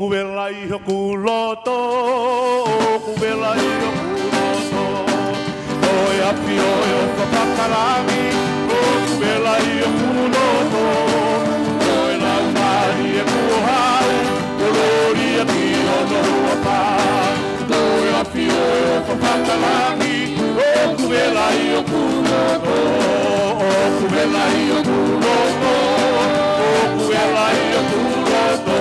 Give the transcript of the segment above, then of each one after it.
kuvela I hoku loto, o kuvela I hoku loto. Oi api oi o papakarami, o kuvela I hoku loto. Oi la mari e kuhau, o lori e ki ono apa. Oi api oi o papakarami, o kuvela I hoku loto, o kuvela I hoku loto, o kuvela I hoku loto.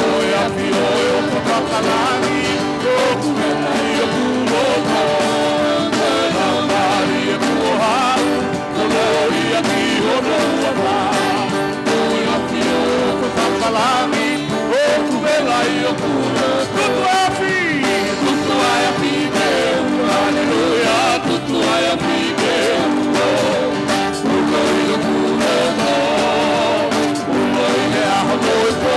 Oi api oi o papakarami, o kuvela I hoku loto. Oi la mari e kuhau, o lori e ki ono apa. Oi api oi o papakarami, o kuvela I hoku loto. Tutu ai api Deus, aleluia, tutu ai api Deus. Uloi o kuloto, uloi e ahoi po.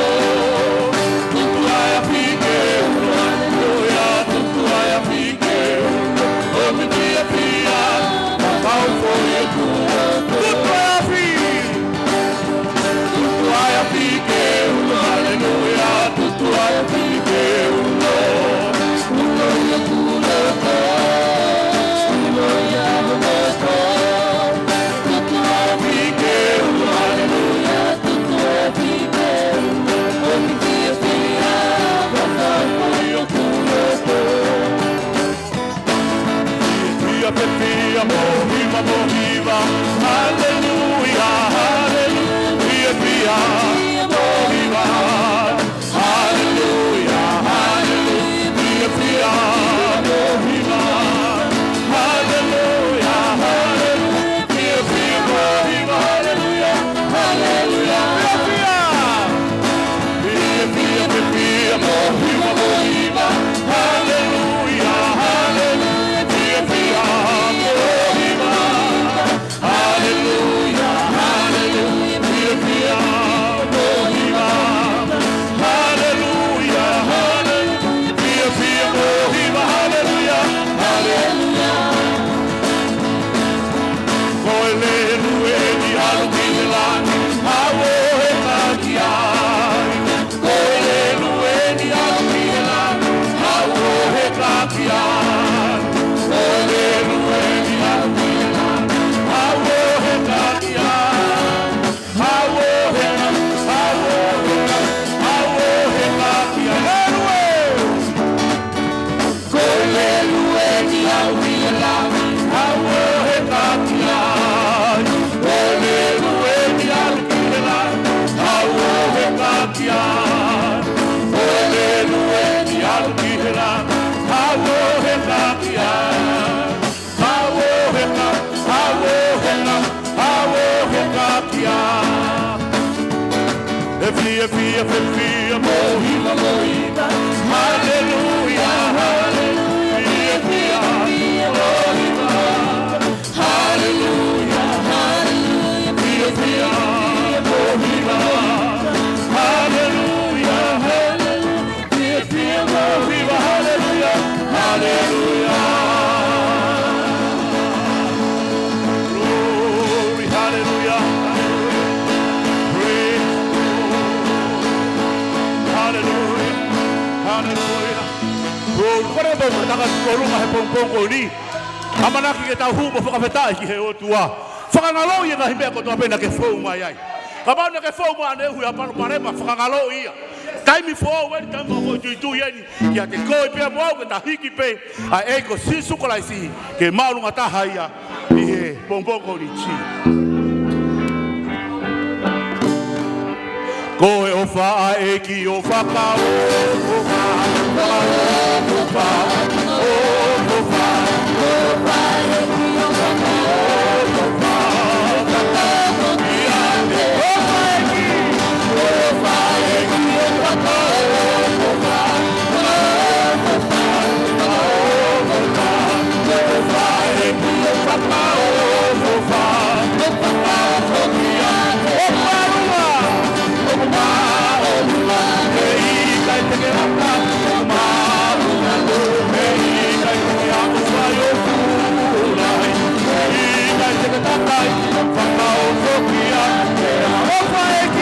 Tutu ai api Deus, aleluia, tutu ai api Deus. O me dia pia, pau foi o kuloto. Tutu ai api Deus, aleluia, tutu ai api Deus. Morriva, morriva, aleluia, aleluia, morriva, aleluia, aleluia, morriva, aleluia, aleluia, morriva, aleluia, aleluia, morriva, morriva, aleluia, Fia, morriva, morriva, aleluia, aleluia, morriva, aleluia, aleluia, morriva, aleluia, aleluia, morriva, aleluia, aleluia. Glory, hallelujah. Taka korunga he pongpongo ni. Amanaki ke tau humo whakawhetai ki he otua. Whakangalo ia ngahi mea kotoa pena ke whou mai ai. Kabauna ke whou mai ane hui apano parema whakangalo ia. Taimi whou weni taimo ko tuitui eni. Kia te koi pia moau ke ta hiki pe. A eiko sisukolai si ke maurunga taha ia. I he pongpongo ni chi. Koe o wha e ki o whakao o wha Hey,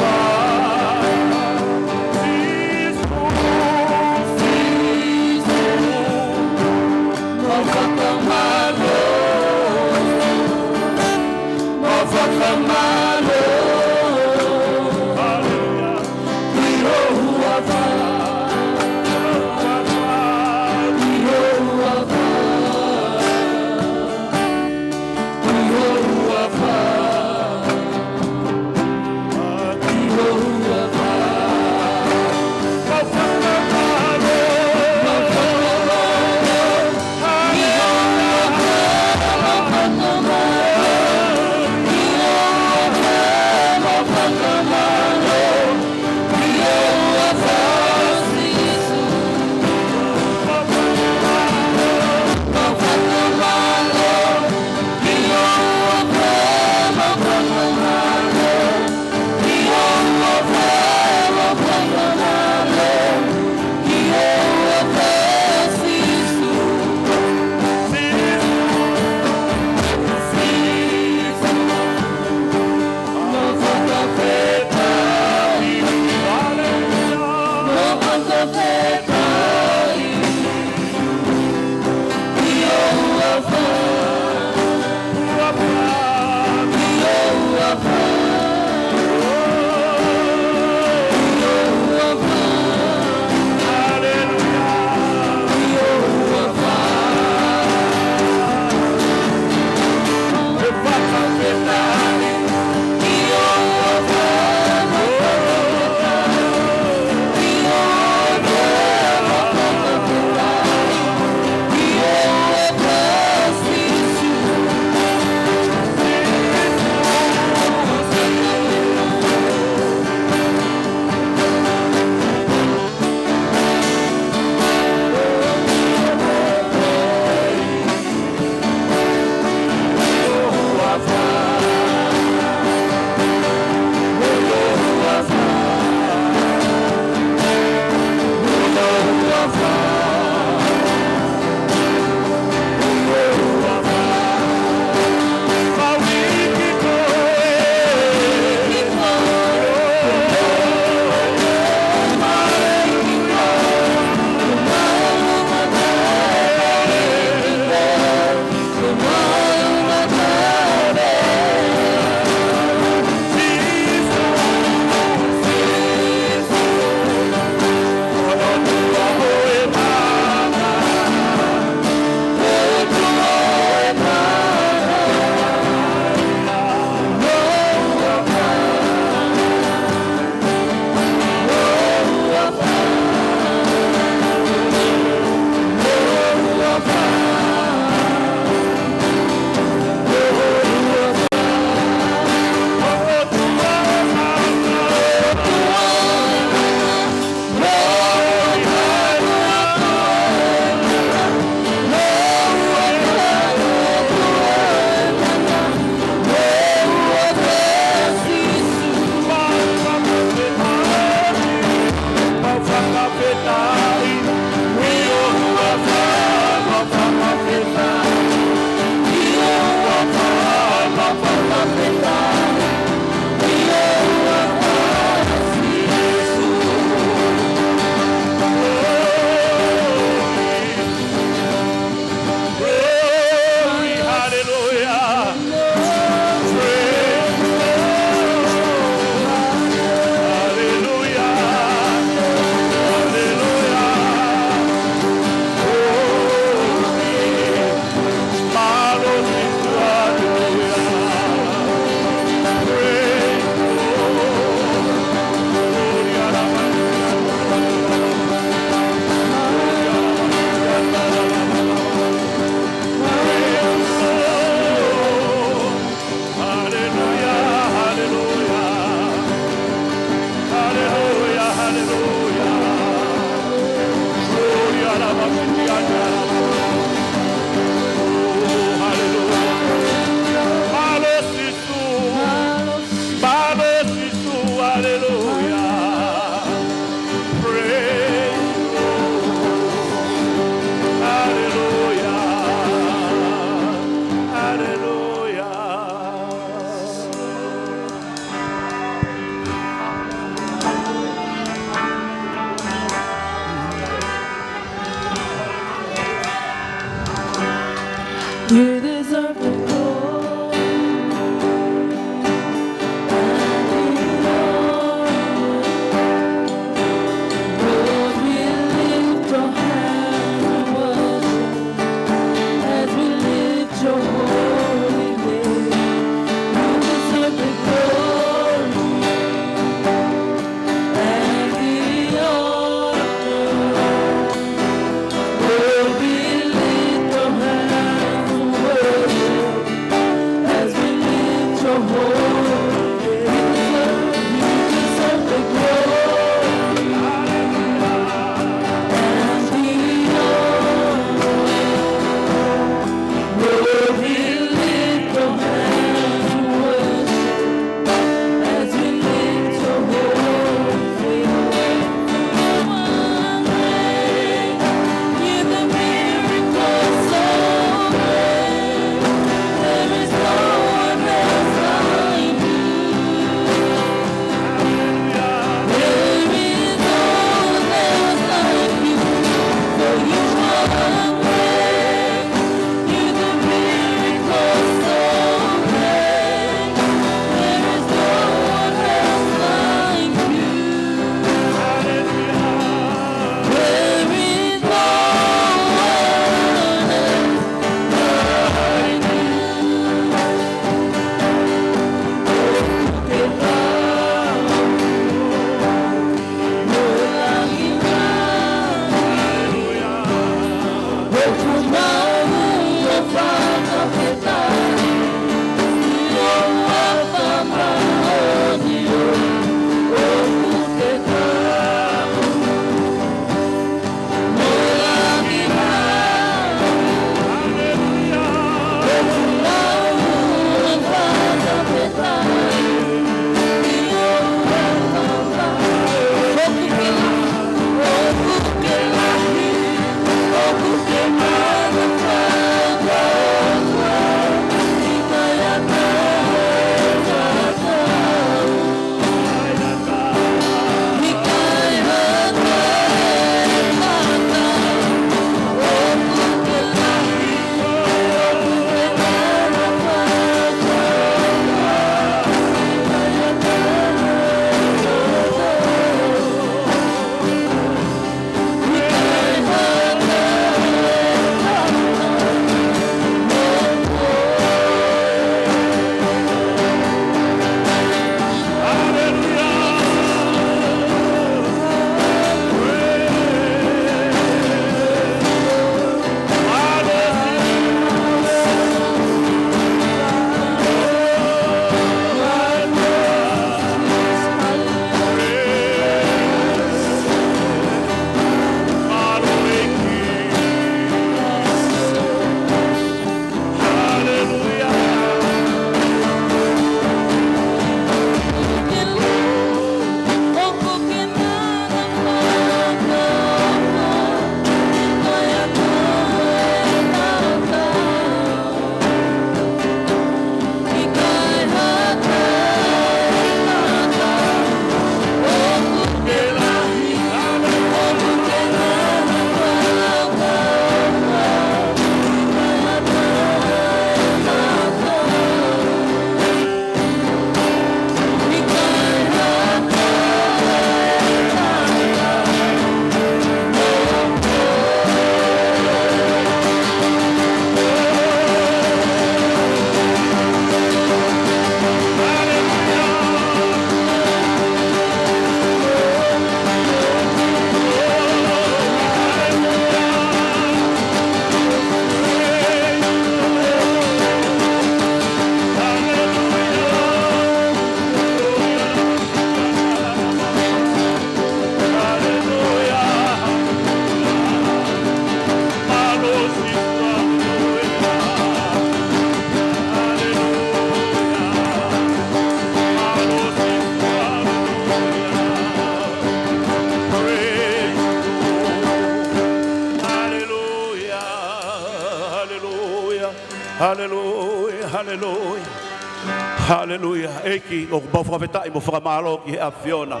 Haleluya. Eki o ba fafeta I mo famalo ki a Fiona.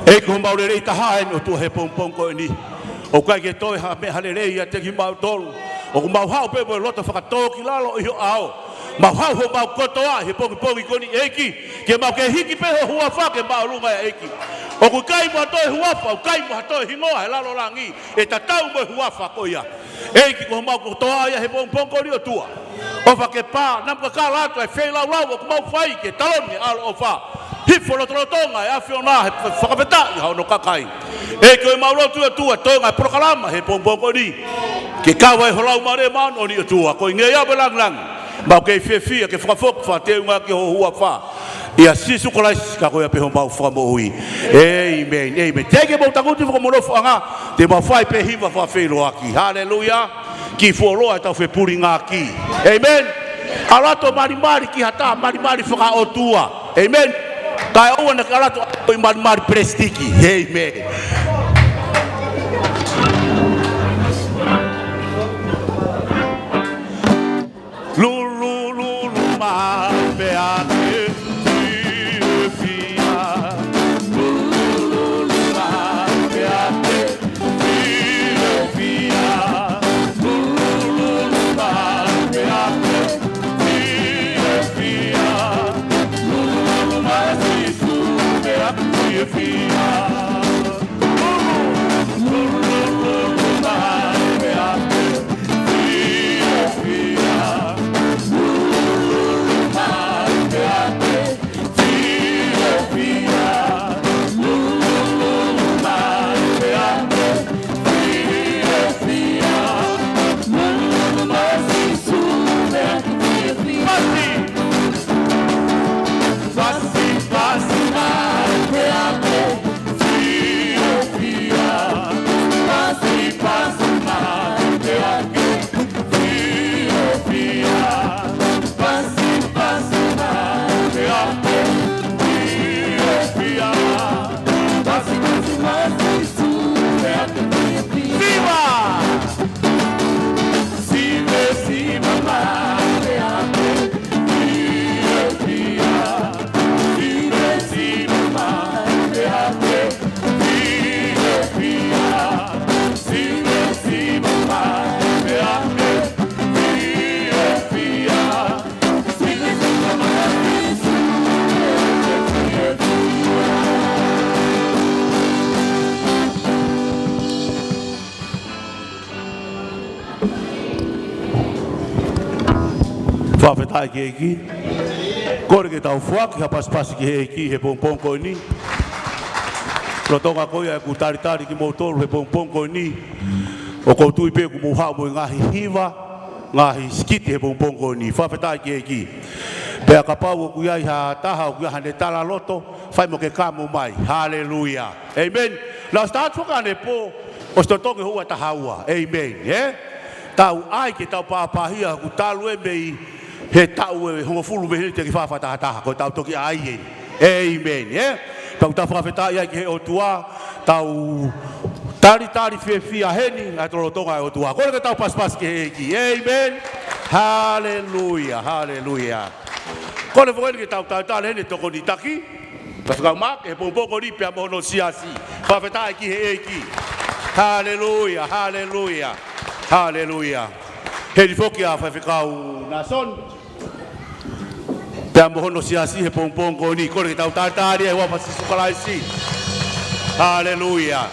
Eki ho maurere ta hae o tu he pompongko ni. O kai ke toi ha me halere ia te ki mau tolu. O mau hau pe mo lota whakatō ki lalo I ho ao. Mau hau ho mau kotoa he pongi koni eki. Ke mau ke hiki pe ho hua wha ke mau lunga ya eki. O ku kai mo toi huafa, o kai mo hatoi hingoa he lalo rangi. E ta tau mo huafa ko ia. Eki ko mau kotoa ia he pongi ni o tua. O fa ke pa, nam ka lato e fei lau lau, o ku mau whai ke taloni alo o wha. Hifo lo tolotonga e a Fiona he whakaweta I hao no kakai. E koe mauro tua tonga e prokalama he pongo ni. Ke kawa e holau mare man o ni o tua. Koe nge ia belang lang. Mau ke fia ke whakafok wha te unga ke ho hua wha. Ia sisu kolais ka koe a peho mau whakamohui. Amen, amen. Teke mau tanguti whakamonofu anga. Te mau whai pe hiva wha whelo aki. Hallelujah. Ki fuoloa e tau whe puri ngā ki. Amen. Alato marimari ki hata marimari whaka o tua. Amen. Kai oa na kalato I marimari prestiki. Amen. Lulu ma beate fia. Lulu ma beate fia. Lulu ma beate fia. Lulu ma sisu beate fia. Lulu ma beate fia. Whawhetai ki eki. Kore ke tau whuaki ha paspasi ki eki he pongpongko ni. Rotonga koia e ku taritari ki moutoru he pongpongko ni. O koutu I pe ku muhau mo ngahi hiva, ngahi skiti he pongpongko ni. Whawhetai ki eki. Pea ka pau o kuiai ha taha o kuiai ne tala loto, whai mo ke kamo mai. Hallelujah. Amen. La start whakane po, o stotonge hua tahaua. Amen. Yeah? Tau ai ke tau pāpahia ku talu e mei he tau e hongo fulu me te ki whawhataha ko tau toki ai e. Amen. Yeah? Tau tau whawhetai ai ki he o tua, tau tari fia heni, a tolo tonga e o tua. Kore ke tau paspas ki he ki. Amen. Hallelujah. Hallelujah. Kore whakene ke tau tari heni toko ni taki. Kawhikau mak he pongpoko ni pia mohono siasi. Whawhetai ki he ki. Hallelujah. Hallelujah. Hallelujah. Heri foki a whawhikau na son. Pea mohono siasi he pongpongko ni. Kore ke tau tātāria e wapa sisukalaisi. Hallelujah.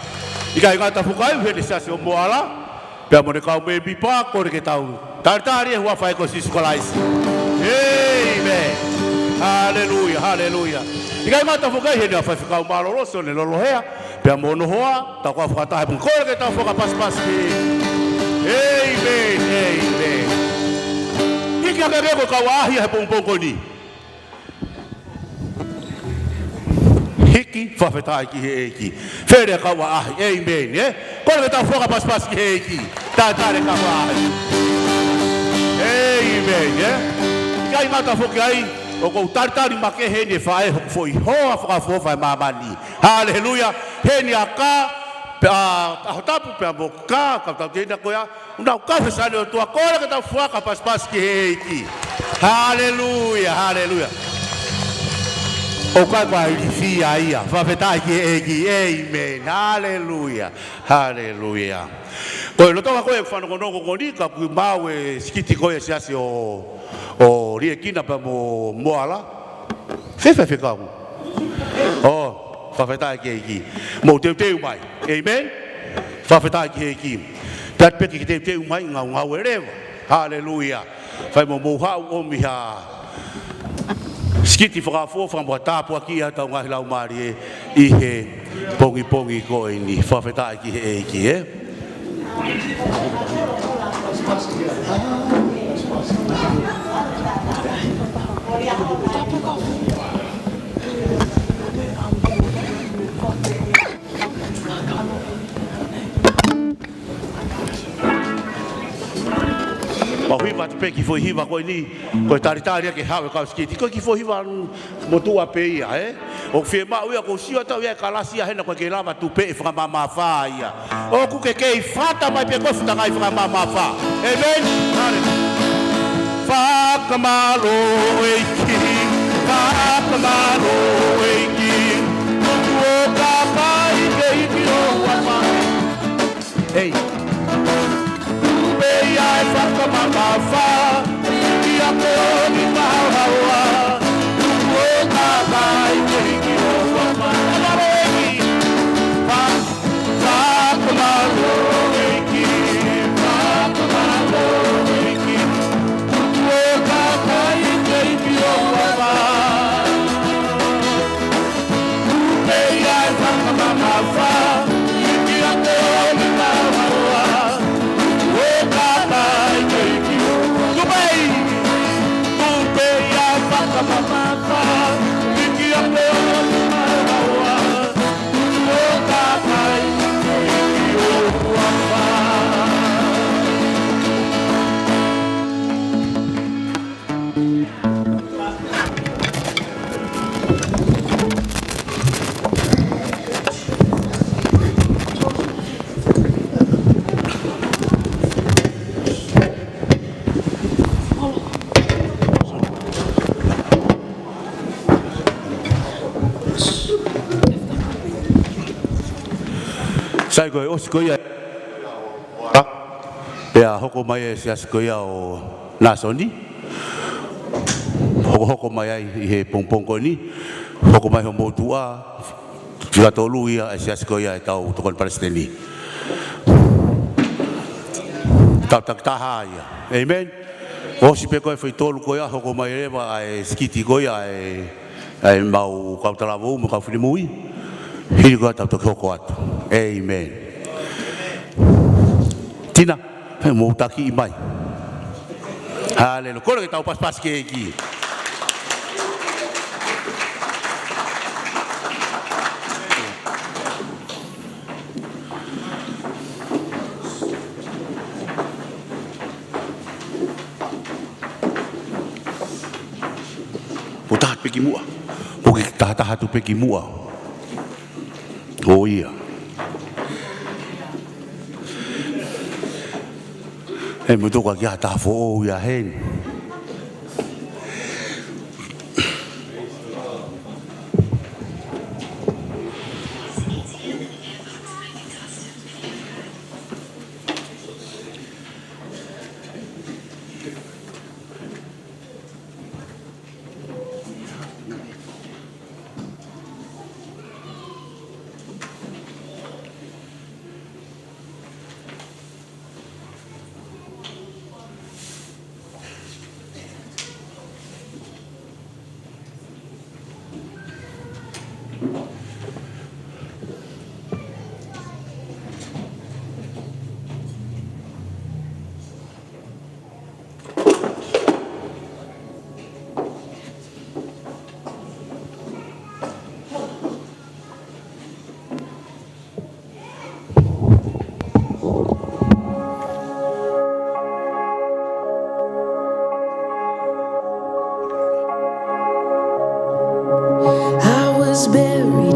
Ika ingata whukai uhe siasi o moala. Pea mone kau me bipa. Kore ke tau tātāria e wapa eko sisukalaisi. Amen. Hallelujah. Hallelujah. Ika ingata whukai he ni a whawhikau maloroso ne lolohea. Pea mono hoa. Tau kua whakatahe pun. Kore ke tau whakapaspas ki. Amen, amen. Hiki hake rego kawahi he pongpongko ni. Hiki whawhetai ki he eki. Where kawahi, amen, eh? Kore tau whakapaspas ki he eki. Tātare kawahi. Amen, eh? Kai ngata whokai, o kou taritari make he ni whae hoi hoa whakawhowhai mamani. Hallelujah. He ni a ka. Aho tapu pea mo ka tau tēnā koia, unau kawhesane o tua kore ka tau whaka paspas ki he eki. Hallelujah, hallelujah. O kai kai fia ia, whawhetai ki egi, amen, hallelujah, hallelujah. Koe no tonga koe whanongonongo konika kui mau e skiti koe se ase o rie kina pa mo moala. Whewhai whekau. Whawhetai ki egi. Mo teu mai, amen, whawhetai ki egi. Tat peki ki teu mai ngau e rewa, hallelujah. Whai mo hau o miha. Skiti whakafua whamua tāpua ki a tau ngahi lau maari I he pongi koe ni whawhetai ki he eki e. Hiva te peki foi hiva koe ni koe taritari ke hawe kau skiti koe ki foi hiva motua pe ia o fie mau ia ko siwa tau ia kalasi hena koe ke lava tu pe whakamama wha ia o ku ke kei whata mai pe koe whatangai whakamama wha amen whakamalo eiki whakamalo eiki kuku o ka pai ke hiki o wama ei ai whakamama wha I a pōni mahaua Tuku o ka mai ke hiki o wama Tamareki Whakamalo eiki Whakamalo eiki Tuku o ka mai ke hiki o wama Tupei ai whakamama wha I a pōni mahaua Sai koe osi koe ia Ea hoko mai e se asi koe ia o Nasoni Hoko mai ai I he pongpongo ni Hoko mai ho motua Tika tolu ia e se asi koe ia e tau tokon Palestini Tau taktaha ia Amen Osi pe koe whai tolu koe ia hoko mai rewa e skiti koe ia e mau kautalavu mo kau whirimui Hiri koe tau toki hoko atu Amen. Tina, mo taki I mai. Hallelujah. Kore ke tau pas ke iki. Mo tahat peki mua. Mo ke tahat tu peki mua. Oh iya. E mo toka ki ata fo ia hen.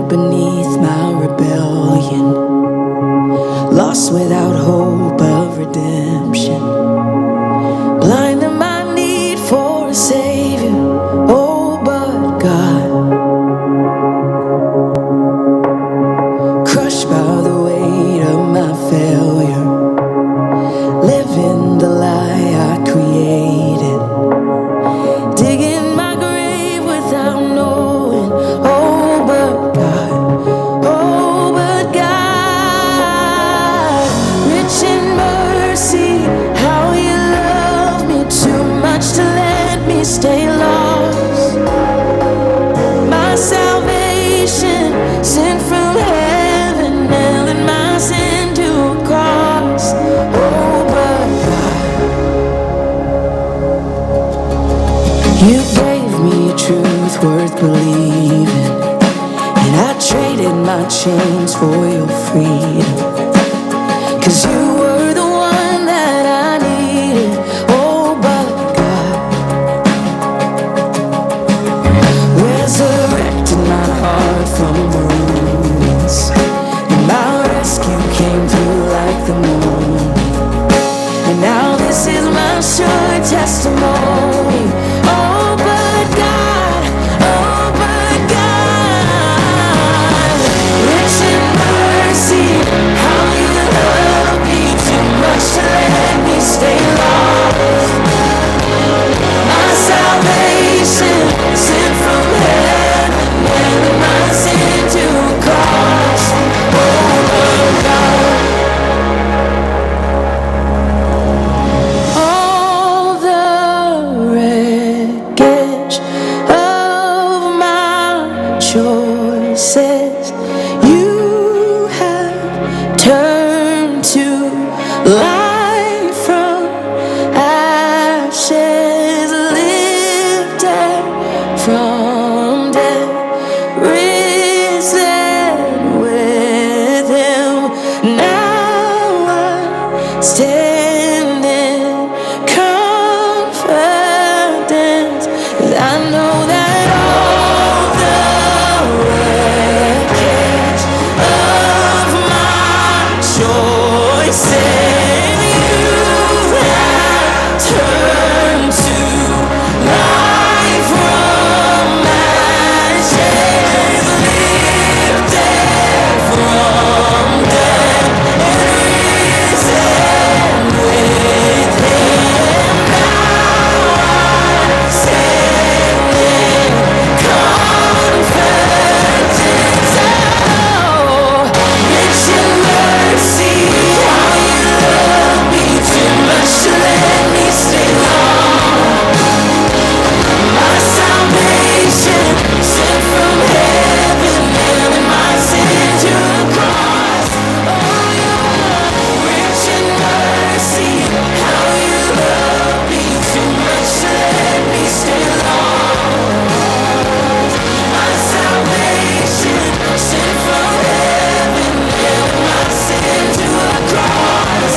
Beneath my rebellion, lost without hope of redemption, blind to my need for a savior. Oh, but God my chains for your freedom. 'Cause you were the one that I needed. Oh, but God, resurrected my heart from the ruins, and my rescue came through like the moon. And now this is my sure testimony. Oh, but God, oh, but God, rich in mercy, how you love me too much to let me stay lost. My salvation sent from heaven, when my sin to a cross. Oh, but God. All the wreckage of my choices you have turned to life from ashes, lifted from death, risen with him. Now I'm standing confident, 'cause I know that all the wreckage of my choices you have turned to life from ashes, lifted from death, risen with him. Now I'm standing confident. Oh, rich in mercy, how you love me too much to let me stay long. My salvation sent from heaven, nailing my sin to the cross. Oh, you're rich in mercy, how you love me too much to let me stay long. My salvation sent from heaven, nailing my sin to the cross.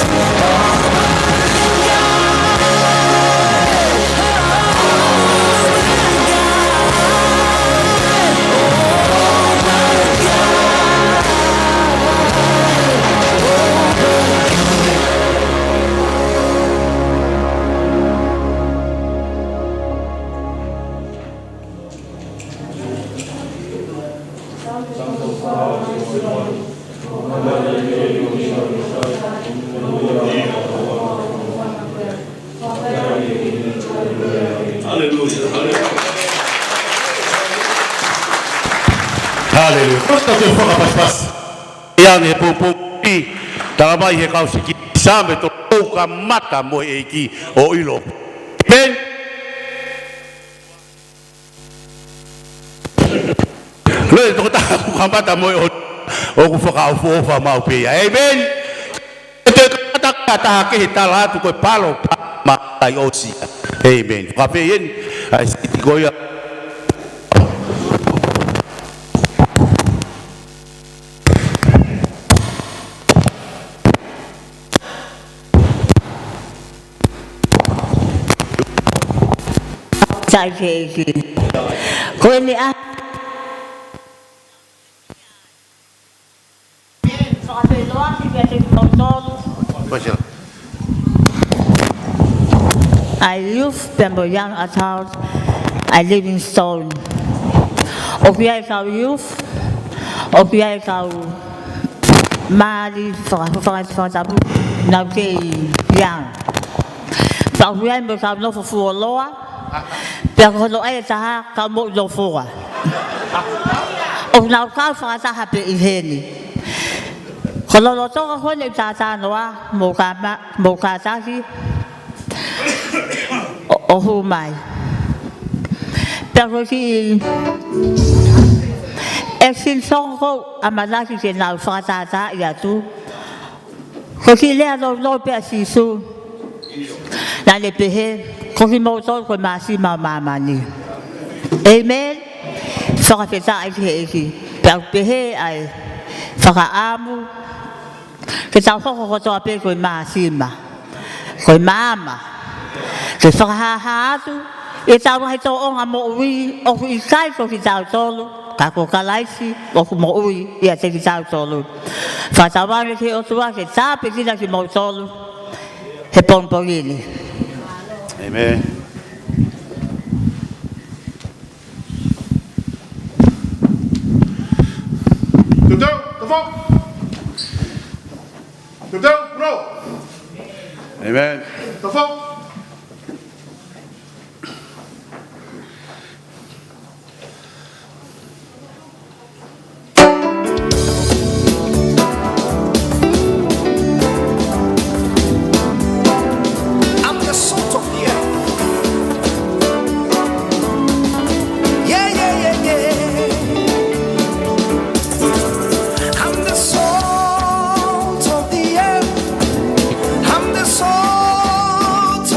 Hallelujah. Kosta te whakapaspas. Ia ne pupupi. Taka mai he kausiki. Same to pouka mata mo eiki o ilo. Amen. Loi to ta pouka mata mo o ku whakaufofa mau pia. Amen. Te kata ke tala tu ko palo ma tai osi. Amen. Whapeien ai siti goia. Sai ke ko ni a I youth Pembo young adult I live in Stone. Okia ka youth okia ka mali for na ke young. Sa okia mo ka no for loa. Pero lo ai ta ka mo lo for. O na ka fa ta happy iheni. Kalau lo to ko le ta ta no mo ka ta ki o hu mai. Pero ki Exil songo amalaki ke na fatata ya tu. Ko ki le lo pe asisu. Na le pehe ko ki mo to ko masi mama ni. Amen. So ka feta ai ki Pau pehe ai whakaamu. Ke tau hoko kotoa pe koe maa sima. Koe maama. Ke whakahaha atu. E tau mahi tō onga mo ui. Oku i kai ko ki tau tolu. Ka ko kalaisi. Oku mo ui. Ia te ki tau tolu. Whatawange ke otua ke tāpe kina ki mo tolu. He ponpogini. Amen. Amen. I'm the salt of the earth. Yeah, yeah, yeah, yeah. I'm the salt of the earth. I'm the salt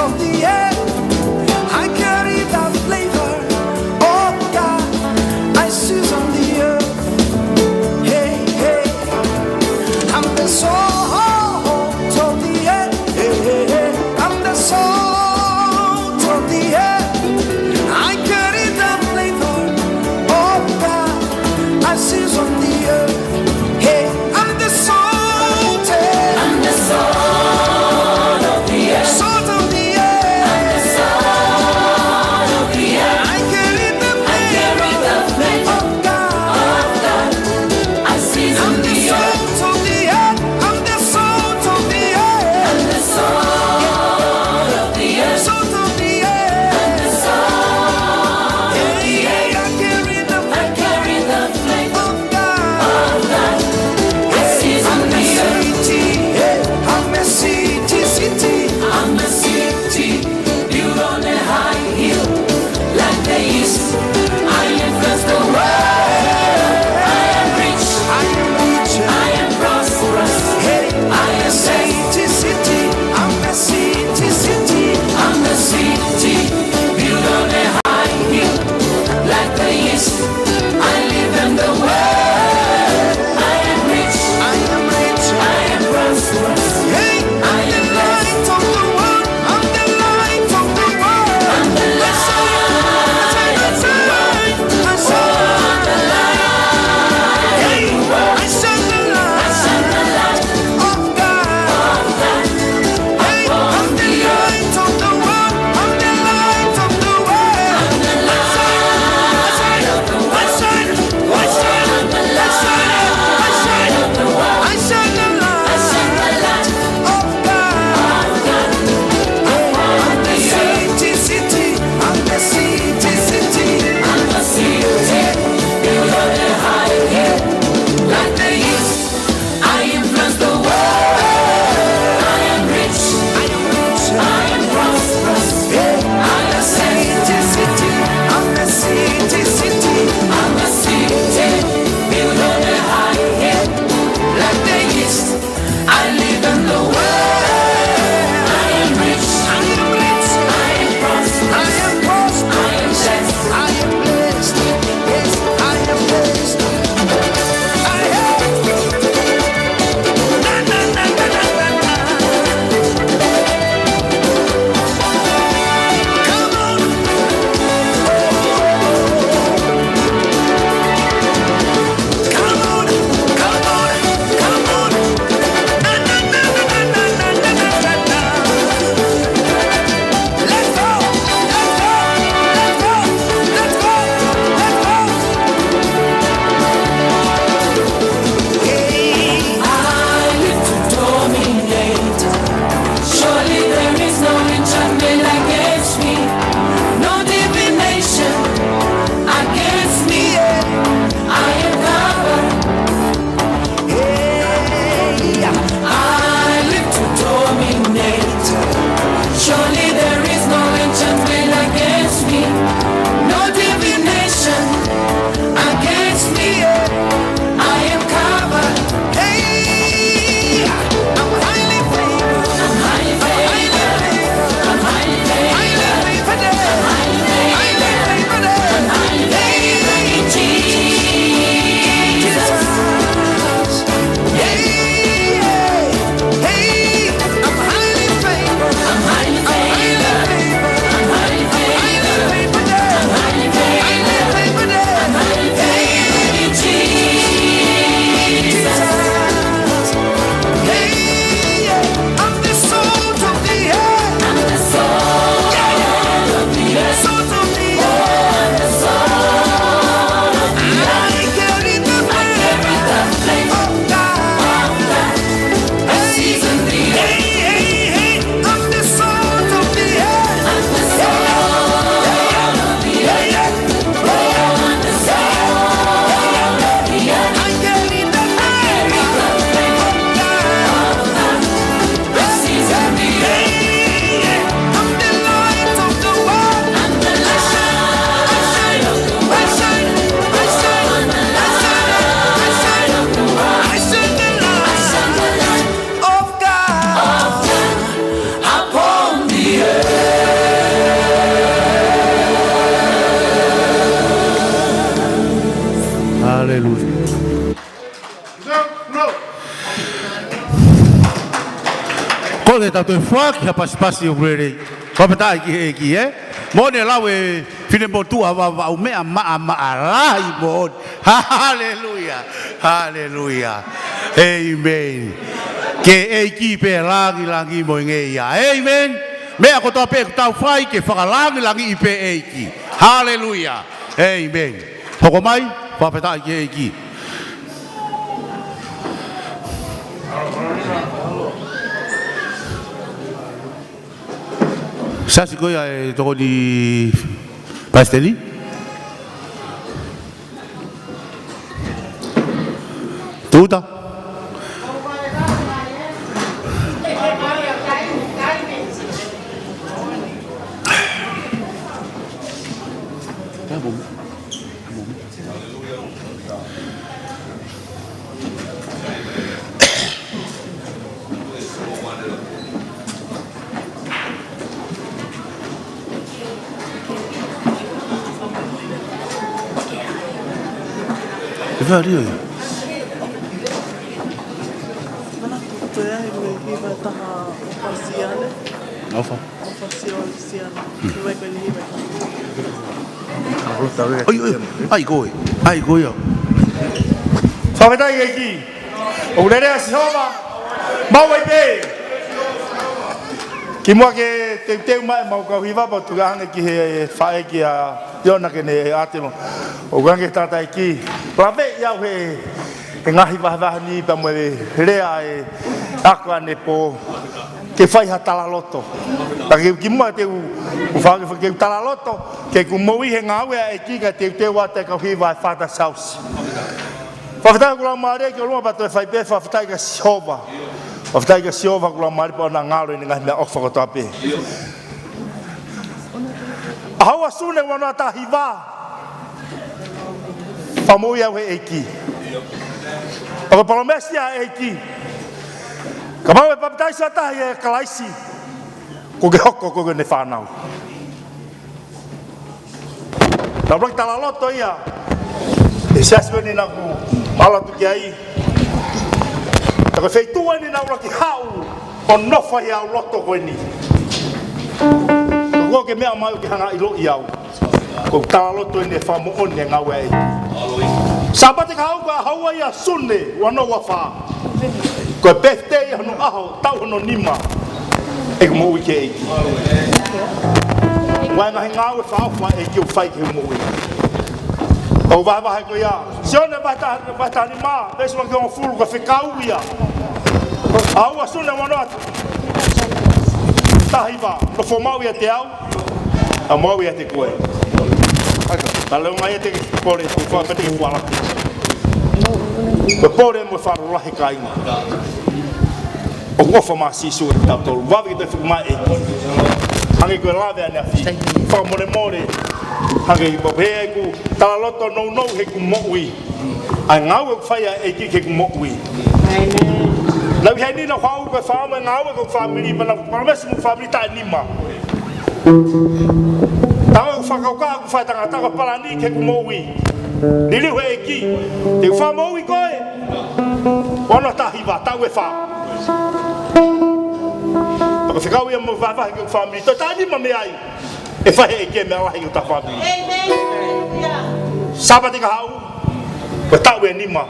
Hallelujah. Ko le tatu fuak ya pas o rere. Ko pata ki mo ne lawe fine mo tu ava o me ama ara mo. Hallelujah. Hallelujah. Amen. Ke ki pe langi mo nge ya. Amen. Me ako to pe tau fai ke langi pe ki. Hallelujah. Amen. Hoko mai pa pata ki. Sa si koia e toko di pasteli? Tuta? Vario. Ofa. Ai goi. Sabe dai aqui. O lere a soma. Mau vai be. Ki mo ke te mai mau ka hiva ba tu gang ki he fa ki a yona ke ne atimo. O gang ke tata ki. Plabe ya he ngahi va ni pa mo rea e akwa ne po ke fai hatala loto. Ta ki mo te u fa ke tala loto ke ku mo he ngawe e ki ka te wa te ka hiva fa ta saus. Fafta kula mare ke lo ba to fai pe fafta ka shova. Fafta ka shova kula mare pa na ngalo ni ngahi me ofa ko tape. Hawa sune wana ta hiva. Pamoia we eki. Papa promessia eki. Kamau e paptai sa ta e kalaisi. Ko ge hokko ko ne fanau. Na blok tala loto ia. E saswe ni na ku ala tu ki ai. Ta ko fei tu ni na blok hau. On no fa ia loto ko ni. Ko ke me mai ki hanga ilo iau. Ko tala loto ni fa mo on nga we. Sabate ka hau ka haua ia sunne wano wafa. Ko birthday no aho tau no nima. E mo wike e. Wa na hinga we fa fa e ki fai ke mo we. O va ko ia. Sione bata ni ma, bes mo ko fulu ko fikau ia. Haua sunne wano atu. Tahiva, no fo mau ia te au. A mau ia te koe. Kalau ngai te pore ko fa pete ko ala. Ko pore mo fa rola he kai. O ngofa ma si su ta to va vi te fu mai. Hangi ko lave ana fi. Fa more. Hangi bo be ku ta loto no he ku mo wi. A ngau ko fa ya e ki ke ku mo wi. Amen. La vi ni no fa ko fa ma ngau ko family ma na mes mo family ta ni ma. Tau whakauka ku whai tangata parani ke ku moui. Nili hui e ki. Te wha moui koe. Ono tahiwa, tau e wha. Taka whikau ia mo whawhahi ke ku whamiri. Toi tani ma me ai. E whahe e ke me alahi o ta whamiri. Sabati ka hau. Ko tau e nima.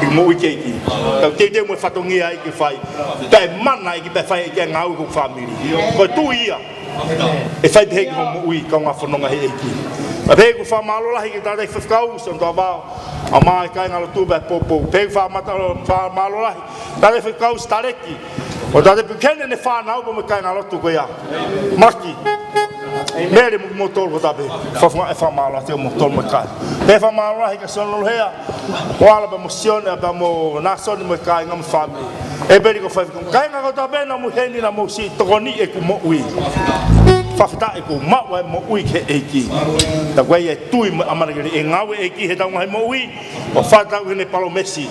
I moui ke ki. Tau te mo whatongi ai ke whai. Tai mana i ki pe whahe e ke ngau ku whamiri. Ko tu ia. E fai te heki homo ui ka ngā whanonga he eiki. A pēku wha mālola heki tātei whiwhikau, son tō wāo, a mai kai ngā lotu bē pōpō. Pēku wha mālola heki, tātei whiwhikau stareki. O tātei pukene ne whānau po me kai ngā lotu koe ia. Maki. Mere mo tōru ko tāpe. Whawhunga e wha mālola te o mo tōru me kai. Pē wha mālola heki sonolo hea. O ala pa mo sione, pa mo nāsoni me kai ngā mo whamiri. E beri ko whaiwhikau. Kai ngā ko tāpe na mo heni na mo si tokoni e ku mo ui. Whawhita e ko maua e mo ui ke eiki. Ta koe e tui amanagiri e ngawe eiki he taunga he mo ui. O whatau hene palomesi.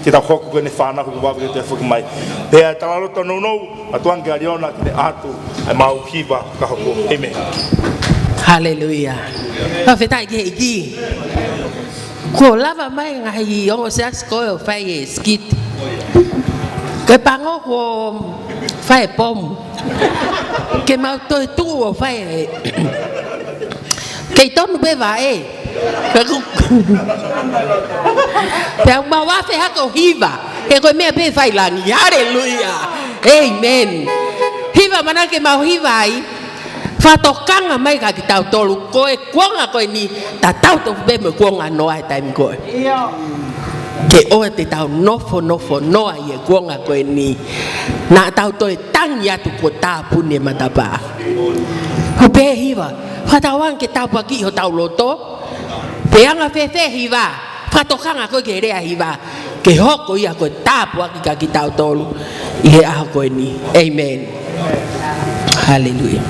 Ki ta hoku hene whānaku ku wawe te whukumai. Pea talarota nou, a tuange ariona ki te atu. Ai mau hiwa ka hoko. Amen. Hallelujah. Whawhita ke eiki. Ko lava mai ngai o se asko fai skit. Ke pango ko fai pom. Ke mau to tu o fai. Ke ton be vai. Pe mau wa fe ha ko hiva. Ke ko me be fai lang. Hallelujah. Amen. Hiva mana ke mau hivai. Fatokanga mai ka ki tau tolu koe kuanga koe ni ta tau to be me kuanga noa time koe. Ke o te tau nofo noa ye kuanga koe ni na tau to tang ya tu ko ta pune matapa. Ko pe hiva fatawang ke tau paki ho tau loto. Pe anga fe hiva fatokanga koe ke rea hiva ke hoko ia koe ta paki ka ki tau tolu i a koe ni. Amen. Hallelujah.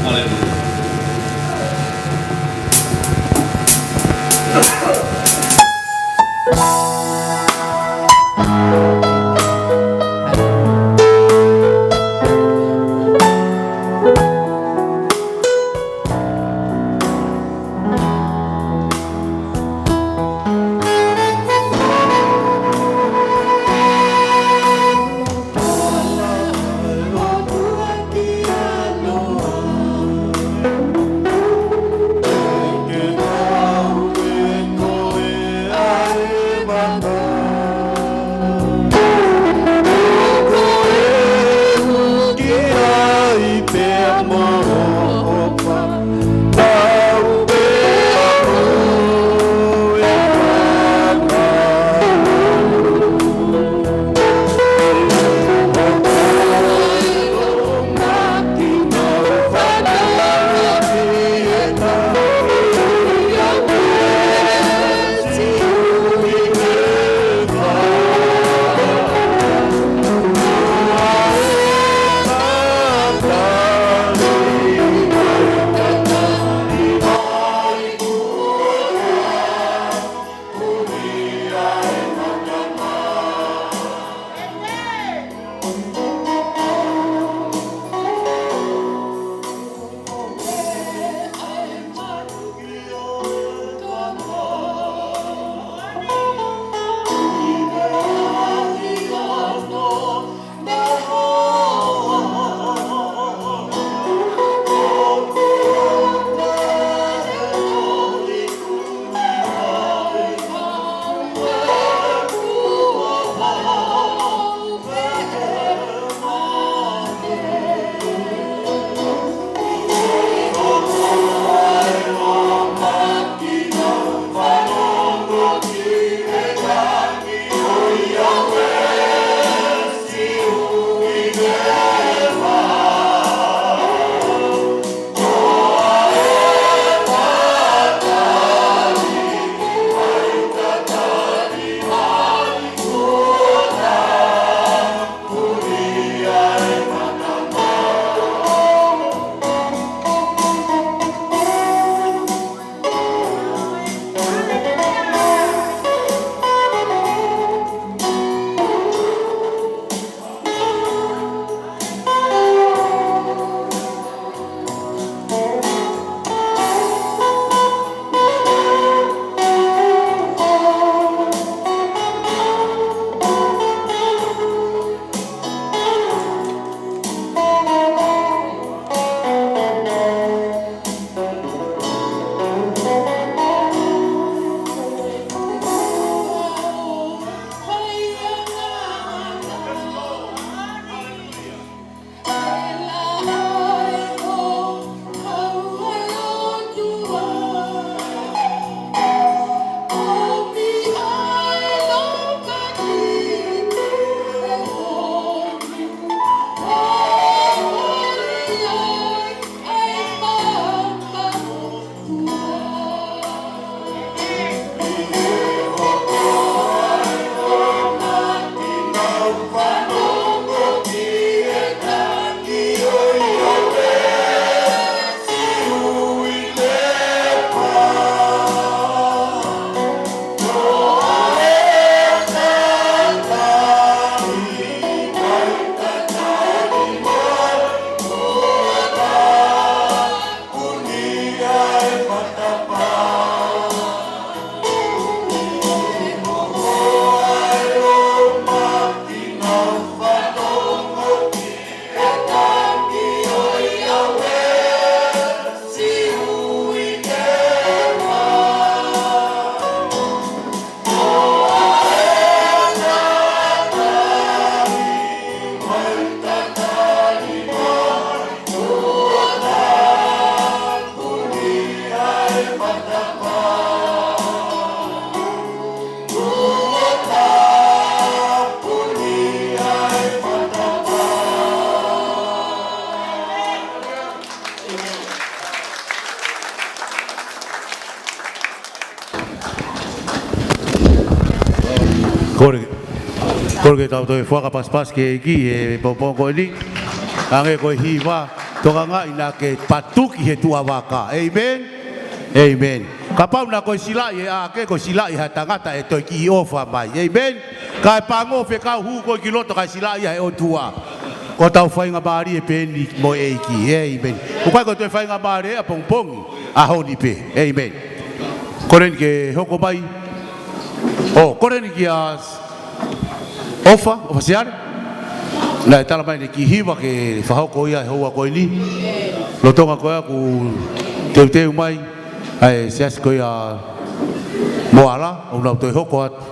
Kore tau toi whaka paspas ke ki e popongo ni. Ange koe hiwa toka nga ina ke patuki he tua waka. Amen. Amen. Kapau na koe sila e a ke koe sila e ha tangata e toi ki ofa mai. Amen. Kai pango fe kau hu koe ki loto kai sila e o tua. Ko tau whainga bari e peni mo e ki. Amen. Ko kai ko toi whainga bari a pongpongi a honi pe. Amen. Kore ni ke hoko mai. Oh, kore ni ki a ofa siare. Na tala mai ni ki hiwa ke whahoko ia e hoa koe ni. Lotonga koe ku teu mai. Ai sias koe a moala. O nau toi hoko atu.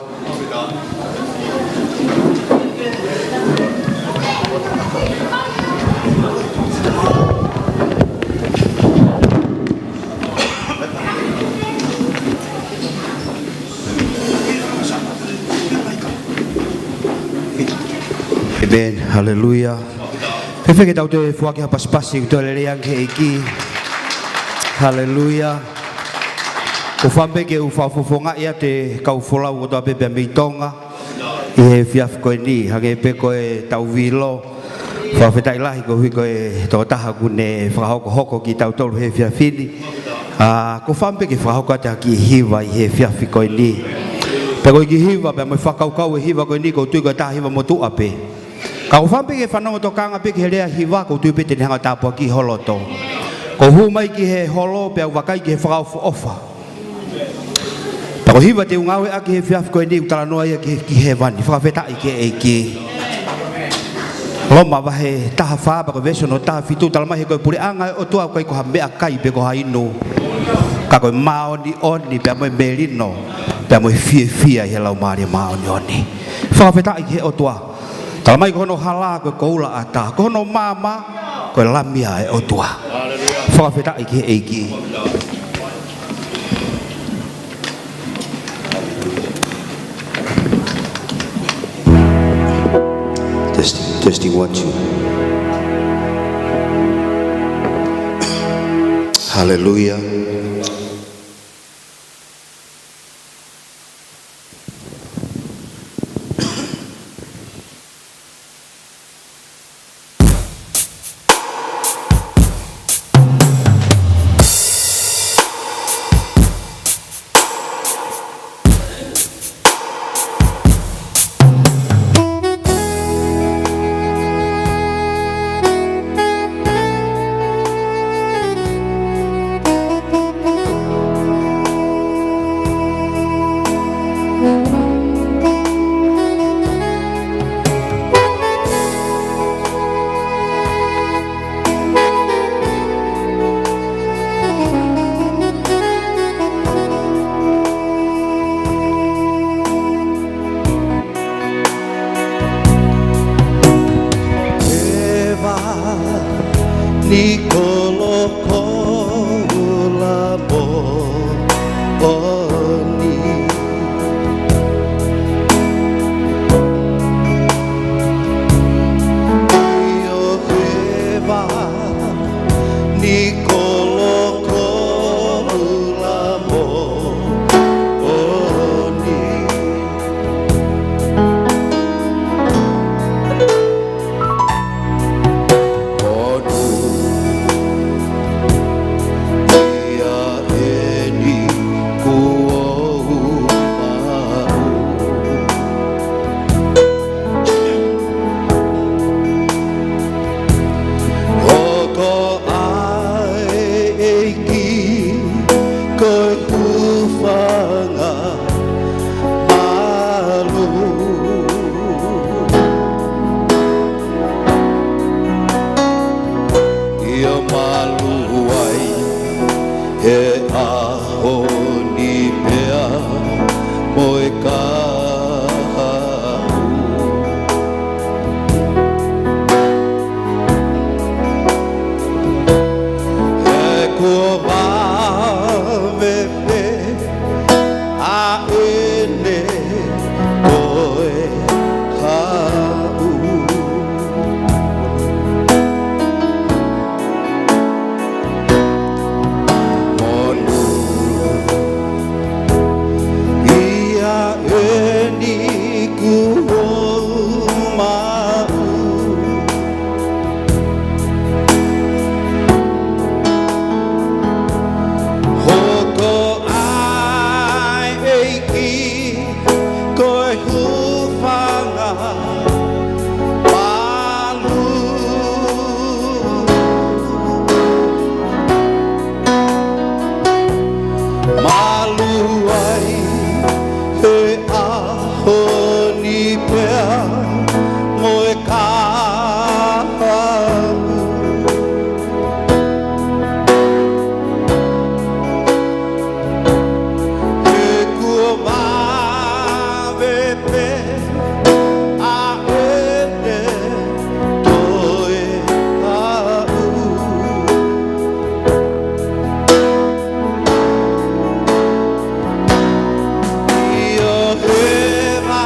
Amen, hallelujah. Pepe ke tau te fuaki ha paspasi ku te lereang ke iki. Hallelujah. Ko whambe ke uwhafofonga ia te kau wholau o toa pepe meitonga. I he fiaf koe ni, hake pe koe tau vilo. Whawhetai lahi ko hui koe tō taha kune whakahoko hoko ki tau tolu he fiafini. Ko whambe ke whakahoko te haki hiwa i he fiafi koe ni. Pe koe ki hiwa, pe mai whakaukau e hiwa koe ni ko tui koe taha hiwa mo tua pe. Ka o whampe ke whanau to kanga pe ke rea hiwa ko tui pete ni hanga tāpua ki holoto. Ko hu mai ki he holo pe au wakai ki he whakaufu ofa. Pa ko hiwa te ungawe a ki he whiaf koe ni utala noa ia ki he wani. Whakawheta i ke e ki. Loma wahe taha whaba ko veso no taha fitu tala mai he koe pure anga o tua koe ko ha mea kai pe ko ha inu. Ka koe maoni oni pe amoe merino. Pe amoe fie fia i he lau maari maoni oni. Whakawheta i ke o tua. Tala mai kono hala koe koula ata, kono mama koe lamia e o tua. Whakawheta i ke eiki. Testing 1 2. Hallelujah. Honi pea moe kāu He kua mawe pe a ene toe au Ia he ma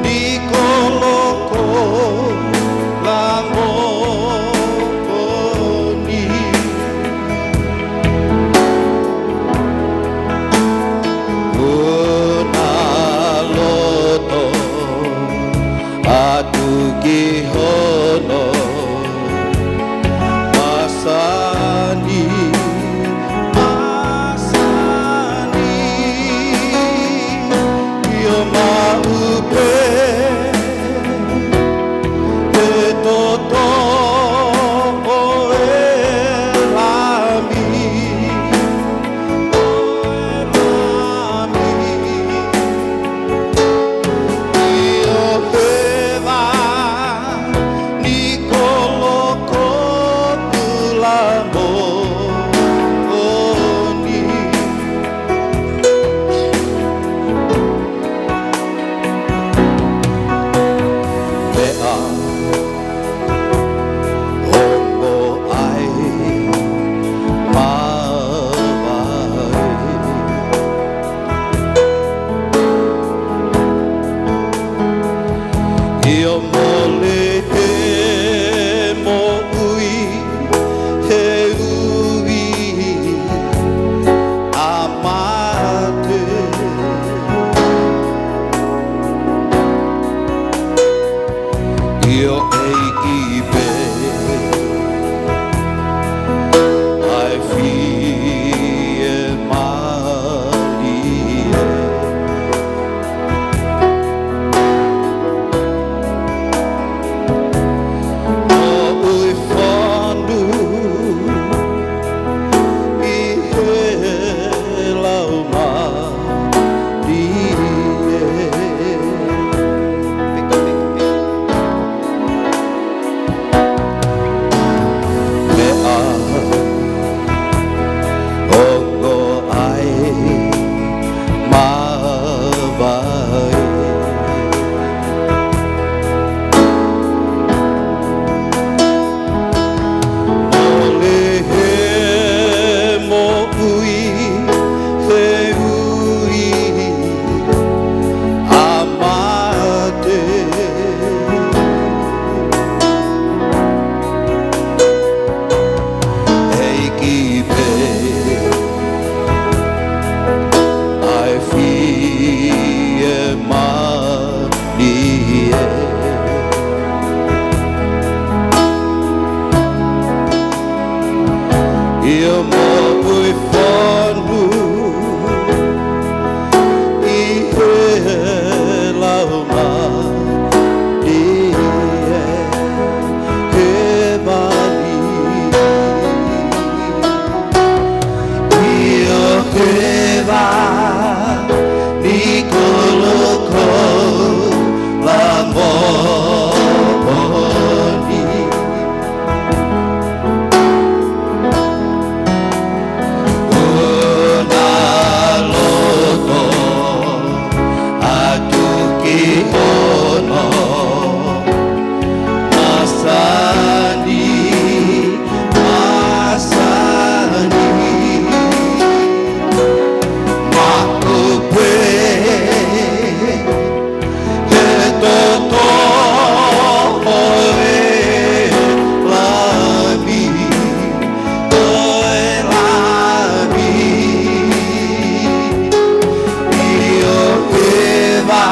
ni koloko la moni Una loto atu ki hono Masani Masani Ia maupe Te toto o e lami O e lami Ia peva ni koloko tula moni Mea hongo ai mawai Ia mole te mo ui he ui amate Ia eiki pe ai fie malie O ui whandu i he lau malie Mea hongo ai mawai Mole he mo ui he ui amate Eiki pe ai fie malie Ia mo ui whandu i he lau malie he mani Ia heva ni koloko la moni Una loto atu ki hono Masani Masani Makupe He toto o e lami O e lami Ia peva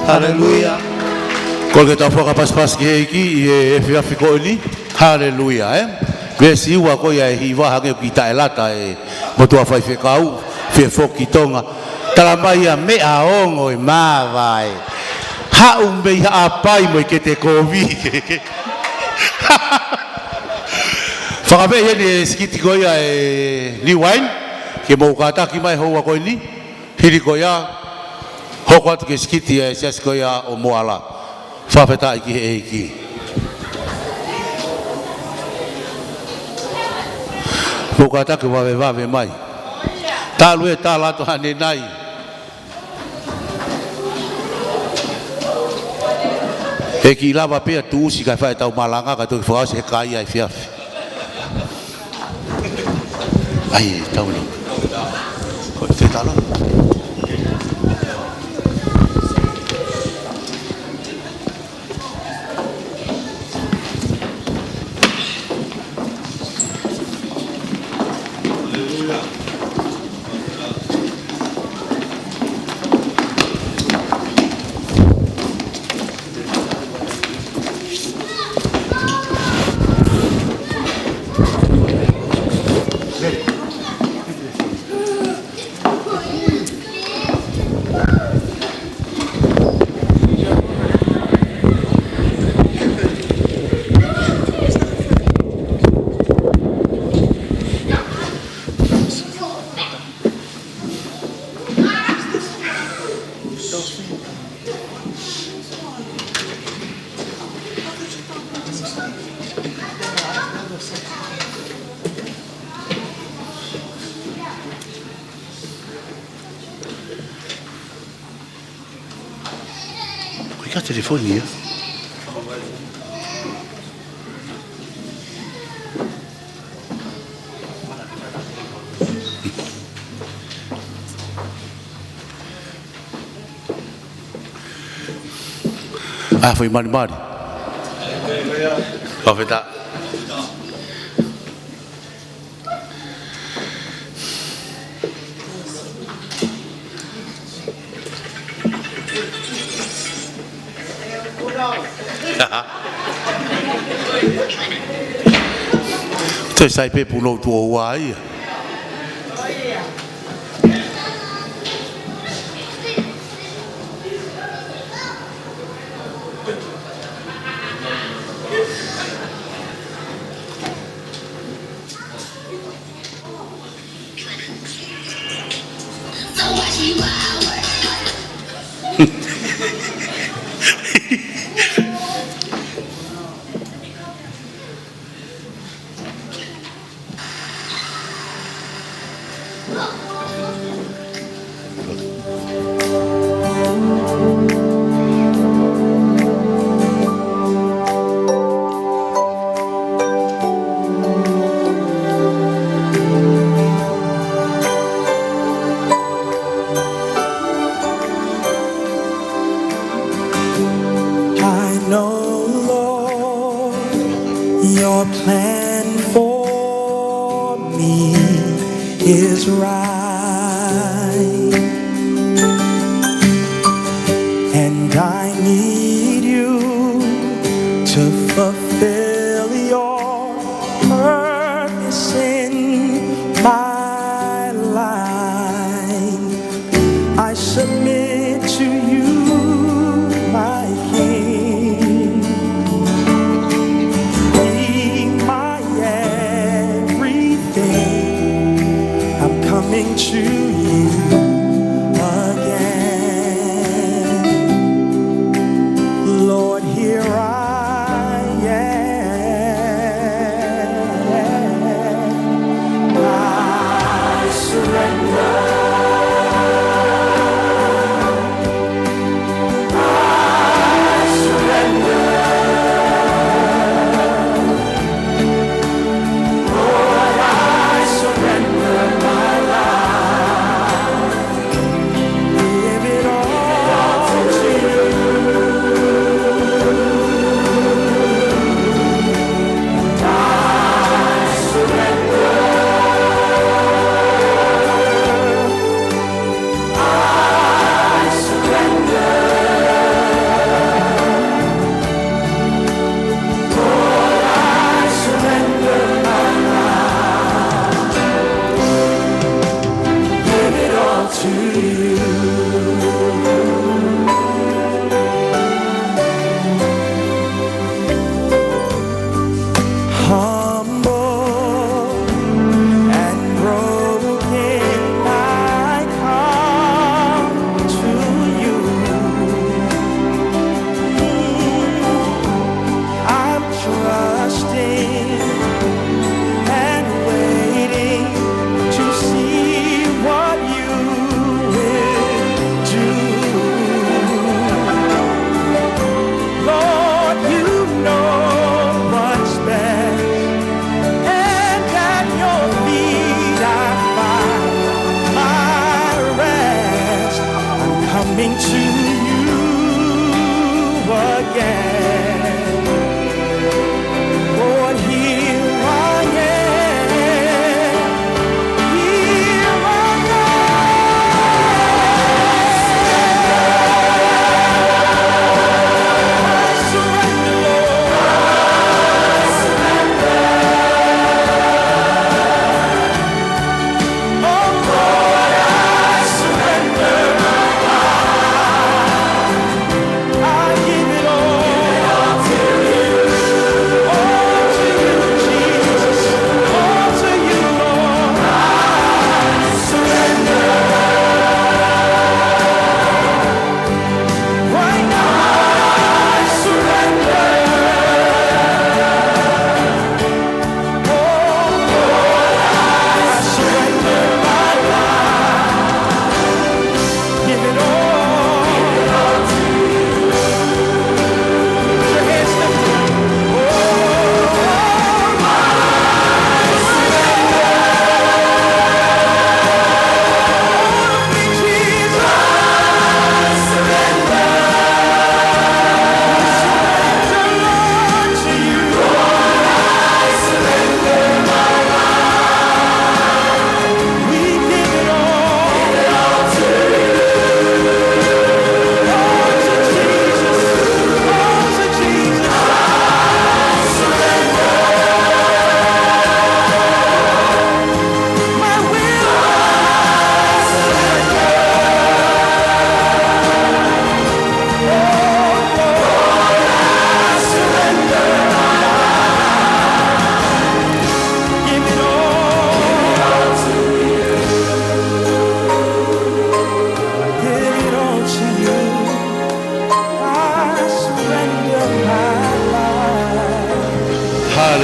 Hallelujah. Ko ke tau whakapaspas ki heiki i e whiawhi ko ni. Hallelujah, eh? Vesi ua ko ia e hiwa hange ki ta e lata e motua whai whekau, whefoki tonga. Tala mai a mea ongo e mawai. Hau mei haapai mo i ke te kovi. Whakape hene e sikiti ko ia e liwain, ke mou kātaki mai hoa ko ni. Hiri ko ia, hoko atu ke sikiti e siasi ko ia o moala. Whawheta iki he eiki. Mou kātaki wawe mai. Tā lue tā lato hane nai. E ki lava pea tu usi kai whae tau malanga ka toki whakause he kai ai whiawhi. Ai, tau ni. Te tala. Che telefonia? Ah, foi mari. Vai dar. Te sai pe pulo tu wai. Your plan for me is right, and I need you to fulfill your purpose in my life. I submit to you, my King. Be my everything. I'm coming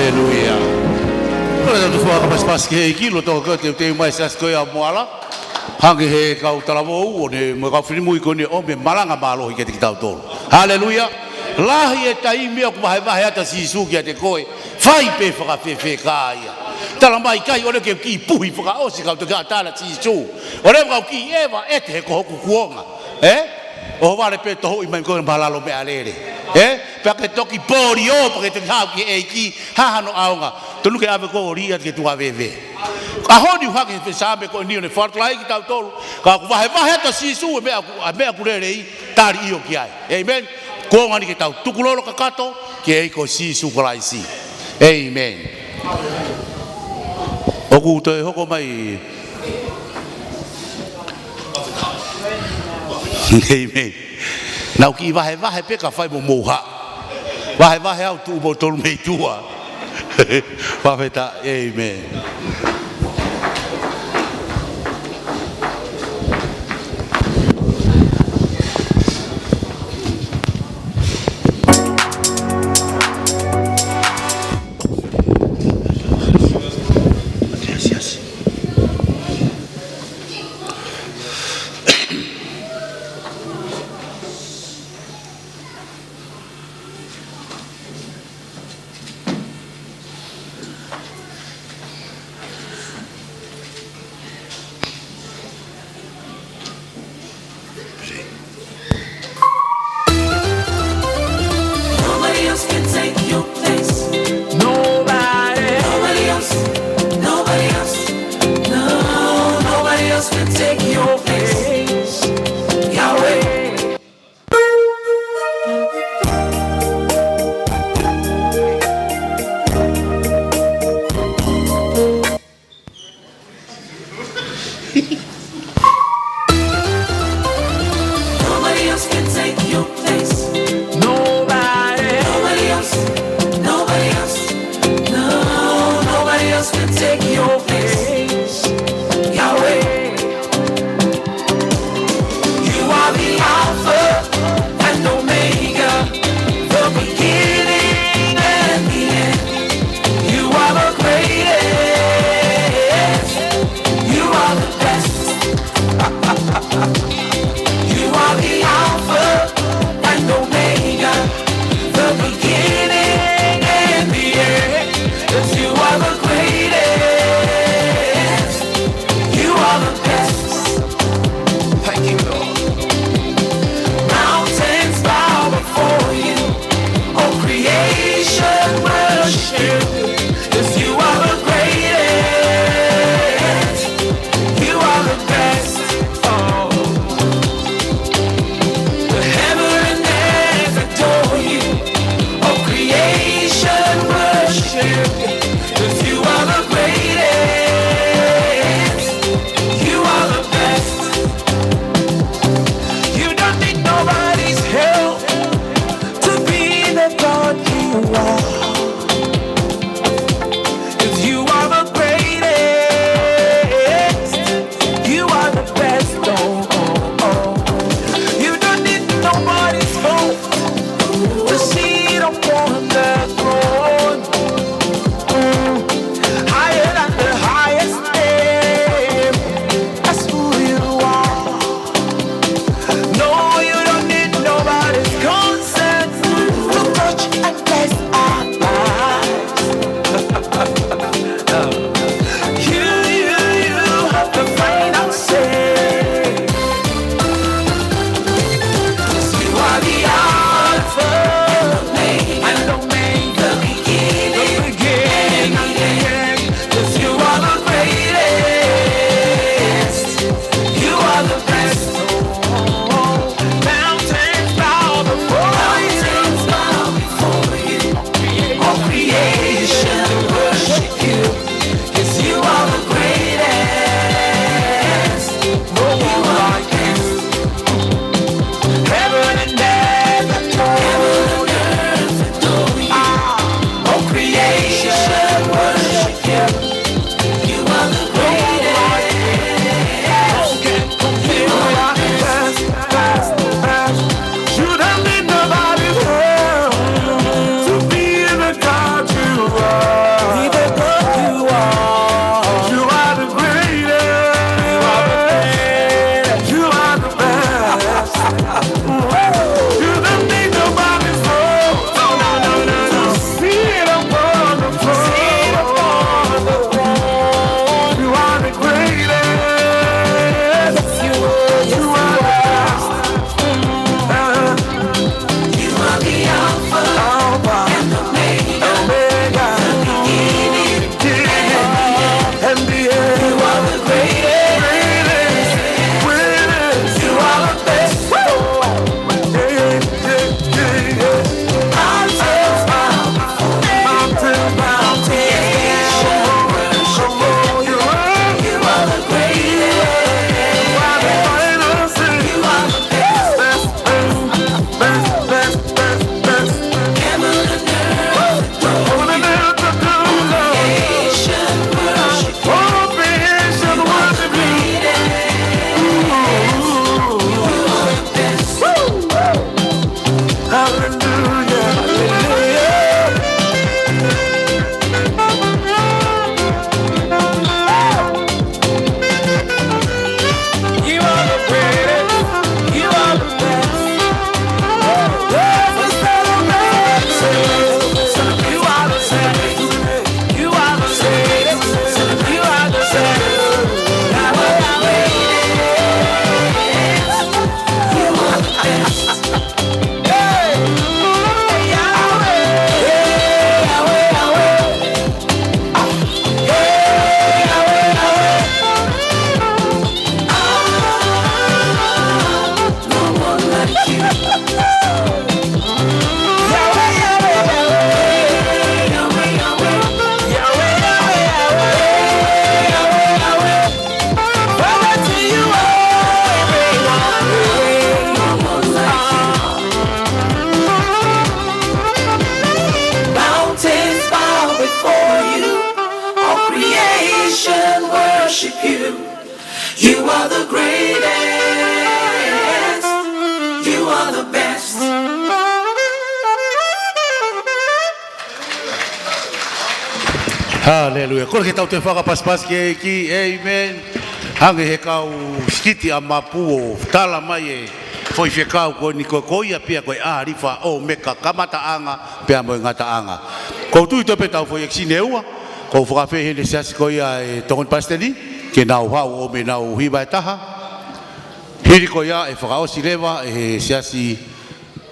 Haleluia. Kala tu fua ka pas ke kilo to ka te mai sa ko ya moala. Hange he ka utala mo o ne mo ka fini mu ko ne o me malanga malo ke te tau to. Haleluia. Lahi e tai me ko vai vai ata si su ke te koe. Fai pe fa fe kai. Tala mai kai o le ke ki puhi fa o si ka to ka tala si su. O le ka ki eva e te ko ku kuonga. O vale pe to i mai ko balalo me alere. Pe ke toki pori o pe te ha ki e ki ha no aunga. To luke ave ko ria ke tu aveve. A honi ha ke fe sabe ko ni ne fort lai ki tau tolu. Ka ku vai vai ta si su me aku re rei tari io ki ai. Amen. Ko ngani ke tau tukulolo ka kato ke e ko si su ko lai si. Amen. O ku te hoko mai. Amen. Nau ki vai pe ka fai mo moha. Vai au tu bo tolu me tua. Pafeta, amen. for the best. Hallelujah. Kore ke tau te whakapaspas ke ki, amen. Hange he kau skiti a mapu o tala mai e foi fe kau ko ni ko koia pia ko a rifa o meka kamata anga pia mo ngata anga. Ko tu to pe tau foi exineua. Ko whakafe he le sas ko ia e tongon pasteli ke nau hau o me nau hiba taha. Hiri ko ia e whakaosi lewa e siasi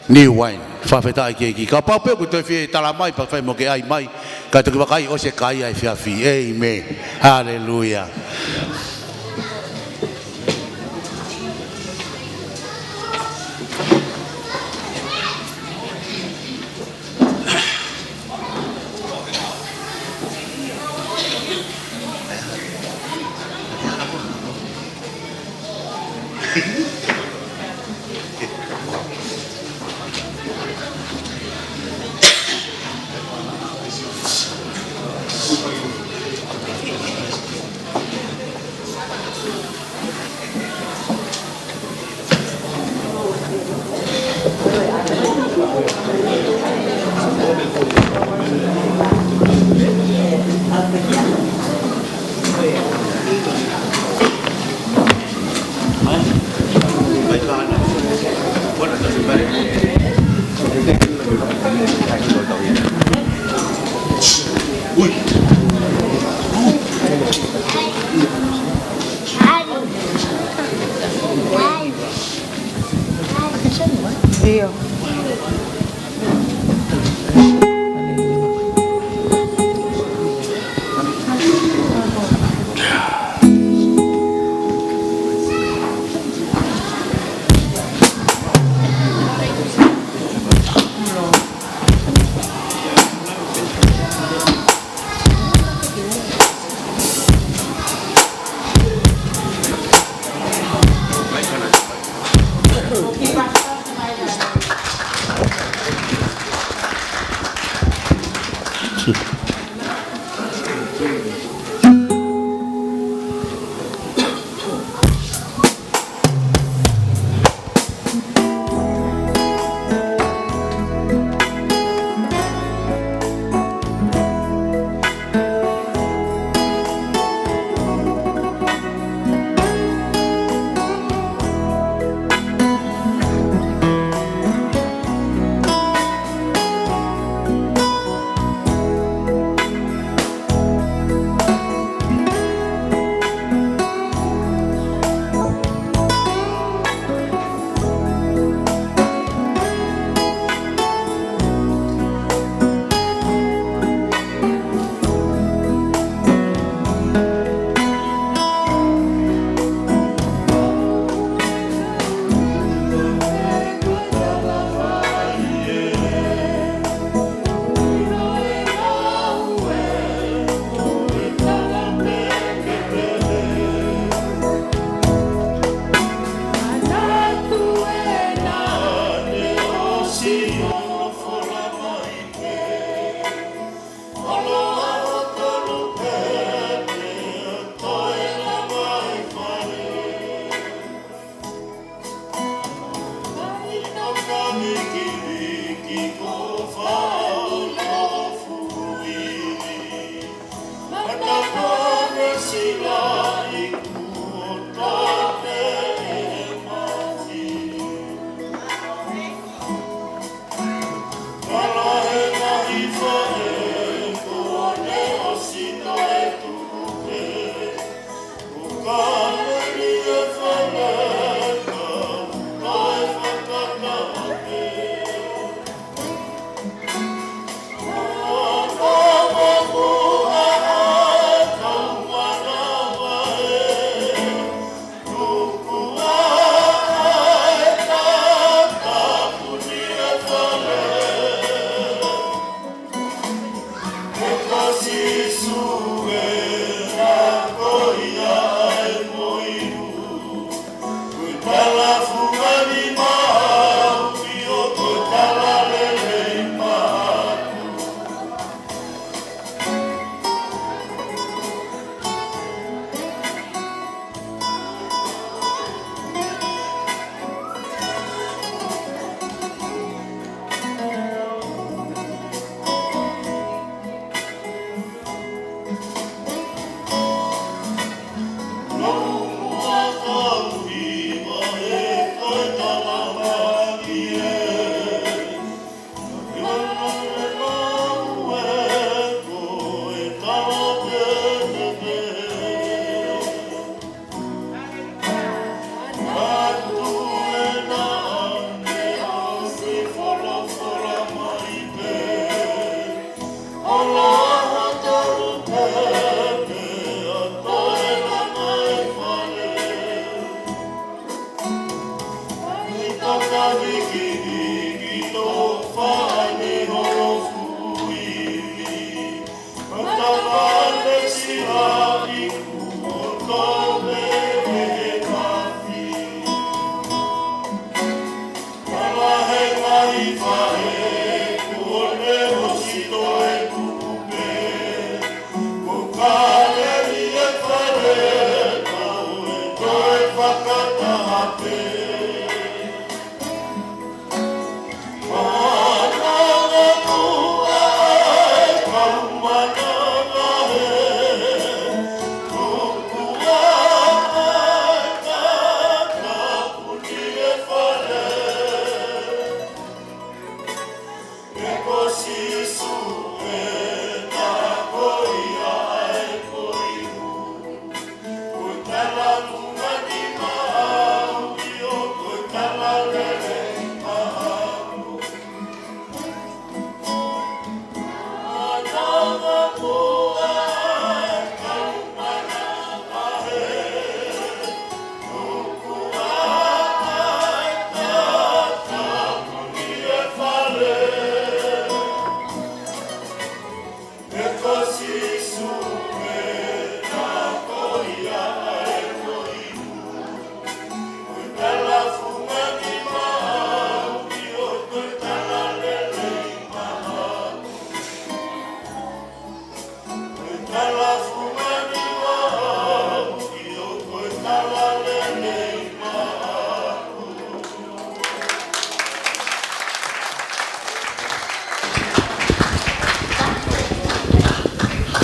new wine. Whawheta ke ki. Ka pape ko te whi tala mai pa whai mo ke ai mai. Ka te wakai o se kai ai whiawhi. Amen. Hallelujah.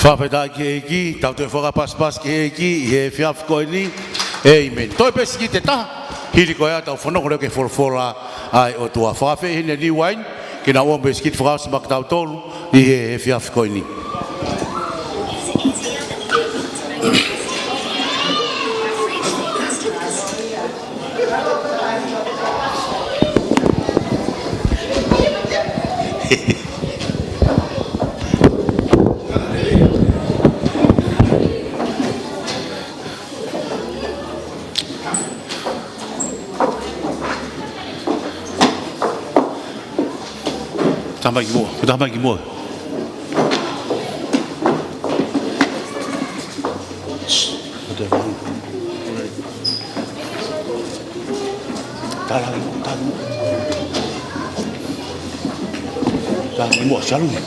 Whawheta ki eki, tau te whakapaspas ki eki, he whiaf koe ni, amen. Toi pesi ki te taha, hiri koe a tau whanoko reo ke whorofora ai o tua whawhe hine ni wain, ki na uam pesi ki te whakasi mak tau tolu, i he whiaf koe ni. Tambah lagi more. Tak lagi more, selalu ni.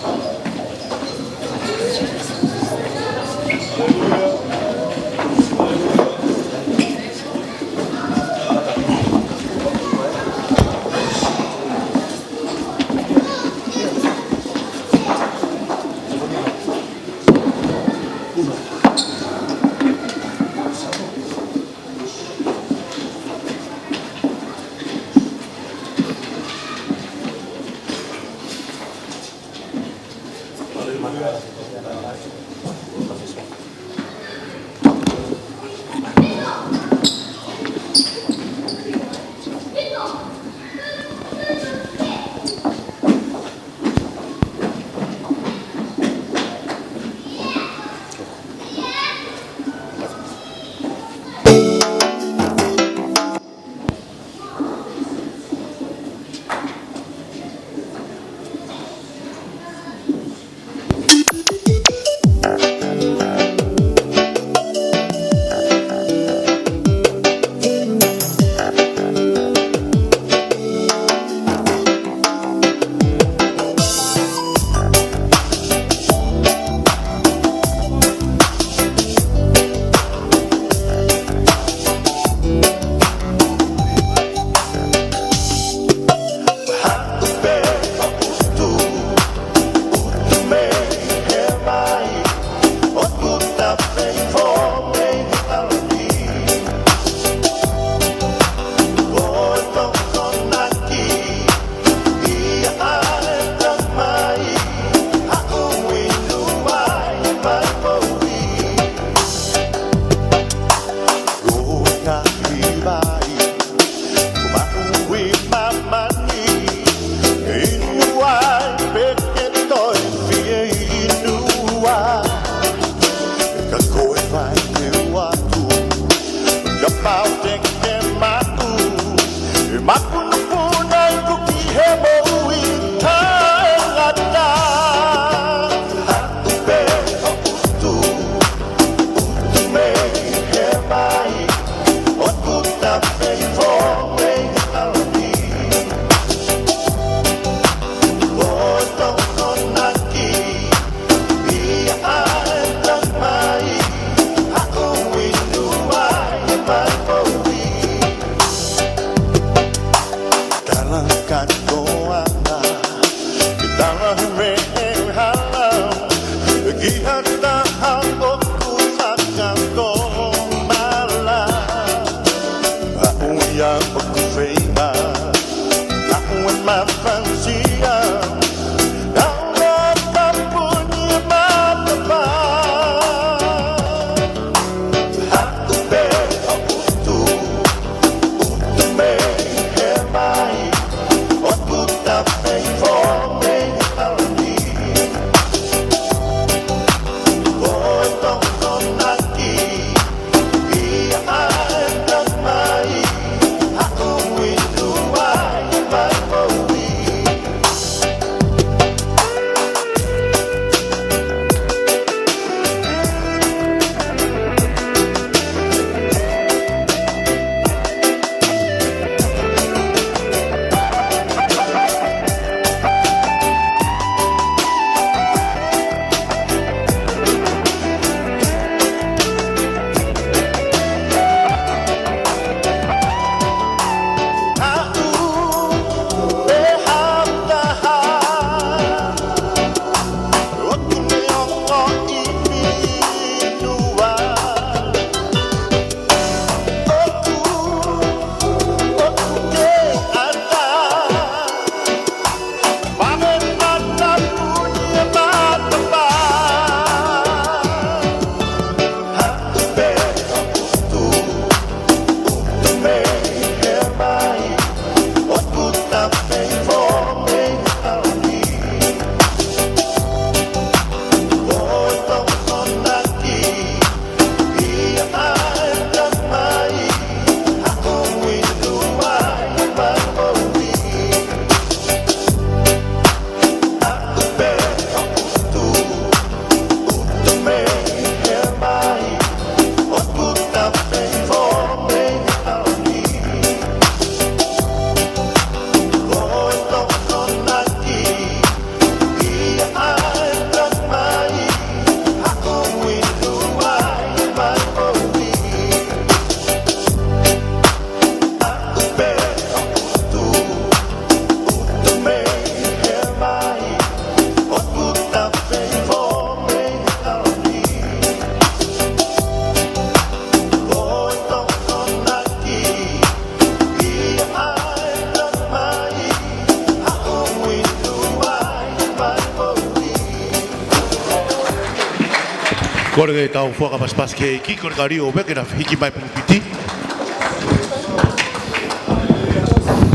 Kore ke tau fuaka pas ke ki kore ka rio me ke na hiki mai pupiti.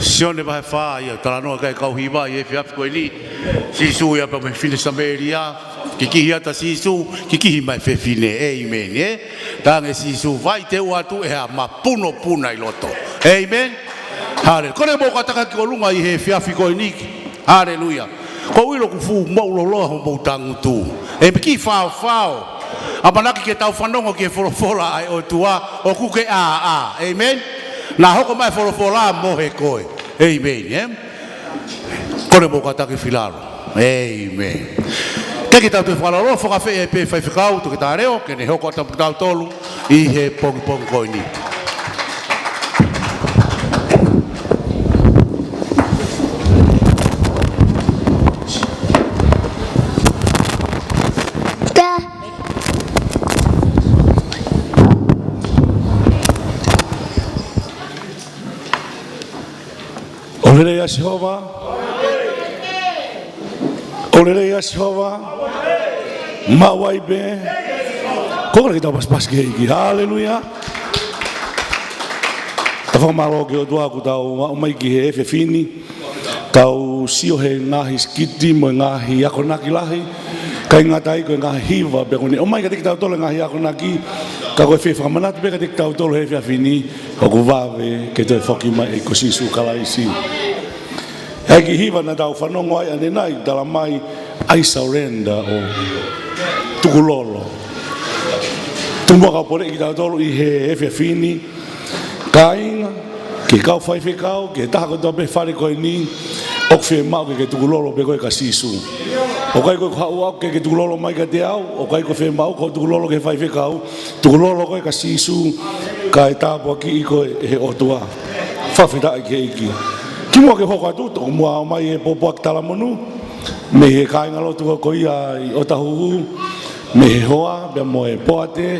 Sione vai fa ia tala no kai kau hiva ia fiaf ko ni. Sisu ia pa me fine sameria. Kiki hiata sisu kiki mai fe fine amen eh. Tange sisu vai te watu e ma puno puna i loto. Amen. Hale. Kore mo ka taka ko lunga i he fiaf ko ni. Haleluya. Ko wilo ku fu mo lo lo mo tangutu. E ki fa. Apanaki ke tau whanongo ke whorofola ai o tua o kuke a. Amen. Nā hoko mai whorofola mohe koe. Amen. Kore mo kataki filaro. Amen. Ke tau te whalaro whakawhi e pe whaiwhikau to ke tā reo ke ne hoko ata tau tolu i he pongi koe ni. Olere Jehova. Olere Jehova. Mawai be. Kore kita pas ke iki. Haleluya. Tava malo ke o tua ku tau mai ki he fe fini. Tau sio he ngahi skiti mo ngahi akonaki lahi. Kai ngatai ko ngahi hiva be koni. O mai ka tik tau tole ngahi akonaki. Ka ko fe famanat be ka tik tau tole he fe fini. O ku vave ke te foki mai ko sisu kalaisi. Eki hiva na tau whanongo ai ane nai, tala mai I surrender o tukulolo. Tumua ka pore ki tau tolu i he efe fini, ka inga, ke kau whaife kau, ke taha koe toa pe whare koe ni, ok whe mau ke tukulolo pe koe ka sisu. O kai koe hau au ke tukulolo mai ka te au, o kai koe whe mau ko tukulolo ke whaife kau, tukulolo koe ka sisu, ka e tāpua ki i koe he otua. Whawhitai ke iki. Kimo ke hoko atu, toko mua mai e popoak tala monu, me he kāinga lotu ko ia i otahuhu, me he hoa, bea mo e poate,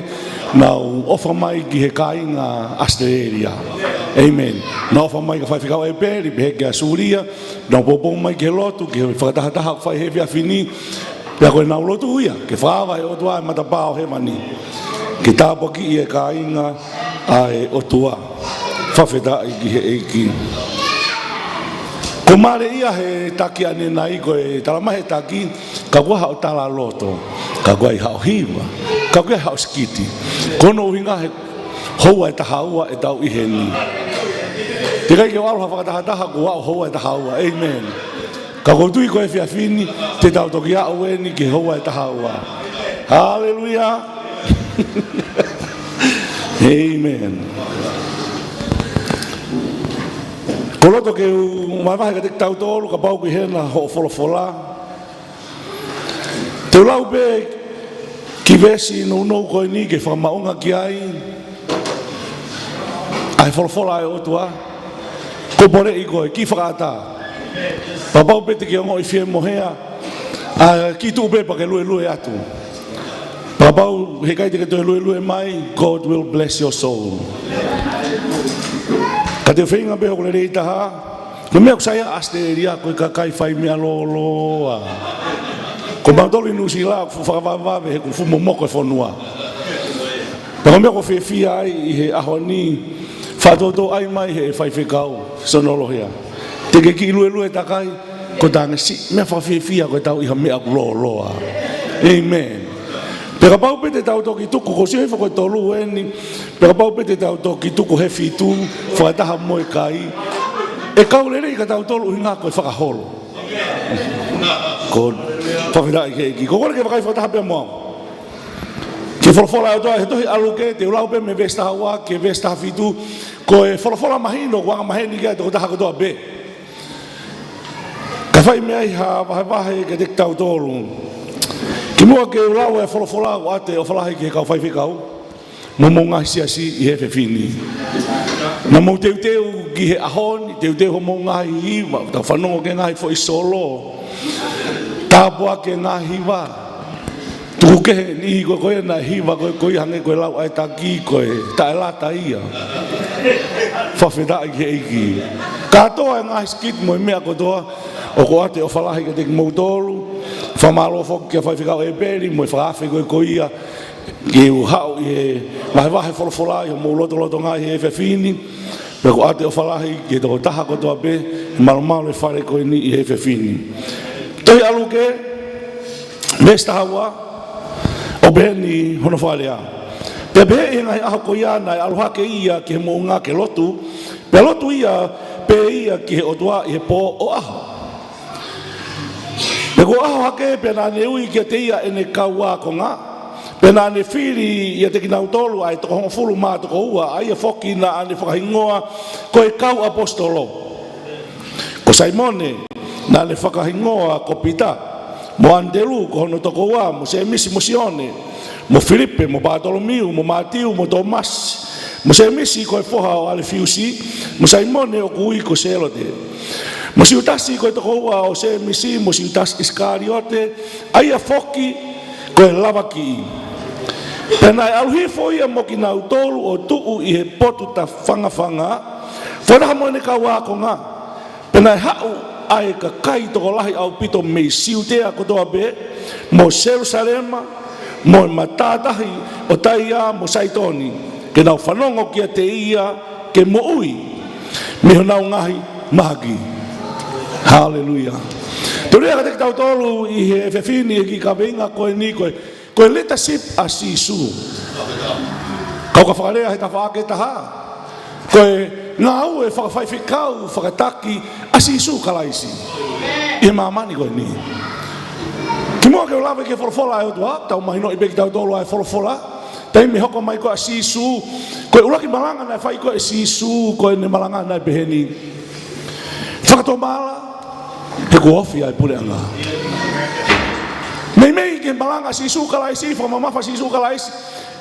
nau ofa mai ki he kāinga Australia. Amen. Na ofa mai ka whaiwhikau e pēri, pe he ke a Suria, nau popo mai ki he lotu, ki he whakatahataha whai he via fini, pea koe nau lotu huia, ke whaawa e otua e matapao he mani. Ke tāpua ki i e kāinga a e otua, whawhetai ki he eiki. Ko mare ia he taki ane nai ko e talama he taki ka kua hao tala loto, ka kua i hao hiwa, ka kua i hao skiti. Kono uhinga he houa e tahaua e tau iheni. Te kai ke walo hawhakatahataha ko wao houa e tahaua. Amen. Ka koutui ko e whiawhini te tau toki a ueni ke houa e tahaua. Hallelujah. Amen. Ko loto ke maiwahe ka te tau tolu ka pau ki hena ho wholofola. Te lau pe ki vesi no koe ni ke whamaunga ki ai. Ai wholofola e otua. Ko pore i koe ki whakaata. Pa pau pe te ki ongo i whie mohea. Ki tu pe pa ke lue atu. Pa pau he kai te ke toi lue mai. God will bless your soul. Ka te whenga beho kore rei taha, ko mea kusaya Australia koe ka kai whai mea loloa. Ko mautoli nusi la whakawawave he ku fumo moko e whanua. Pa ko mea ko whewhia ai i he aho ni, whatoto ai mai he whai whekau, sonolohea. Te ke ki lue takai, ko tanga si, mea whawhewhia koe tau iha mea ku loloa. Amen. Peka pau pete tau toki tuku, ko si hefo koe tolu eni, peka pau pete tau toki tuku he fitu, whakataha moe kai, e kaurere i ka tau tolu i ngā koe whakaholo. Ko whawhirai ke eki, ko kore ke whakai whakataha pia moa. Ke wholofola au toa, he tohi aluke, te ulau pe me vestaha wā, ke vestaha fitu, ko e wholofola mahino, wanga maheni kia te kotaha kotoa be. Ka whai mea i ha wahe ke te tau tolu. Ki mua ke ulau e wholofola o ate o whalahi ki he kau whaiwhikau, mo ngā hisiasi i he whiwhini. Na mo teuteu ki he ahoni, teuteu ho mo ngā hiwa, tau whanongo ke ngā hi fo i solo, tāpua ke ngā hiwa, tuku ke he ni koe koe na hiwa koe koe hange koe lau ai taki koe, ta e lata ia. Whawhetai ki he eiki. Katoa e ngā skit mo i mea kotoa, o ko ate o whalahi ke te moutolu, whamalo foki kia whaiwhikau e peri, mo i whaafe koe koe ia, Ki u hau i wahe wholofola i mo loto ngai he whewhini. Pea ko ate o whalahi ki e toko taha kotoa pe, malo e whare koe ni i he whewhini. Toi alu ke, mesta hawa, o beheni hono whalea. Pea behe i ngai aho ko ia nai aluhake ia ki he mo unga ke lotu, pea lotu ia pe ia ki he otua i he pō o aho. Pea ko aho hake pea nā ne ui ki te ia e ne kaua ko ngā. Pea nā ne whiri ia te kinau tolu ai toko hongo fulu mā toko ua, ai a whoki nā ane whakahingoa ko e kau apostolo. Ko Saimone, nā ne whakahingoa ko Pita, mo Andelu ko hono toko ua, mo Semisi mo Sione, mo Filipe, mo Bartolomiu, mo Matiu, mo Tomas, mo Semisi ko e whoha o Alefiusi, mo Saimone o kui ko Selote. Mo Siutasi ko e toko ua o Semisi, mo Siutas Iskariote, ai a whoki ko e lavaki. Pena e aluhifo ia mo ki nau tolu o tuu i he potu ta whangawhanga, whanaha mo ne ka wako ngā. Pena e hau ai ka kai toko lahi au pito mei siutea kotoa be, mo Jerusalema, mo matatahi o taia mo Saitoni, ke nau whanongo kia te ia ke mo ui, me ho nau ngahi mahaki. Hallelujah. Turea ka te tau tolu i he whewhini e ki ka venga koe ni koe leadership a sisu. Kau ka whakarea he ta whaake taha. Koe ngā au e whakawhaiwhikau, whakataki a sisu kalaisi. I he mamani koe ni. Ki mua ke o lawe ke wholofola e o tua, tau mahino i beki tau tolu ai wholofola. Tai me hoko mai koe a sisu. Koe uraki malanga nai whai koe a sisu, koe ne malanga nai beheni. Whakatomala, he ko ofi ai pule anga. Mei ke malanga sisu kalaisi, whamamafa sisu kalaisi,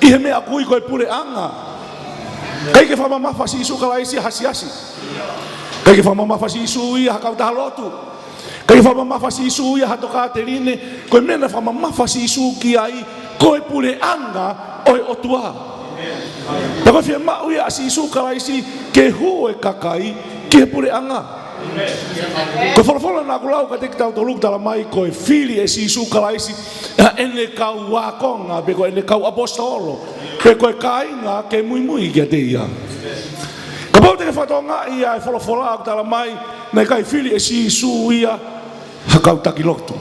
i he mea kui koe pule anga. Kai ke whamamafa sisu kalaisi hasi. Kai ke whamamafa sisu ia hakau taha lotu. Kai ke whamamafa sisu ia hatoka te rine, koe mena whamamafa sisu ki ai, koe pule anga oi otua. Tako fia mau ia sisu kalaisi, ke hu e kakai, ki he pule anga. Ko wholofola nā kulau ka teki tau toluk tala mai koe whili e sisu kalaisi ene kau wakonga, pe koe ene kau apostolo, pe koe kainga ke mui kia te ia. Ka pau teke whatonga ia e wholofola aku tala mai nei kai whili e sisu ia hakau taki lotu.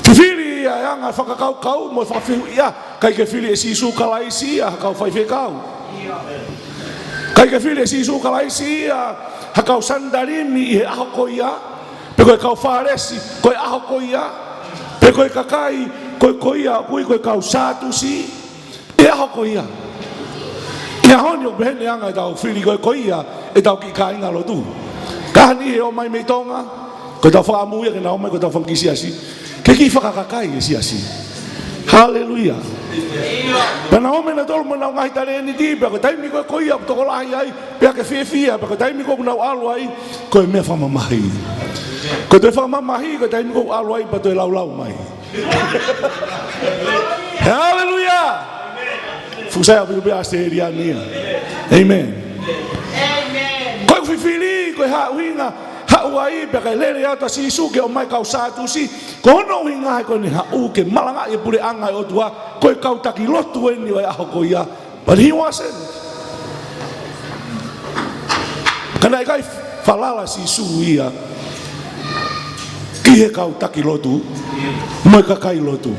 Ki whili ia e anga whakakau mo whakawhihu ia kai ke whili e sisu kalaisi ia hakau whaiwhekau. Kai ke whili e sisu kalaisi ia hakau sandarimi i he aho ko ia, pe koe kau wharesi, koe aho ko ia, pe koe kakai, koe ko ia, koe kau satusi, e aho ko ia. Ia honi o behene anga e tau whiri koe ko ia, e tau ki ka inga lo tu. Kahani e o mai mei tonga, koe tau whakamuia ke na o mai koe tau whankisi asi, ke ki whakakakai e si asi. Hallelujah. Pena ome na tolu mo nau ngahi tare ni ti, pea koe taimi koe ko ia, toko lahi ai, pea ke whia, pea koe taimi koe nau alu ai, koe mea whamamahi. Koe te whamamahi, koe taimi koe alu ai, pa toi lau mai. Hallelujah. Fusai api koe pea steria nia. Amen. Koe whiwhiri, koe hauhinga, hau ai, pea kai lere ata sisu ke o mai kau satusi, ko hono hinga hai koe ni hau ke malanga i pure anga i otua, koe kau taki lotu eni o e aho ko ia, but he wasn't. Kana e kai whalala sisu ia, ki he kau taki lotu, moi ka kai lotu.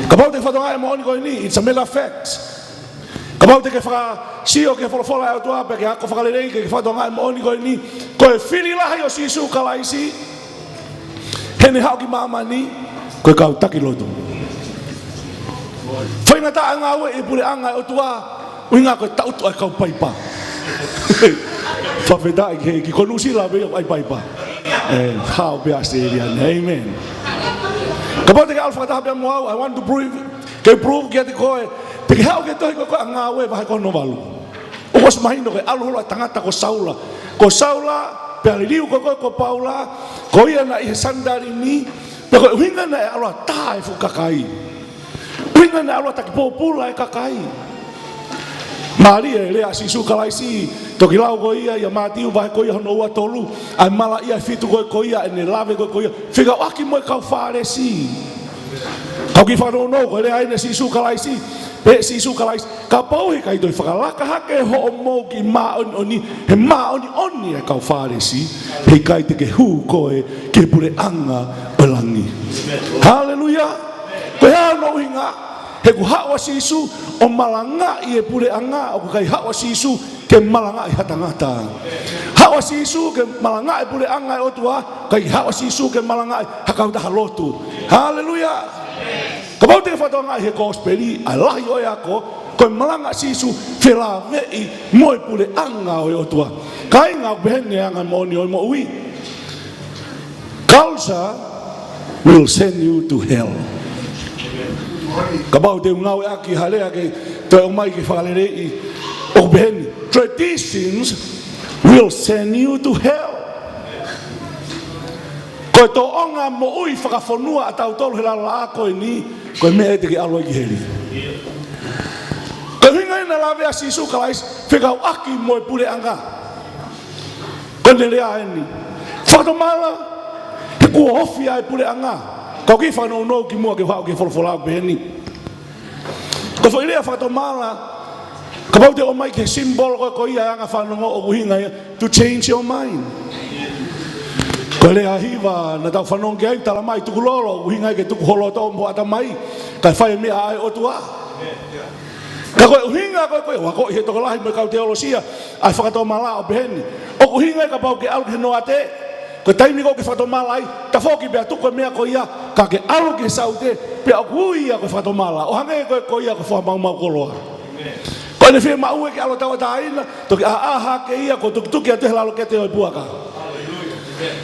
Ka pau te whatonga e mohoni koe ni, it's a matter of fact. Ka pau te ke sio ke wholofola e otua, pe ke hako whakarerei ke whatonga e mohoni koe ni, koe whiri lahi o sisu kalaisi, hene hau ki mamani, koe kau taki lotu. Whainga ta anga ue e pure anga e otua, uinga koe tautu ai kau paipa. Whawheta i ke ki konusi la veo ai paipa. Hau bea Australian, amen. Ka pau te ke alfa kataha bea moau, I want to prove kia te koe, te ke hau ke tohi koe koe anga ue vahe kono walu. Ukos mahino ke aluhola tangata ko Saula. Ko Saula, pe aliriu ko koe ko Paula, ko ia na i he sandari ni, pe koe uhinga na e aloa tae fu kakai. Uhinga na e aloa taki pōpula e kakai. Maria e lea sisu kalaisi, toki lau ko ia, ia Matiu vahe ko ia hono ua tolu, ai mala ia fitu ko ia, ene lave ko ia, whiga waki moe kau wharesi. Kau ki whanau no, koe le aina si sukalaisi, pe si sukalaisi, ka pau he kai toi whakalaka hake ho o mou ki maoni oni, he maoni oni e kau wharesi, he kai te ke hu koe ke pure anga pelangi. Haleluya! Koe hao no hinga, he ku hawa sisu o malanga i e pure anga, o ku kai hawa sisu ke malanga i hatangata. Hawa sisu ke malanga i pure anga i otua, kai hawa sisu ke malanga i hakau taha lotu. Haleluya! Kapau te whatonga i he kosperi, a lahi oi ako, koe malanga sisu whela vei moe pure anga o otua. Kai ngā behene anga moni o mo ui. Culture will send you to hell. Kapau te ngau e aki halea ke toi o mai ke whalerei o behene. Traditions will send you to hell. Koe tō onga mo ui whakawhanua a tau tolu he lala a koe ni, koe mea e te ke aloa ki heri. Koe hinga ina lawe a sisu kalais, whekau aki mo e pure anga. Koe ne rea eni. Whakamala, he kua hofi a e pure anga. Kau ki whanau nou ki mua ke whao ke wholawholau beheni. Koe whairea whakamala, ka pau te o mai ke symbol ko ia anga whanonga o kuhinga ia to change your mind. Ko lea hiva na tau whanong ki ai tala mai tuku lolo o kuhinga ke tuku holo tau mpo ata mai kai whai mea ai o tua. Ka koe uhinga koe wako i he toko lahi me kau teolosia ai whakatoa mala o beheni. O kuhinga ka pau ke alu ke noa te ko taimi ko ke whakatoa mala ai ta whoki bea tuku mea ko ia ka ke alu ke saute pea o kui ia ko whakatoa mala o hange ko ia ko whamau koloa. Koe ne whia maue ke alo tawa taina, toki aha ke ia ko tuki a te halalo ke te oi puaka.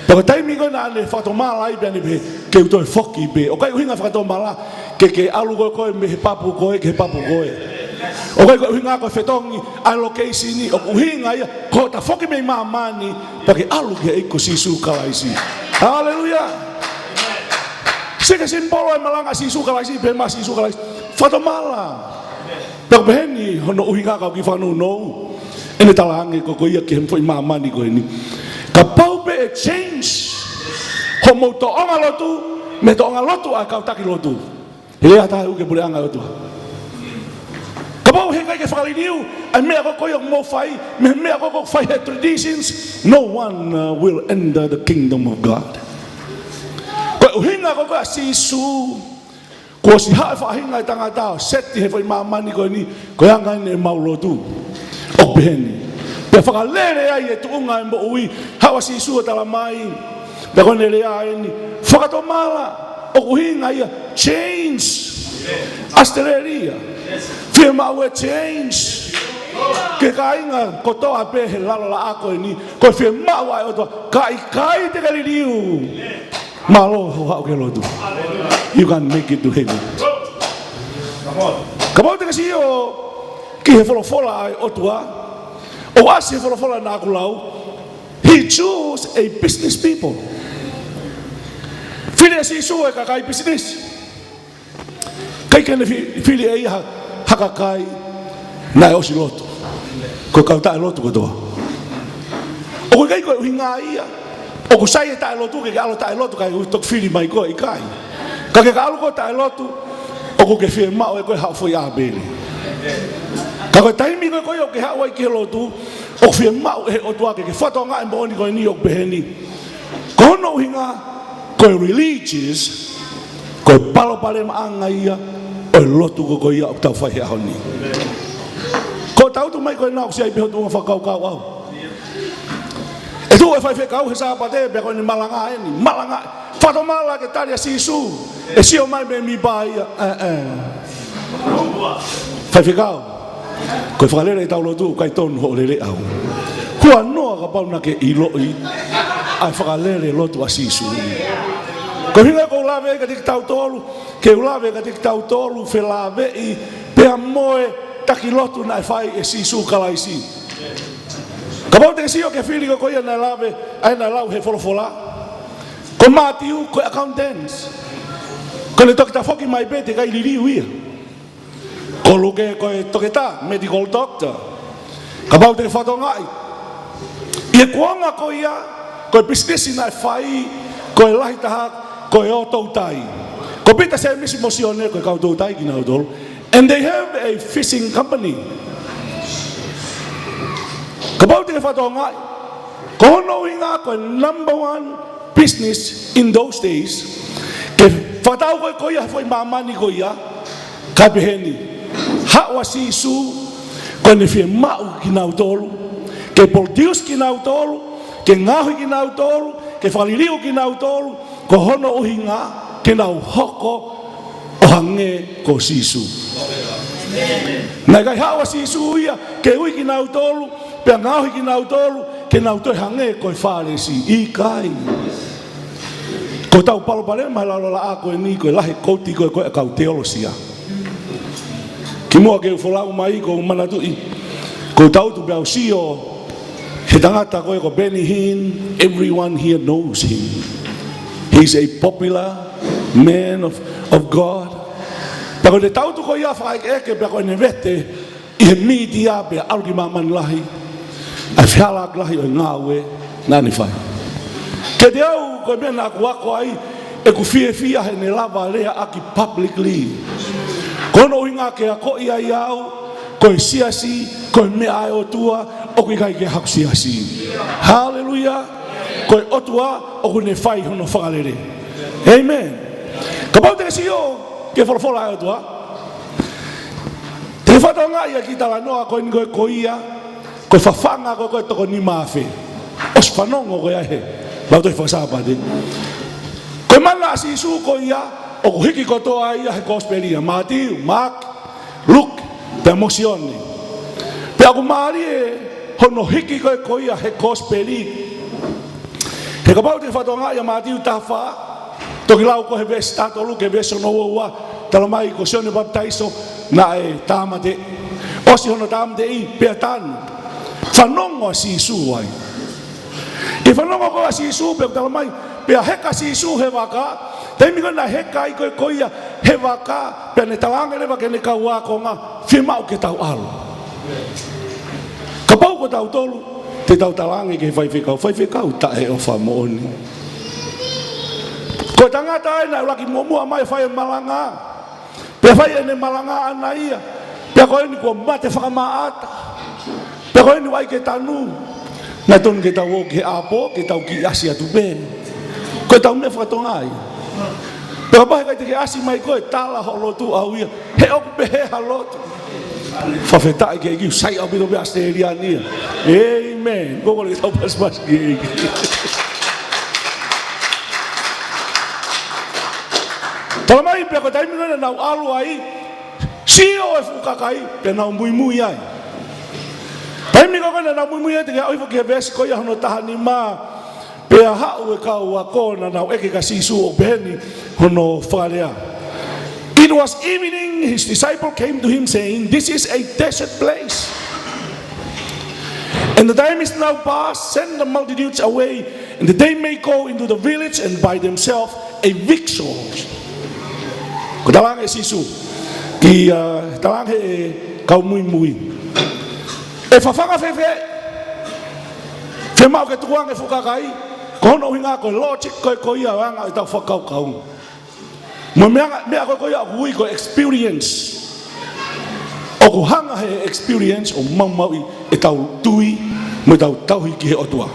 Pako taimi koe na ane whatomala i bea be ke utoi whoki be. O kai uhinga whatomala ke alu koe me he papu koe ke he papu koe. O kai uhinga koe whetongi allocation ni, o uhinga ia ko ta whoki me mamani pake alu ke eiko sisu kalaisi. Haleluya! Sika simbolo e malanga sisu kalaisi, pe ma sisu kalaisi. Whatomala! Pako beheni hono uhinga kau ki whanau nou. Ene talahange ko ia ke hemfo i mamani koe ni. Ka pau be e change. Ho mou to onga lotu, me to onga lotu a kau taki lotu. Hele hata uke pure anga lotu. Ka pau he kai ke whakaliniu, ai mea koko ia mo whai, me mea koko whai he traditions, no one will enter the kingdom of God. Koe uhinga koko a sisu, ko si hae whahinga i tangata o seti he whai mamani koe ni, koe anga ine e maulotu. O beheni. Pea whakalere ai e tuunga e mo ui, hawa si sua tala mai. Pea koe nere ai ni, whakatomala, o kuhinga ia, change. Astereria. Whia mau e change. Ke kainga, ko toa pe he lalala a koe ni, koe whia mau ai o toa, kai te kaliriu. Malo ho hao ke lotu. You can make it to heaven. Ka mau te kasi o ki he wholofola ai o tua. O asi he wholofola nā kulau. He chose a business people. While si sua ka kai business. Kai kene while e iha haka kai nā e osi lotu. Ko kau tae lotu ko toa. O ko kai koe uhinga ia. O ko sai e tae lotu ke alo tae lotu kai tok while mai koe i kai. Ka ke ka alo ko tae lotu. O ko ke whie mao e koe hao foi a bele. Ka koe taimi koe koe o ke hao ai ke lotu. O whie mao e o tuake ke whatonga e mooni koe ni o beheni. Ko hono uhinga koe religious. Koe palo pale maanga ia. O lotu ko koe ia o tau whai ahoni. Ko tautu mai koe nao si ai peho tunga whakau kau au. E tu e whai whekau he sāpate pe koe ni malanga eni. Malanga. Whatomala ke taria sisu. E sio mai me mi ba ia. Whai whekau. Koe whakalere i tau lotu kai tonu ho lele au. Kua noa ka pauna ke i loi. Ai whakalere lotu a sisu. Ko hinga ko lawe ka tik tau tolu. Ke lawe ka tik tau tolu. Whe lawe i pea moe taki lotu nai whai e sisu kalaisi. Ka pau te sio ke whiri ko ia nai lawe. Ai nai lau he wholofola. Ko mātiu ko accountants. Ko le toki ta whoki mai bete kai liriu ia. Ko luke koe toke tā, medical doctor. Ka pau te whatongai. Ie kuanga ko ia, koe business nai whai, koe lahi taha, koe o tautai. Ko pita se misi mosione ko kau do tai kina do. And they have a fishing company. Ko bau te fatonga. Ko no inga ko number one business in those days. Ke fatau ko ia foi mamani ko ia. Ka beheni. Ha wasi su ko ne fie mau kina tolu. Ke produce kina tolu, ke ngahi kina tolu, ke faliliu kina tolu, ko hono uhinga ke nau hoko o hange ko sisu. Nai kai hawa sisu ia ke ui ki nau tolu, pe ngahi ki nau tolu, ke nau toi hange ko whalesi i kai. Ko tau palopare mai la a koe ni koe lahe kouti koe koe kau teolosia. Ki mua ke ufolau mai ko manatui. Ko tau tu beau sio, he tangata koe ko Benny Hinn, everyone here knows him. He's a popular man of God. Pero de tau tu ko ia fai ke pe ko ne vete I he media pe au ki maman lahi. Ai fiala lahi o ngawe nani fai. Ke te au ko mena ku ako ai e ku fie he ne lava lea aki publicly. Kono inga ke ako ia iau ko siasi ko me ai o tua o ki kai ke hak siasi. Hallelujah. Ko o tua o ku ne fai hono whakalere. Amen. Kapau te sio ke whalafola ai o tua. Te whatonga ia ki tala noa ko ingoe ko ia ko whawhanga ko koe toko ni mawhi. Os whanongo ko ia he. Lau toi whasapate. Ko mana si isu ko ia o ko hiki ko toa ia he kosperia. Matthew, Mark, Luke, te emosione. Pe aku maari e hono hiki ko ia he kosperi. He kapau te whatonga ia Matthew tawha. Toki lau ko he vesi tato luke vesi ono ua tala mai ko sione baptaiso na e tamate osi hono tamate I pea tanu whanongo si isu ai ke whanongo ko si isu pea tala mai pea heka si isu he waka teimi kona heka I koe koia he waka pea ne talanga lewa ke ne kau wako nga whimau ke tau alo ka pau ko tau tolu te tau talange ke whaiwhikau ta e o whamooni ko tangata ai na laki momua mai fai malanga. Pe fai ene malanga ana ia. Pe ko ni ko mate whakamaata. Pe ko ni wai ke tanu. Na ton ke tau ke apo ke tau ki asi atu be. Ko tau me whatonga ai. Pe ko pai ke asi mai ko tala holotu au ia. He o pe he halotu. Whawhetai ke ki sai au bito be Australiania. Amen. Ko le tau pas ki. Tala mai pe ko taimi na nau alu ai sio e fukakai pe nau mui ai taimi ko na nau mui ai te ai fo ke vesi ko ia hono tahani ma pe ha u e kau a ko na nau eke ka sisu o beni hono falea. It was evening, his disciple came to him saying, this is a desert place and the time is now past, send the multitudes away and that they may go into the village and buy themselves a victuals. Ko talang e sisu ki talang e kau mui e whawhanga fe mau ke tuang e whukakai kono hinga ko logic ko ia wanga I tau whakau mo mea ko ia hui ko experience o ko hanga he experience o mau e tau tui mo tau hiki he otua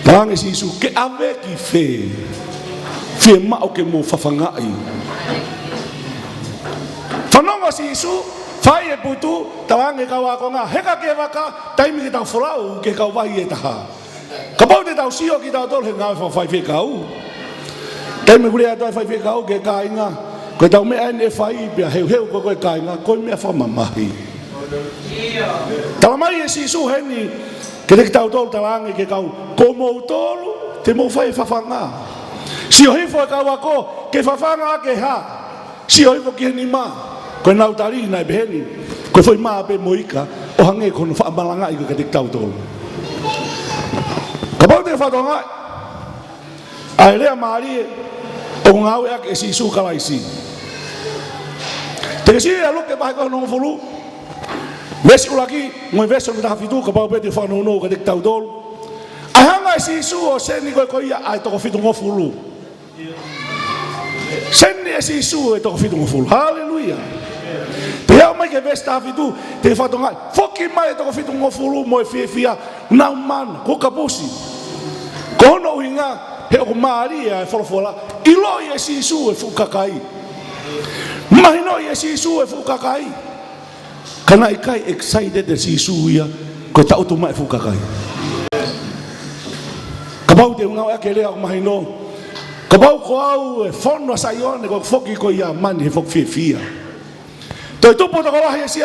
talang e sisu ke ave ki fe mau ke mo whawhangai whanonga si isu whai e putu tawange kawa ko nga heka ke waka taimi ki tau wholau ke kau wahi e taha ka pau te tau sio ki tau tol he ngā whai whekau taimi kuri atai whai whekau ke kāinga koe tau mea ene whai pia heu ko koe kāinga koe mea whamamahi talamai e si isu heni ke te ki tau tol tawange ke kau ko mou tolu te mou whai whawhanga si o hifo e kau ako ke whawhanga ke ha si o hifo ki heni maa ko nau tari na beheni ko foi ma pe moika o hange kono fa malanga I ka te tau tolu ka pau te whatonga ai lea maari o ngau e si su kalaisi te si e luke pai ko no fulu vesi ulaki mo vesi no tafitu ka pau pe te whano no ka te tau tolu ai hanga si su o seni ko ia ai to fitu ngo fulu Seni e sisu e toko fitu ngofulu. Haleluia. Pea mai ke vesta fitu te fatonga. Foki mai toko fitu ngofulu mo e fia na man ko kapusi. Kono uhinga he o Maria e folofola. Ilo e sisu e fukakai. Mahino e sisu e fukakai. Kana ikai excited e sisu ia ko ta utuma e fukakai. Kabau te unga e kelea o mahino. Kabau ko au e fono saione ko foki ko ia mani he fok fia. Toi tupu to ko he si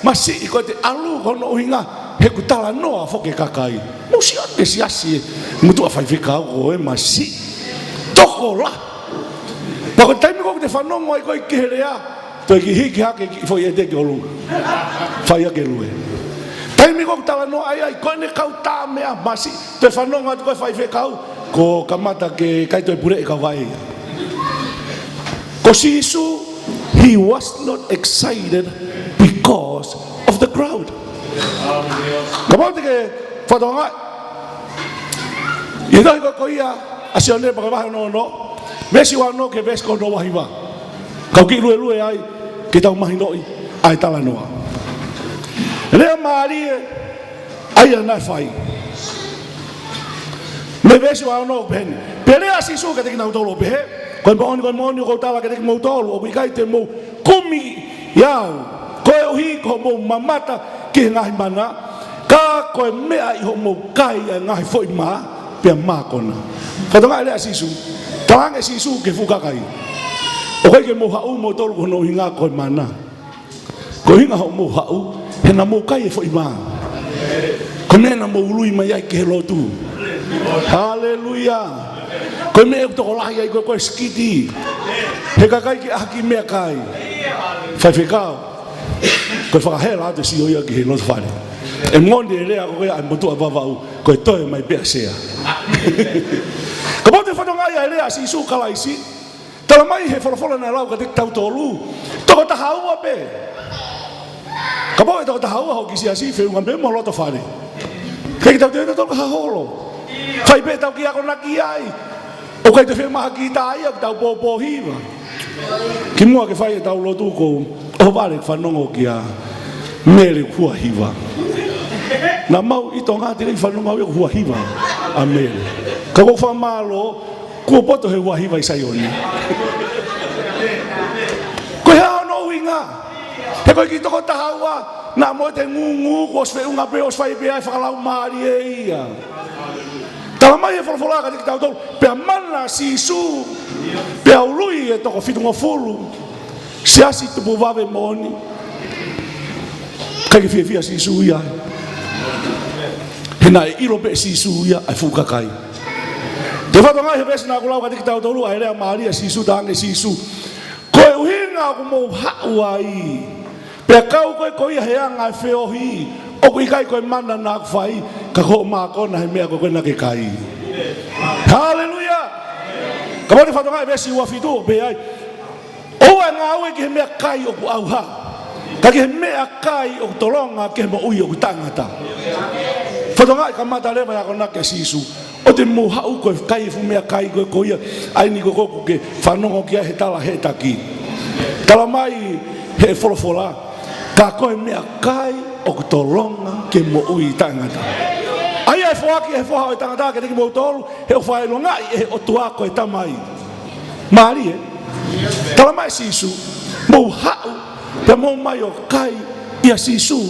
masi ko te alu ko no hinga he ku tala noa foki kakai. Musi ate si mutu a fai fika ko e masi. Toko la. Pa ko taimi ko te fanongo ai koikerea. Toi ki hiki hake ki foi e te ki olu. Fai ake lue. Taimi ko tala noa ai ko ne kau ta mea masi. Toi fanongo atu ko fai fika ko kamata ke kaito e pure e kawai. Ko si Isu, he was not excited because of the crowd. Kamata ke fatonga. Ito ko ia asione pa ba no. Mesi wa no ke ves ko no wahiwa. Kau ki lue ai kita mahinoi ai tala noa. Le Maria ai na fai. Me vesi wa no ben. Pele asisu ka te kina utolo pe. Ko moni ko tala ka te mo utolo o kai te mo kumi yao. Ko e hi ko mo mamata ki ngai mana. Ka ko me ai ho mo kai ngai foi ma pe ma kona. Ko tanga le asisu. Tanga asisu ke fuka kai. O kai ke mo ha mo tolo ko no hinga ko mana. Ko hinga ho mo ha he na mo kai foi ma. Ko me na mo lui mai ai ke lo tu. Haleluya. Ko me to la ai ko skiti. He ka kai ki aki me kai. Fai fikao. Ko fa hela de si oia ki no fale. E monde le ko ai mo to baba ko to mai pe sea. Ko bote fa tonga ai le asi su kala isi. Tala mai he folo na lau ka te tau tolu. To ta haua pe. Ka bote to ta haua ho ki si asi fe un be mo lo to fale. Kai ta te to ka holo. Fai pe tau ki ako naki ai. O kai te whi maha ki ta ai ak tau pōpō hiwa. Ki mua ke whai e tau lotu ko o wale whanongo ki a mele kua hiwa. Na mau i tō ngāti rei whanongo au e kua hiwa a mele. Ka kō whamalo kua poto he kua hiwa i saioni. Ko he hao no winga. He koi ki toko tahaua na mo te ngungu ko sve unga pe os whai pe ai whakalau maari e ia. Tala mai e whalafola ka te ki tau tolu. Pea mana si Isu. Pea ului e toko fitungo fulu. Si asi tupu wawe moni. Kai ke fia si Isu ia. Hena e ilo pe si Isu ia ai fukakai. Te whatonga he pesi nā kulau ka te ki tau tolu. Ai rea Maria si Isu tange si Isu. Koe uhinga ku mou hau ai. Pea kau koe koe heanga e whiohi. O kui kai koe mana nā kwhai, ka ko mā kona he mea koe na ke kai. Haleluia! Ka moni whatonga e vesi ua fitu, pe ai. Oa ngā ue ki he mea kai o ku auha. Ka ki he mea kai o ku tolonga ki he mo ui o ku tangata. Whatonga e ka mata lewa ya kona ke sisu. O te mo hau koe kai fu mea kai koe koia. Ai ni koe koku ke whanongo ki a he tala he taki. Tala mai he wholofola. Ka koe mea kai o ku tolonga ke mo ui tangata. Ai ai whaaki he whaha o tangata ke teki mo tolu, he o whae longai e o tuako e tamai. Maari e? Tala mai sisu, mo hau, pe mo mai o kai ia sisu.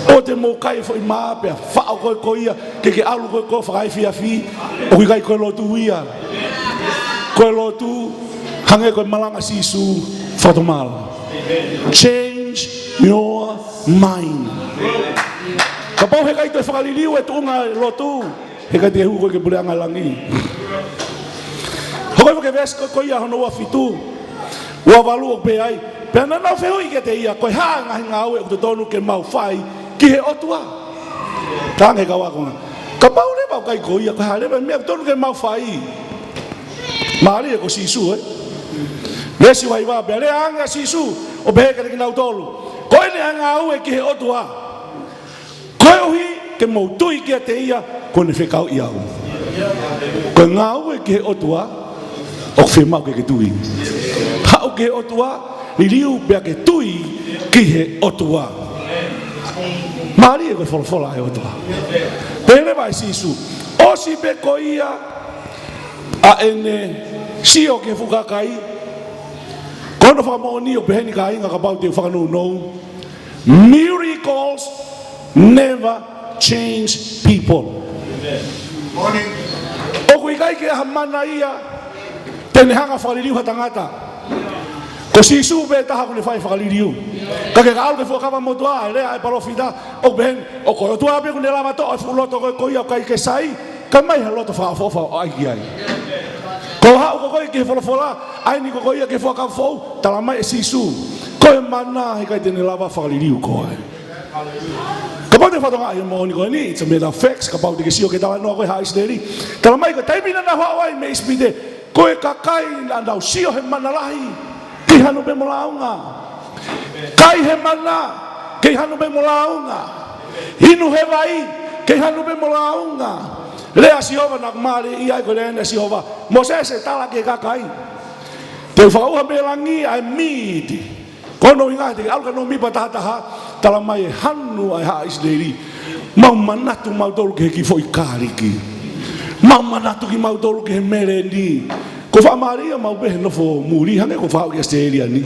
O te mo kai fo i maa pea, whao koe koia, ke alu koe koe whakai fia fi, o kui kai koe lotu ia. Koe lotu, hange koe malanga sisu, whatomala. Change your mind. Ka pau he kai te whakaliliu e tuunga lotu. He kai te hu koe ke pureanga langi. Hokoi wake ves koe ia hono ua fitu. Ua walu o pe ai. Pea nanau whehui ke te ia. Koe haa ngahi ngā ue o te tonu ke mau whai. Ki he otua. Tānge ka wakonga. Ka pau le pau kai koe ia. Koe haa lewa mea tonu ke mau whai. Maari e ko sisu e. Lesi wai wā. Pea le anga sisu. O pehe ka te kinau tolu. Koe ne anga au e ki he otua. Koe ohi ke mautui ki a te ia, koe ne whekau i au. Koe ngā au e ki he otua, O fe mau ke tui. Ha o ke o tua ni liu pe ke tui ki he o tua. Mari e ko fola e o tua. Pele vai sisu. O si pe ko ia a ene si o ke fuka kai. Kono fa mo ni o pe ni kai nga ka pau te fa no. Miracles never change people. Morning. O kui kai ke hamana ia tene hanga whaliriu ha tangata. Ko si sube taha kone whai whakaliriu. Ka ke ka au ke whakama motua e lea e parofita o behen o koe o tua ape kune lama to o fuloto koe koe au kai ke sai ka mai ha loto whaafofa o ai ki ai. Ko hau ko koe ke whalafola ai ni ko koe ke whakafou tala mai e si su. Koe mana he kai tene lava whakaliriu koe. Kapau te whatonga i mo ni koe ni, it's a matter of facts, kapau te ke sio ke tawa noa koe ha isleri. Tala mai ko taimina na hawai me ispite, koe kakai na andau sio he mana lahi, ki hanu pe molaunga. Kai he mana, ki hanu pe molaunga. Hinu he vai, ki hanu pe molaunga. Lea siova nak mali i ai koe lene siova, Moses e tala ke kakai. Te whauha me langi ai midi. Kono inga te alka no mipa taha tala mai hanu ai ha isleri mau manatu mau tolu ke ki foi kariki mau manatu ki mau tolu ke mereni ko fa maria mau be no fo muri hane ko fa ke steria ni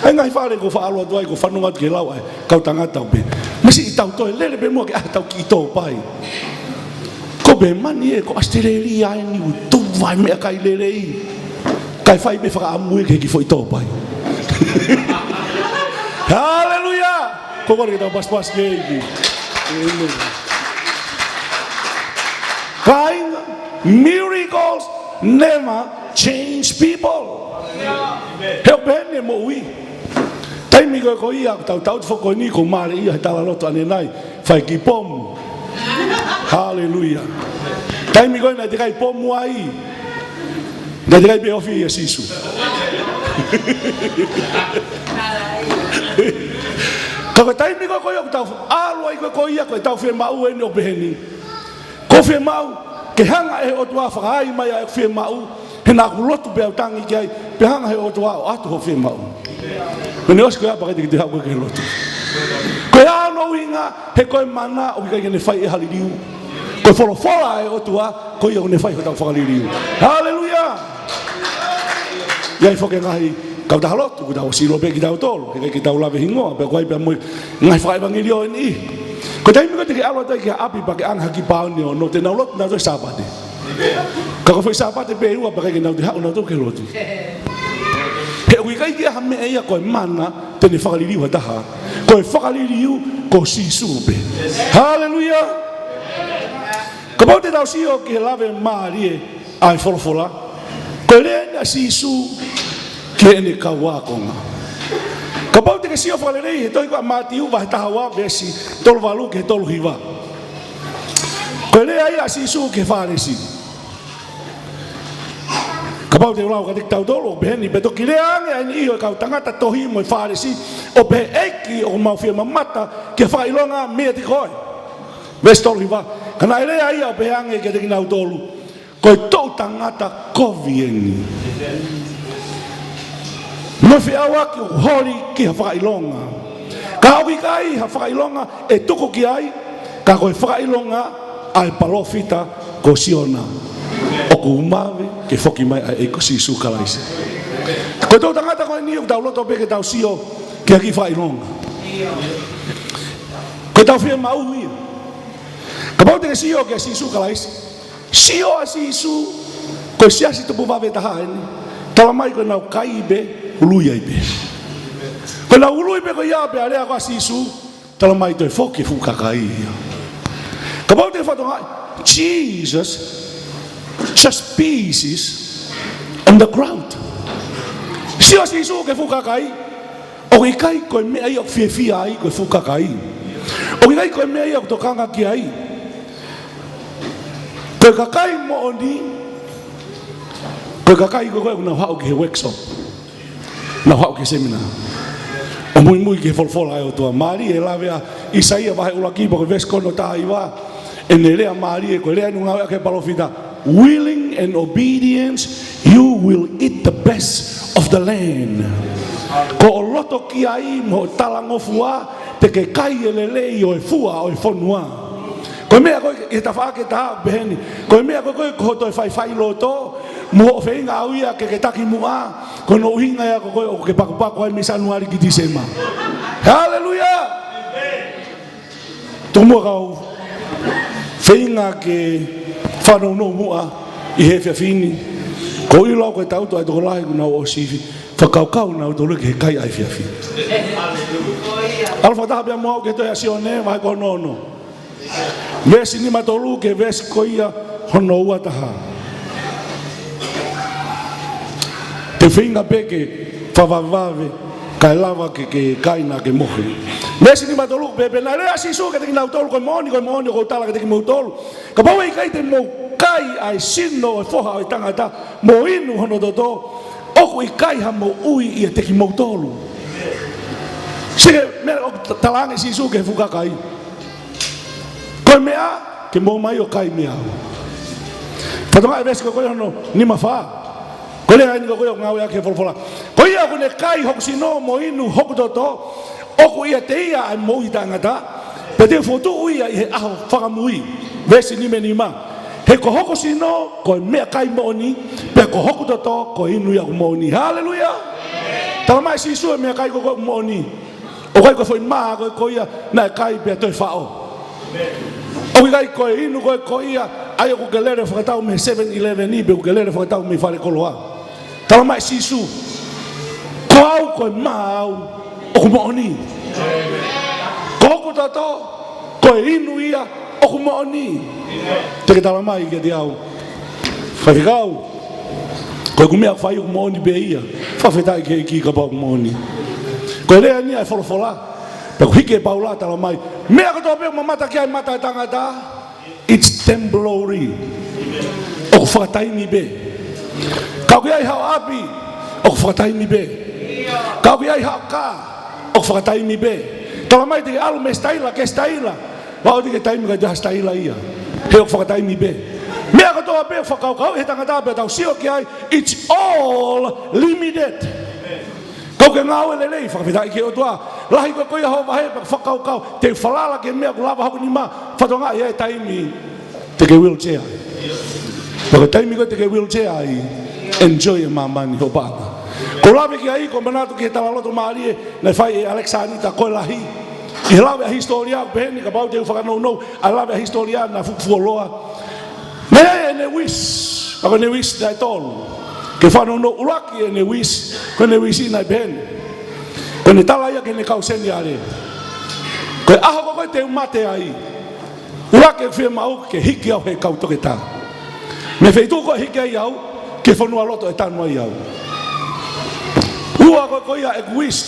ai ngai fa le ko fa alo doai ko fa no ke lau ai ka tanga tau be masi tau to lele be mo ke tau ki to pai ko be mani e ko steria ni tu vai me kai lele kai fai be fa amu ke ki foi to pai. Hallelujah. Kau kita pas-pas lagi. Kind miracles never change people. Help hene mo ui. Tai mi ko ia tau fo ni ko mare ia tala loto ane nai fai ki pom. Hallelujah. Tai mi ko na te kai pom ai. Na te kai be ofi Yesu. Kako tai mi ko yo tau alo ai ko ia ko tau fe mau ene o beheni. Ko fe mau ke hanga e o tua whakai mai ai fe mau he na ku lotu be tangi ki ai pe hanga he o tua o atu ho fe mau. Mene os ko ya pa ke te ha ko ke lotu. Ko ya no winga he ko mana o ke ne fai e haliriu. Ko fola e o tua ko yo ne fai ko tau whakaliriu. Hallelujah. Ia fo ke ngai kau dah lot, kau dah silo pe kita tol, kita ulah behingo, pe kau ipa moi ngai fai evangelio ni. Kau dah mi kau teki alot teki api pakai ang haki pau ni, no te na lot na tu sabat. Kau fai sabat pe ua pakai kita tu hak na tu ke lot. He ui kai kia hame ia kau mana te ne whakaliriu hataha, kau whakaliriu kau sisu pe. Hallelujah. Kau te tau sio ke lave marie ai folofola, kau lena sisu ke ene kawa konga. Kapau te ke sio whalerei he toi kua matiu wa he tahawa vesi tolu walu ke tolu hiwa. Koe lea ia sisu ke wharesi. Kapau te ulau ka tik tau tolu o beheni beto ki lea ange aini iho kau tangata tohi mo wharesi o behe eiki o mau fia mamata ke whailonga mea ti koe. Vesi tolu hiwa. Kana lea ia o behe ange ke te kinau tolu. Koe tau tangata kovieni. Mo fe awa ki hori ki ha whakailonga. Ka oki kai ha whakailonga e tuko ki ai, ka koe whakailonga ai palofita ko siona. O ku umawe ke whoki mai ai ko sisu kalaise. Ko tau tangata koe ni o tau loto peke tau sio ki haki whakailonga. Ko tau whia mau ia. Ka pau te sio ki sisu kalaise. Sio a sisu koe siasi tupu wawe taha eni. Tala mai koe nau kaibe ului ai pe. Ko na ului pe ko ia pe alea ko sisu, tala mai toi foki fu kakai. Ka pau te whatonga, Jesus just pieces on the ground. Sio sisu ke fu kakai, o i kai ko me ai o fie ai ko fu kakai. O i kai ko me ai o tokanga ki ai. Ko kakai mo oni, ko kakai ko na hao ke workshop. Na hau ke semina. O mui ke folfola e o tua Mari e lavea Isaia vahe ulaki pa ko ves kono taha iwa. E ne lea Mari e ko lea nunga ke palofita. Willing and obedience you will eat the best of the land. Ko o loto ki ai mo talangofua te ke kai lelei o e fua o e fonua. Ko mea ko e ta fa ke ta beheni. Ko mea ko ko to fai loto mo feinga auia ke taki mua ko no hinga ya ko o ke paku ai misanuari ki Disema. Hallelujah. Tomo kau feinga ke whanau no mua i he whiawhini. Ko i lau koe tautu ai toko lahi kuna o siwi. Whakaukau nau tolu ke he kai ai whiawhini. Alfa taha pia mua ke toi asione vai ko nono. Vesi ni matolu ke vesi ko ia hono ua taha. Te whinga peke whawawave kai lava ke kaina ke mohi. Vesi ni matolu pepe na rea sisu ke teki nau tolu koe moni ko tala ke teki mau tolu. Ka pau i kai te mau kai ai sino e foha ai tangata mo inu hono toto oku i kai ha mo ui i e teki mau tolu. Sige mea o talange sisu ke fukakai. Koe mea ke mo mai o kai mea. Patonga e vesi koe hono ni mawha. Koe lea ni koe o ngau ya ke folfola. Koe ia kune kai hoku sino mo inu hoku toto oku ia te ia ai mo i tangata pe te fotu ui ai he aho whakamui. Vesi ni me ni ma. He ko hoko sino ko mea kai mooni pe ko hoko toto ko inu ya mooni. Hallelujah. Tala mai sisu mea kai ko mooni. O kai ko foi ma ko ia na kai pe toi fao. O kai ko inu ko ia ai ko gelere whakatau me 7-11 ni pe ko gelere whakatau me whare koloa. Tala mai sisu ko au ko ma au o ko mooni. Ko hoko toto ko inu ia o ko mooni. Te ke tala mai ke te au whawhikau koe kumea whai o mooni be ia whawhetai ke ki ka pau mooni koe lea ni ai wholofola pe ko hike paula tala mai mea katoa pe mamata ki ai mata e tangata it's temporary o ko whakataimi be kau ki ai hao api o ko whakataimi be kau ki ai hao ka o ko whakataimi be tala mai te alu me staila ke staila wao te ke taimi ka jaha staila ia he o whakataimi be. Mea katoa be whakaukau he tangata be tau sio ki ai it's all limited. Kau ke ngau ele lei whakawhitai ke o tua lahi koe koe hau wahe whakaukau te whalala ke mea ku lava haku ni ma whatonga i e taimi te ke wheelchair. Waka taimi koe te ke wheelchair ai enjoy e mamani ho panga. Ko lawe ki ai ko manatu ki he talaloto maarie na whai e Alexa Anita koe lahi I lawe a historia peheni ka pau te whakanau nou a lawe a historia na fukufuoloa mea e ne wis ako ne wis dai tolu ke whanau nou uraki e ne wis ko ne wisi nai peheni ko ne tala ia ke ne kauseni are ko aho ko koe te umate ai uraki e whia mau ke hiki au he kautoke tā me wheitu ko hiki ai au ke whanua loto e tanu ai au ua ko koe ia egoist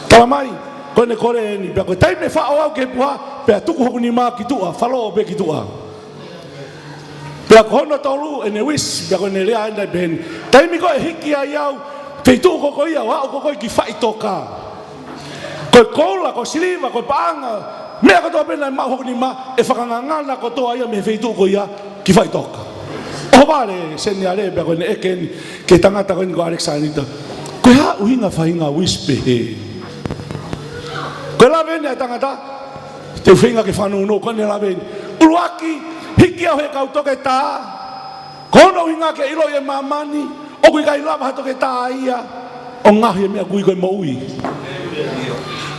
tala mai ko ne kore ni pe ko tai me fa o ke puha pe tuku hoku ni ma ki tua falo be ki tua pe ko no tolu ene wis pe ko ne le anda ben tai mi ko hiki ai au pe tu ko ia wa ko ki fai toka ko kola ko siliva ko panga me ko to ben ma hoku ni ma e whakanganga na ko to ai me fe tu ko ia ki fai toka o vale señale pe ko ne eken ke tangata ko ni ko Alexa Anita ko ha uhinga fainga wis pe Koe la vene ai tangata, te whinga ke whanau no, kone la vene. Uruaki, hiki au he kautoke tā, kono hinga ke ilo e mamani, o kui kai lava hatoke tā ia, o ngahi e mea kui koe moui.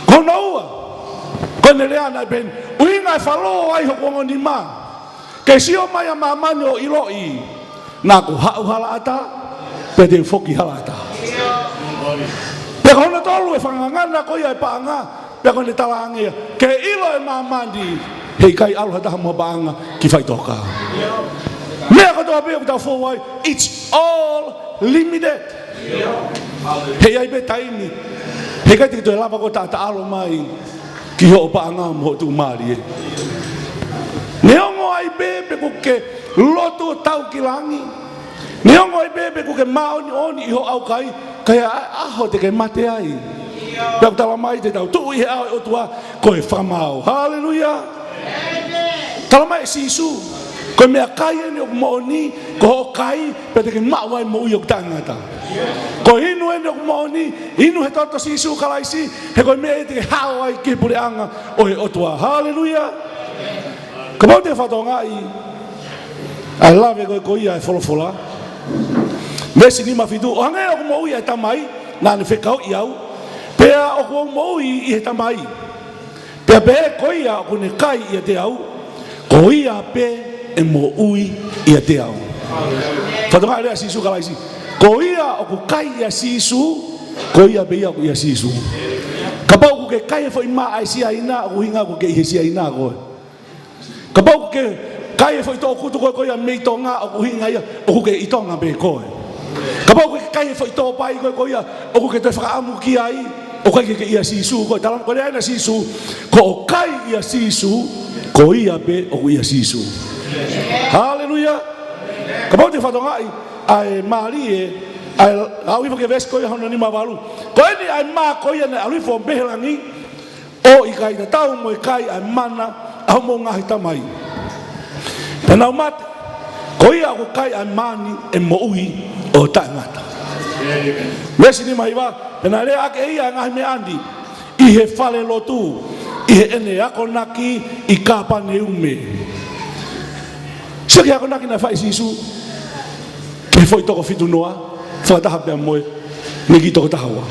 Kono ua, kone lea nai ben, uhinga e whalo ai ho kongo ni ma, ke sio mai a mamani o ilo i, nā ku hau hala ata, pe te whoki hala ata. Pe kono tolu e whangangana koia e paanga, Pea kone talangea, ke ilo e mamandi, hei kai alu hataha mua baanga ki whai toka. Mea katoa pia kutau fōwai, it's all limited. Hei ai be taimi, hei kai tiki toi lava ko tata alo mai, ki ho baanga mo tu maari e. Neongo ai bebe kuke lotu tau ki langi, neongo ai bebe kuke maoni oni iho au kai, kaya aho te ke mate ai. Pea tala mai te tau tuu i he au e otua koe whamau. Hallelujah. Tala mai sisu. Ko mea kai ene o maoni, ko ho kai, pe te ke mawai mo ui o tangata. Ko inu ene o maoni, inu he toto si isu kalaisi, he ko mea te ke hao ai ke pure anga o he otua. Hallelujah. Ka mau te whatonga I love e ko ia e wholofola. Mesi ni mawhitu, o hangai o mo ui e tamai, nā ne whekau i au, pea o ko mo ui i he tamai. Pea pe ko ia o ne kai i te au, ko ia pe e mo ui i te au. Whatonga rea sisu kalaisi. Ko ia o ko kai ia sisu, ko ia pe ia o ia sisu. Ka pau ko ke kai e whai maa ai sia ina, o hinga ko ke ihe sia ina koe. Ka pau ko ke kai e whai tō kutu koe ko ia mei tonga, o hinga ia, o ko ke i tonga pe koe. Ka pau ko ke kai e whai tō pai koe ko ia, o ko ke te whakaamu ki ai, o kai ke ia sisu koe. Talam ko rea ina sisu, ko o kai ia sisu, ko ia pe o ia sisu. Hallelujah. Ka pau te whatongai, ai maari e, ai au ifa ke vesko ia hono ni mawalu. Ko eni ai maa ko ia ne alifo behelangi, o i kai te tau mo i kai ai mana, au mo ngahi tamai. Pena o mate, ko ia ko kai ai mani e mo ui o tangata. Mesi ni mahiwa, pena rea ake ia ngahi me andi, i he whale lotu, i he ene ako naki, i kapa ne ume. Sia ki ako naki na whai sisu, ke foi toko fitu noa, whataha pia moe, negi toko tahawa.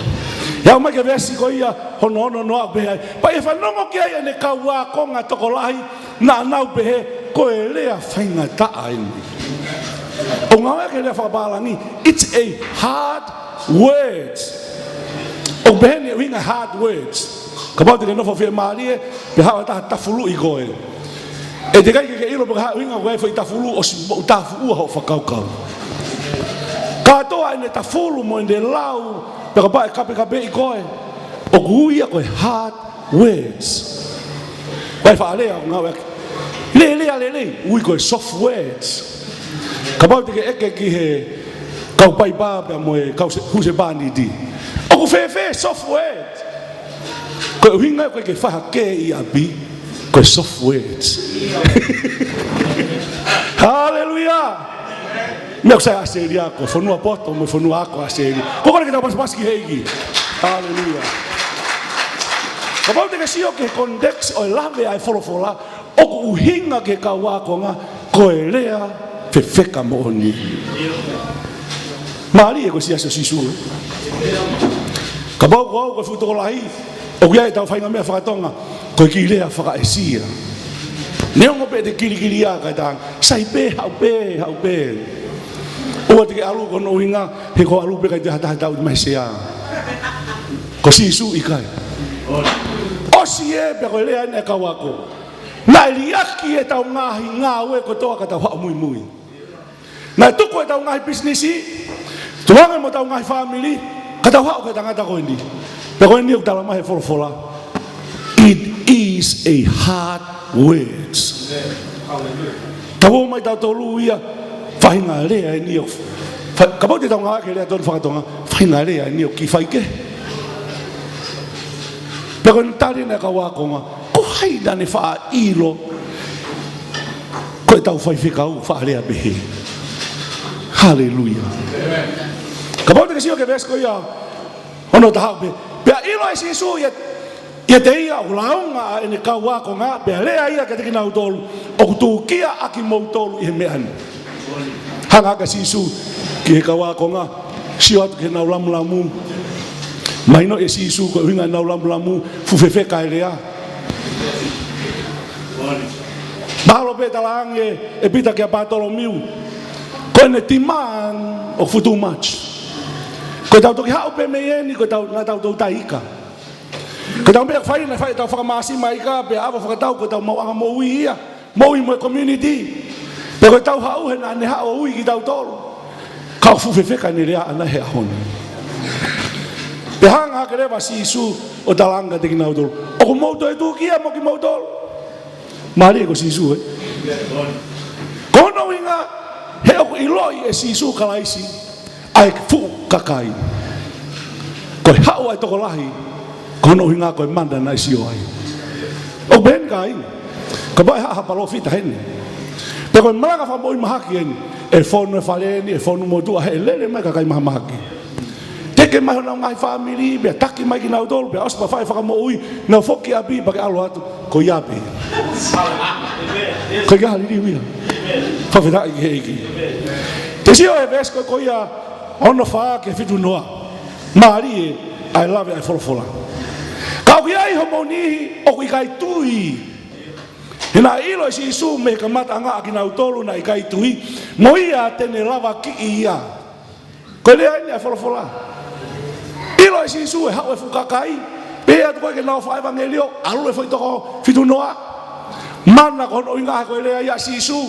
Ia mai ke vesi ko ia hono hono noa behai. Pa e whanongo ki ai ane kaua konga toko lahi, na nau behe, ko e lea whainga taa eni. O ngā ke lea whakabalangi, it's a hard word. O behe ni winga hard words. Ka pau te ke nofo whia maari e, pe hawa taha tafulu i koe. E te kai ke ilo pe hawa winga koe whai tafulu o si mo tafu ua ho whakaukau. Ka toa ene tafulu mo ene lau, pe ka pa e kape i koe. O kuia koe hard words. Wai whaalea o ngā weke. Le, ui koe soft words. Ka pau te ke eke ki he kau pai pāpea mo e kau huse bāni di. O ku whewhe soft words. Koe uhinga koe ke whaha ke i api, koe soft words. Hallelujah. Mea kusai aseri ako, whanua poto mo whanua ako aseri. Kokore ke tau pasipasi ki heiki. Hallelujah. Ka pau te ke sio ke context o e lawe ai wholofola, o ku uhinga ke kau akonga, koe lea whewheka mo oni. Maari e koe si asio sisu. Ka pau koe koe whutoko lahi, o kia e tau whainga mea whakatonga, koe ki lea whaka e sia. Neongo pe te kiri a kai tang, sai pe, hau pe. Ua te ke alu kono uhinga, he ko alu pe kai te hata u mai sea. Ko sisu i kai. Osi e pe koe lea ina kau ako. Nā iliaki e tau ngahi ngā ue ko toa ka tau hao mui. Nā tuku e tau ngahi businessi, tuanga mo tau ngahi family, ka tau hao ka tangata koe ni. Pe koe ni o tala mahe wholofola. It is a hard words. Tau mai tau tolu ia, whahinga lea e ni o. Ka pau te tau ngā ke lea tonu whakatonga, whahinga lea e ni o ki whaike. Pe koe ntari na ka wakonga, ko haida ne wha ilo, koe tau whaiwhikau wha lea behe. Hallelujah. Ka pau te ke sio ke vesko ia, ono tahau pe, pea ilo e sisu ia te ia o launga e ne kau wako ngā, pea lea ia ke te ki nau tolu, o kutu kia aki mou tolu i he mean. Hanga ka sisu ki he kau wako ngā, sio atu ke nau lamu, maino e sisu ko hinga nau lamu, fufewheka e lea. Mahalo pe talange e pita ki a Bartolomiu, ko ne timan o futu much. Ko tau toki hao pe meieni, ko ngā tau tau taika. Ko tau mea whai na whai tau whakamasi mai ka, pe awa whakatau ko tau mauanga moui ia, moui mo e community. Pe ko tau hau he na ne hao ui ki tau tolu. Kau fufewheka ni rea ana he ahona. Pe hanga ke rewa si isu o talanga te ki nau tolu. O ko mauto e tukia mo ki mautolu. Maari e ko si isu Kono inga he o iloi e si isu kalaisi ai fu kakai. Ko hao ai toko lahi, kono inga ko manda na isi o ai. O ben kai, ko bai ha palo fita hene. Te koe malanga wha moi mahaki eni. E whonu e whaleni, e whonu mo tua, he lere mai kakai maha mahaki. Teke mai hona ngai whamiri, bea taki mai ki nau tolu, bea ospa whai whakamo ui, nau whoki api, pake alo atu, ko iapi. Koe kia hariri wia. Whawhirai ki heiki. Te sio e vesko ko ia, ono whaa ke whitu noa. Maari e, I love it, I wholofola. Kau ki ai homo nihi, o kui kai tui. Hina ilo e si su me ka mata anga ki nau tolu na i kai tui, mo ia tene lava ki ia. Koe lea ini a wholofola. Ilo e si su e hau e fukakai, pea tu koe ke nao whae vangelio, alu e whaitoko whitu noa. Mana kono inga koe lea ia si su.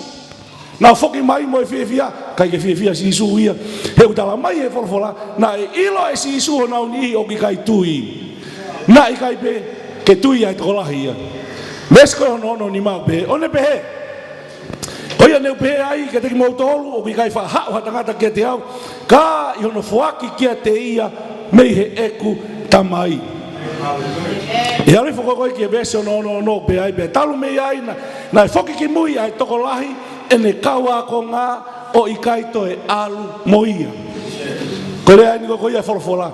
Nau whoki mai mo e whiewhia, kai ke whiewhia si su ia. He utala mai e wholofola, na e ilo e si su o nau nihi o ki kai tui. Na i kai pe, ke tui ai tokolahi ia. Mesko ono ni mau pe, one pe he. Oia neu pe ai ke teki mau tolu o ki kai wha hao hatangata kia te au. Ka i hono whuaki kia te ia mei he eku tamai. E ari whakakoi ki e bese ono pe ai pe. Talu mei ai na e whoki ki mui ai tokolahi e ne kaua ko ngā o i kaito e alu mo ia. Ko lea ni koko ia wholofola.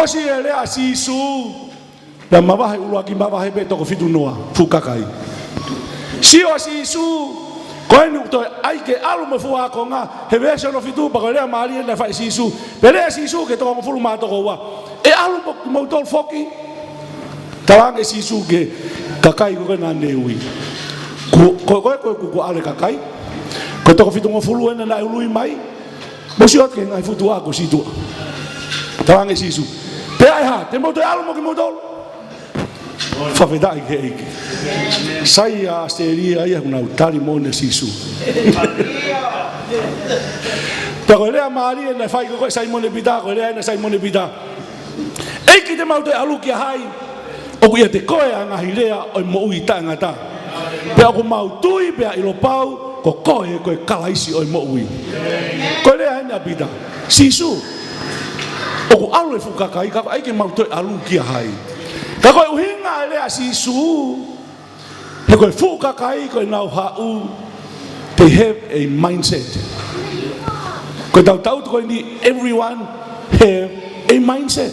Osi e lea sisu. Na mawahe ulua ki mawahe be toko whitu noa, fukakai. Sio si su, koe ni utoe aike alu me fua ko ngā, he vese no whitu pa koe lea maari e na whae si su. Pe lea si su ke toko mawhulu maa toko ua. E alu mo mautol foki, tawange si su ke kakai koe nā neui. Koe kuku ale kakai, koe toko whitu mawhulu ena na ului mai, mosi ot ke ngai futu ako si tua. Tawange si su. Pe ai ha, te mautoi alu mo ki mautol. Whawhedai ke eike. Sai a asteria ia kuna utari mone sisu. Te koe lea maari e na whai koe sai mone pita, koe lea e na sai mone pita. Eiki te maute aluki a hai, o kuia te koe a ngahi lea o mo ui ta ngata. Pea ko mautui pea ilo pau, ko koe koe kalaisi o mo ui. Koe lea e na pita. Sisu. O ku alu e fukakai, kako eike maute aluki a hai. Ka koe uhinga e lea si su, he koe fukakai koe nau hau, they have a mindset. Koe tau koe ni everyone have a mindset.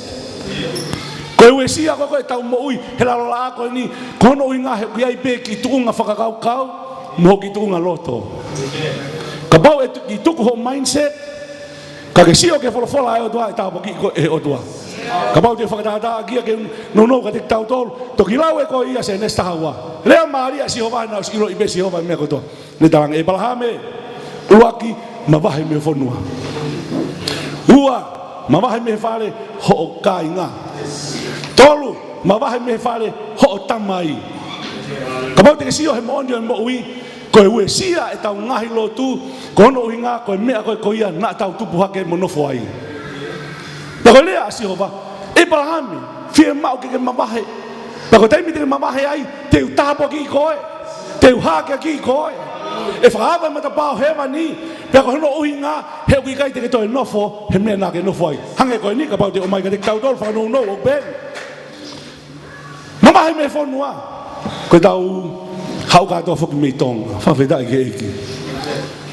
Koe ue sia koe tau mo ui, he lalola koe ni, kono uhinga he kui ai pe ki tukunga whakakau kau, mo ki tukunga loto. Ka pau e ki tuku ho mindset, ka ke sio ke wholofola e o tua, e tau poki koe e o tua. Ka pau te whakatata kia ke no ka te tau tolu, toki lau e koe ia se nesta haua. Lea maaria si hova na uskilo i be si hova mea kotoa. Ne tarang e palahame, uaki ma wahe me whonua. Ua ma wahe me whare ho o kai ngā. Tolu ma wahe me whare ho o tamai. Ka pau te ke sio he moonio e mo ui, koe ue sia e tau ngahi lo tu, kono ui ngā koe mea koe ia na tau tupu hake mo nofo ai. Na koe lea si hova, e palahame, fie mau ke mawahe. Na koe teimi te mawahe ai, te u tapo ki koe, te u hake ki koe. E whakaapa mata pao hewa ni, pea koe hono uhi ngā, he uki kai te ke toi nofo, he mea nā ke nofo ai. Hange koe ni ka pau te o mai ka te tau tolu whanau no o ben. Mawahe me whonua, koe tau hau katoa whoki mei tonga, whawhetai ke eki.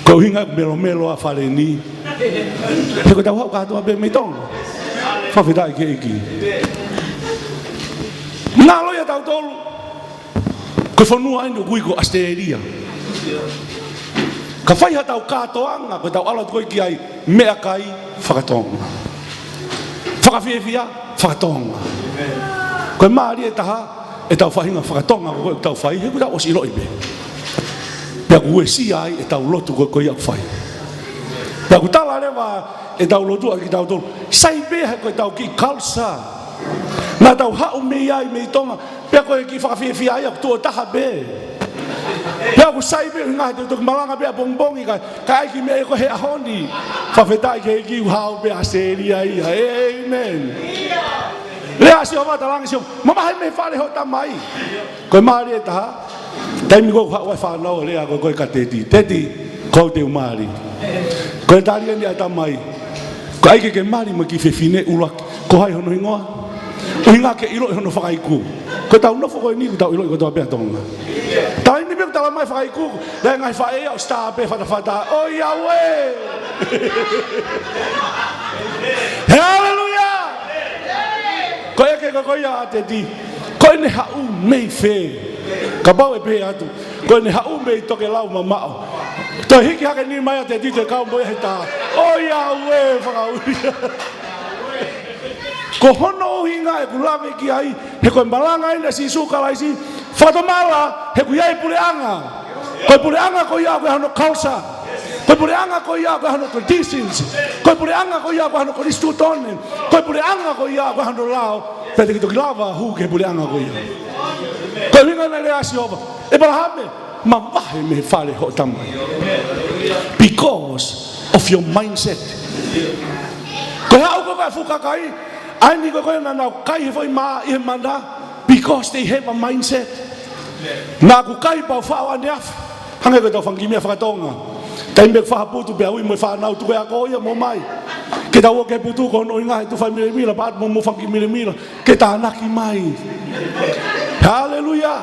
Koe uhi ngā melo a whare ni, he koe tau hau katoa be mei tonga. Whawhetai ke eki. Nā loia tau tolu, koe whanua inu kui ko asteria. Ka whaiha tau kātoanga, koe tau alat koe ki ai mea kai whakatonga. Whakawhiewhia, whakatonga. Koe maari e taha, e tau whahinga whakatonga koe tau whai, he koe tau osi roi be. Pea kue si ai e tau lotu koe au whai. Pea ku tala rewa e tau lotu aki tau tolu, sai beha koe tau ki kalsa. Nā tau hau mei ai mei tonga, pea koe ki whakawhiewhia ai aku tua taha be. Pea ku sai beha ngahi te tuk malanga bea bongbongi ka aiki mea ko he ahoni. Whawhetai ke ki uhau bea seri ai, amen. Lea si hova talangi si hova, mamahe me whare ho tamai. Koe maari e taha, taimi koe hau e whanau lea koe ka teti. Teti, kou te umari. Koe tari ani a tamai. Koe aike ke maari ma ki whewhine ulaki. Ko hai hono ingoa. Uhinga ke ilo i hono whakaiku. Koe tau nofo koe ni ku tau ilo i koe toa pea tonga. Taimi me tala mai fai ku, le ngai fai o sta pe fata. Oh Yahweh. Hallelujah. Ko e ko ya te di. Ko ne ha u me fe. Ka bau e pe atu. Ko ne ha u me to ke lau mama. To hiki ha ke ni mai te di te ka mo e ta. Oh Yahweh fa ko hono hinga e kulave ki ai he ko malanga ina si sukalaisi fatomala he ku yai puleanga ko puleanga ko ya ko hano kausa ko puleanga ko ya ko hano traditions ko puleanga ko ya ko hano kristutone ko puleanga ko ya ko hano lao pete ki to lava hu ke puleanga ko ya ko hinga na le asiova e barahame ma vahe me fale ho tamai because of your mindset ko ha ko ka fuka kai I need to go and now kai foi ma e manda because they have a mindset. Na ku kai pa fa wa nef. Hanga ko to fangi me fa tonga. Tai me fa putu be wi mo fa na tu ya ko ya mo mai. Ke ta wo ke putu ko no inga tu fa mi la pat mo fangi mi ke ta na ki mai. Hallelujah.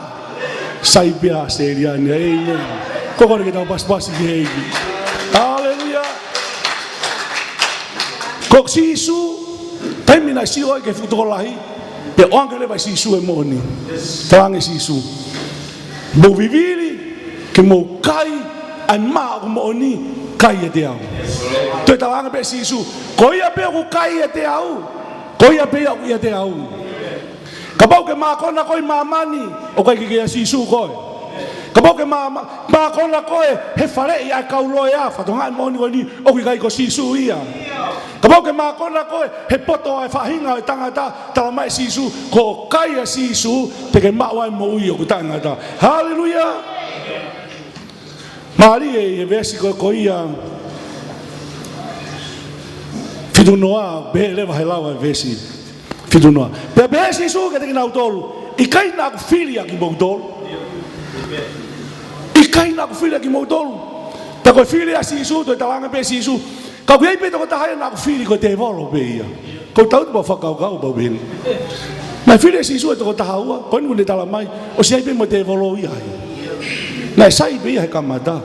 Sai bia seria ne amen. Ko ko ke ta pas ki. Hallelujah. Ko sisu Taimina si oi ke futolahi pe onga le vai sisu e moni. Tange sisu. Mo viviri ke mo kai ai ma o moni kai e te au. Te tanga pe sisu. Ko ia pe o kai e te au. Ko ia pe o ia te au. Ka pau ke ma kona koi mamani o kai ke sisu koi. Ka pau ke ma kona koi he fare ia kaulo ia fa tonga moni ni o kai ko sisu ia. Ka ke ma kona koe he poto ai fahinga e tangata tala mai sisu ko kai sisu te ke ma wai mo i o tangata. Hallelujah. Mari e vesi ko ia fidunoa be le vai lawa vesi fidunoa. Pe be sisu ke te na utolu i kai na ku filia ki mo utolu. I kai na ku filia ki mo utolu. Ta ko filia sisu to talanga be sisu. Kau kiai pe to ta hai na fili ko te volo be ia. Ko tau ba fa kau ba ben. Na fili si su to ta haua, ko ni tala mai, o si ai pe mo te volo ia. Na sai be ia kamata.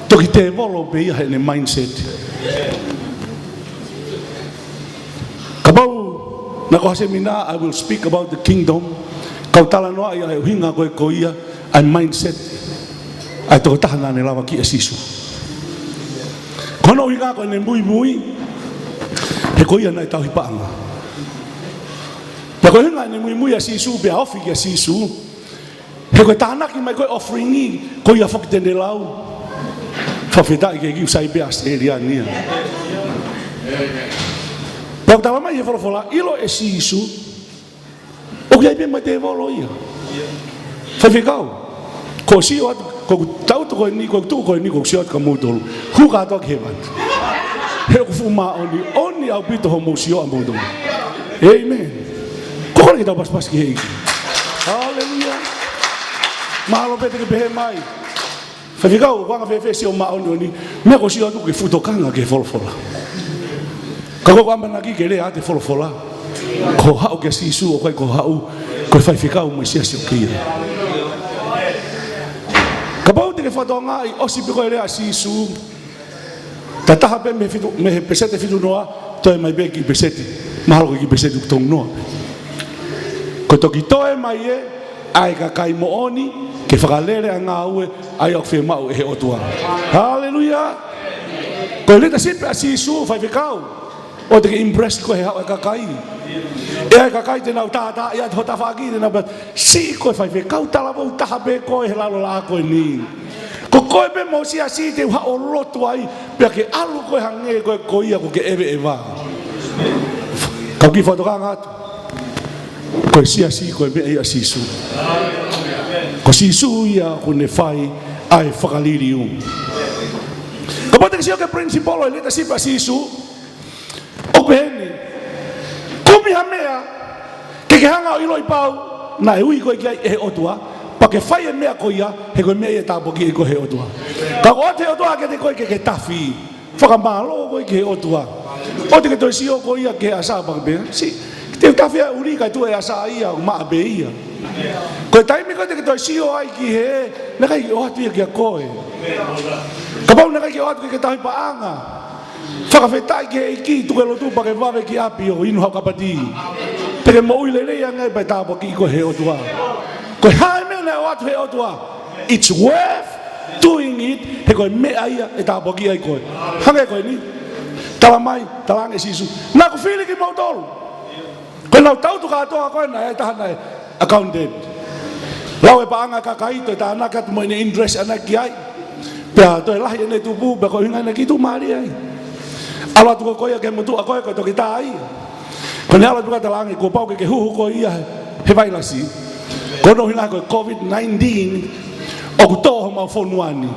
To ki te volo be ia ne mindset. Kabau na ko semina I will speak about the kingdom. Kau tala no ia hinga ko ia and mindset. Ai to ta na ne lava ki sisu. Kono inga ko ne mui he ko ia na tau hipanga. Pe ko inga ne mui sisu be ofi ya sisu. He ko tana ki mai ko offering ni ko ia fok tende lau. Fa feta ke ki sai be asteria ni. Pe ta mama ia fola ilo e sisu. O que be mai te volo ia. Fa ficau. Ko si o ko tau to ko ni ko siot ka modol hu ka to ke ban he ko fuma oni au pito homo sio modol amen ko ko kita pas ki hallelujah malo pete ke be mai fa ficau ko nga fe sio ma oni me ko sio to ke futo kanga ke folfola ka ko amba na ki ke le ate folfola ko ha o ke sisu o ko ha o ko fa ficau mo sia sio ki Kabau te ke whatonga i osi piko e rea sisu. Ta taha pe me pesete fitu noa, toi mai be ki pesete. Mahalo ki pesete kutong noa. Ko toki toe mai e, ai ka kai mo oni, ke whakalere a ngā ue, ai au whi mau e he otua. Hallelujah! Ko leta sipe a sisu, whai whikau. O te ke impress ko he hau e ka kai. E ai ka kai te nau tātā, ia te hota whaki te nau, si koe whai whikau tala wau taha pe koe he lalo la koe ni. Ko koe pe mo si a si te uha o rotu ai, pia ke alu koe hange koe koia ko ke ewe e wā. Kau ki whatoka ngātu. Koe si a si koe me e a sisu. Ko sisu ia ko ne whai ai whakaliri u. Ka pote ke si o ke principolo e leta sipa sisu, o peheni, kumi ha mea, ke hanga o ilo i pau, na e ui koe ki ai e he otua, pa ke whai e mea koia, he koe mea e tāpo ki e koe he otua. Ka o te otua ke te koe ke tafi, whakamalo koe ke he otua. O te ke toi si o koia ke asa pa ke pea, si, te tafi a uri kai tu e asa ia o maa be ia. Koe taimi koe te ke toi sio ai ki he, na kai ki o atu ia ki a koe. Ka pau na kai ki o atu ke tahi paanga. Whakawhetai ki he ki tuke lotu pa ke wawe ki api o inu hau kapati. Peke mo ui lelei angai pai tāpa ki koe he otua. Koe hae mea na o atu he otua. It's worth doing it, he koe mea ia e tāpa ki ai koe. Hange koe ni. Tala mai, talange sisu. Nā ko whili ki mautolu. Koe nau tautu katoa koe na e tahana e accountant. Lau e paanga kakaito e ta anaka tu mo ine interest anaki ai. Pea toi lahi ene tupu, pea koe hinga ina ki tu maari ai. Ala tuko koe ke mutu a koe koe toki tā ai. Koe ne ala tuka talange, ko pau ke huhu koe ia he vailasi. Kono hinga koe COVID-19, o ku toho mau fonuani,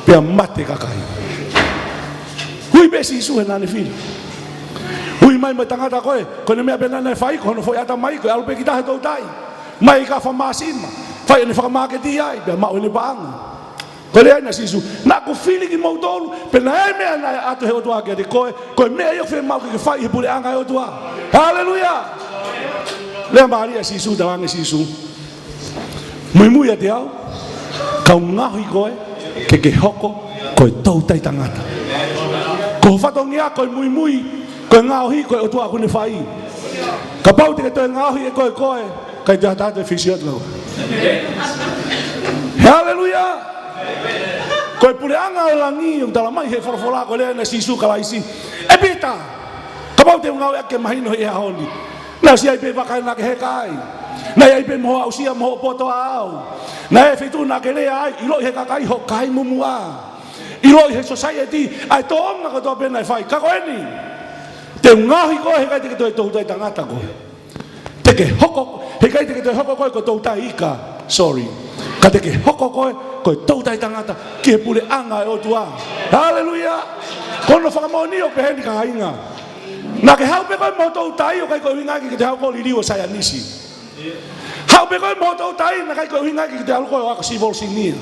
pea mate kakai. Hui besi isu he nane whiri. Hui mai mai tangata koe, koe ne mea pena nei whai, kono foi ata mai koe, alupe ki tahe tau tai. Mai ka whamasima, whai ene whakamake ai, pea mau ene paanga. Koe lea ina sisu, nā ko whili ki mautolu, pena e mea nai atu he otua kia te koe, koe mea iok whi mau ke whai he pule anga he otua. Hallelujah! Lea Maria sisu, tawange sisu. Mui mui a te au, kau ngahui koe, ke hoko, koe tau tai tangata. Ko whatongia koe mui mui, koe ngauhi koe otua kune whai. Ka pau te toi ngauhi e koe koe, kai te hatate whisi atu koe. Hallelujah! Koe pule anga o langi, tala mai he wharafola koe lea na sisu kalaisi. E pita! Ka pau te ngau ake mahino i hahoni. Nā si ai pe wakai nā ke he kai. Nā ai pe moho au sia moho poto au. Nā e whitu nā ke lea ai, ilo i he kakai ho kai mumu a. Ilo i he society, ai to onga ko toa pena e whai. Kako eni? Te ngahi koe he kai te ke toi toutai tangata koe. Te ke hoko, he kai te ke toi hoko koe ko toutai ika. Sorry. Ka te ke hoko koe, koe toutai tangata, ki he pule anga e otua. Hallelujah! Kono whakamoni o peheni ka hainga. Nā ke hau pe koe mo toutai o kai koe hinga ki te hau koe liriwa saya nisi. Hau pe koe mo toutai, na kai koe hinga ki te hau koe o ako sivol sinia.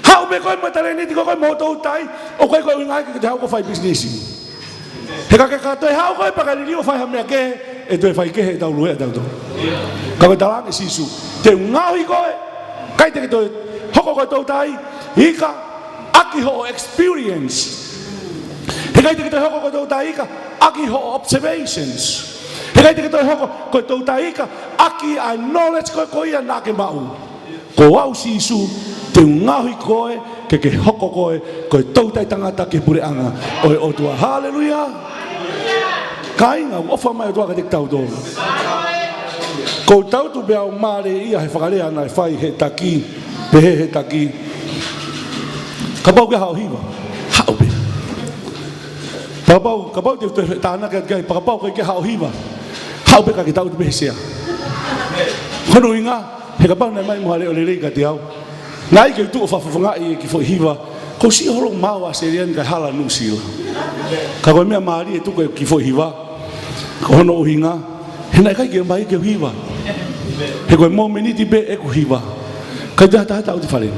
Hau pe koe mo tare niti koe mo toutai, o kai koe hinga ki te hau koe whai businessi. He ka toi hau koe pa kai liriwa whai hamea kehe, e toi whai kehe e tau lue e tau tau. Ka koe talange sisu, te ngauhi koe, kai te ke toi hoko koe toutai, hika, aki ho experience. He kai te ke toi hoko koe toutai ika, aki ho observations. He kai te ke toi hoko koe toutai ika, aki ai knowledge koe koe ia nā ke mau. Ko au sisu, te ngauhi koe, ke hoko koe, koe toutai tangata ke pure anga, oe otua. Hallelujah! Ka inga, ofa mai otua ka te tau tōru. Ko tautu bea o mare ia he whakarea ana e whai he taki, pe he taki. Ka pau ke hao hiwa, hao be. Ka pau te tāna kai, ka pau ke hao hiwa, hao be ka ke tautu be he sea. Kono inga, he ka pau nei mai muhare o lelei ka te au. Nai ke tu o whawhawhanga i ki fo hiwa, ko si holo mau a serian kai hala nusila. Ka koe mea maari e tuko ki fo hiwa, ko hono o hinga, he nai kai ke mai ke hiwa. He koe mō meniti be e ku hiwa. Kai te hata au te whalena.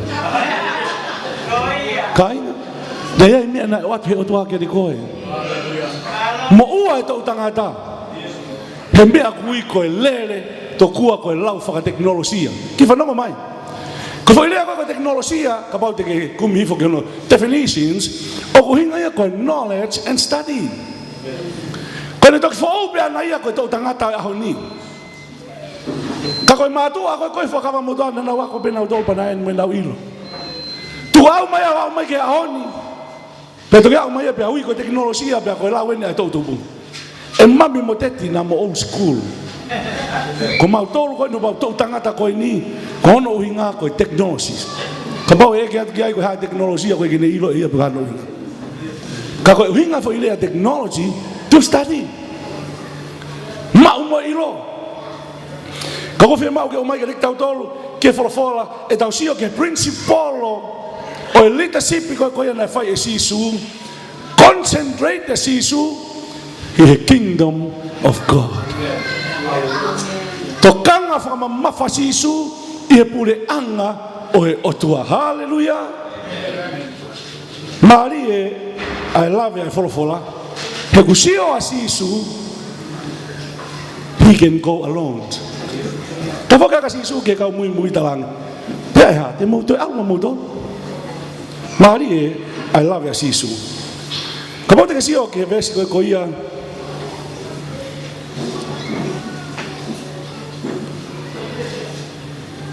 Ka inga. Nei ai mea nai o atu he otua kia te koe. Mo ua e tau tangata. He mea kui koe lere, to kua koe lau whakateknolosia. Ki whanonga mai. Ko foi lea koe teknolosia, ka pau te ke kumi hifo ke hono definitions, o ko hinga ia koe knowledge and study. Koe ne toki whaopea na ia koe tau tangata e aho ni. Ka koe mātua koe koe whakawa motoa na nau ako pena o tōpa na en mena uilo. Tu au mai ke ahoni. Pe toki au mai e pia ui koe teknolosia pia koe lau ene ai tau tupu. E mami mo teti na mo old school. Ko mau tolu koe no mau tau tangata koe ni, ko hono uhinga koe technologies. Ka pau eke atu ki ai koe haa teknolosia koe kene ilo ia pe kano uhinga. Ka koe uhinga fo ilea technology, to study. Mau mo ilo. Ka koe whia mau ke o mai ke tau tolu, ke whalafola, e tau sio ke principolo, o e leadership koe koe anai whai e sisu, concentrate the sisu, i the kingdom of God. Tokanga whakamamafa sisu, i he pure anga o e otua. Hallelujah! Maari e, I love e whalafola, he kusio a sisu, he can go alone. Ta foka ka sisu ke ka mui talang. Pea ha, te mo to alma mo to. Mari e I love ya sisu. Ka mo te ka sio ke vesi ko ia.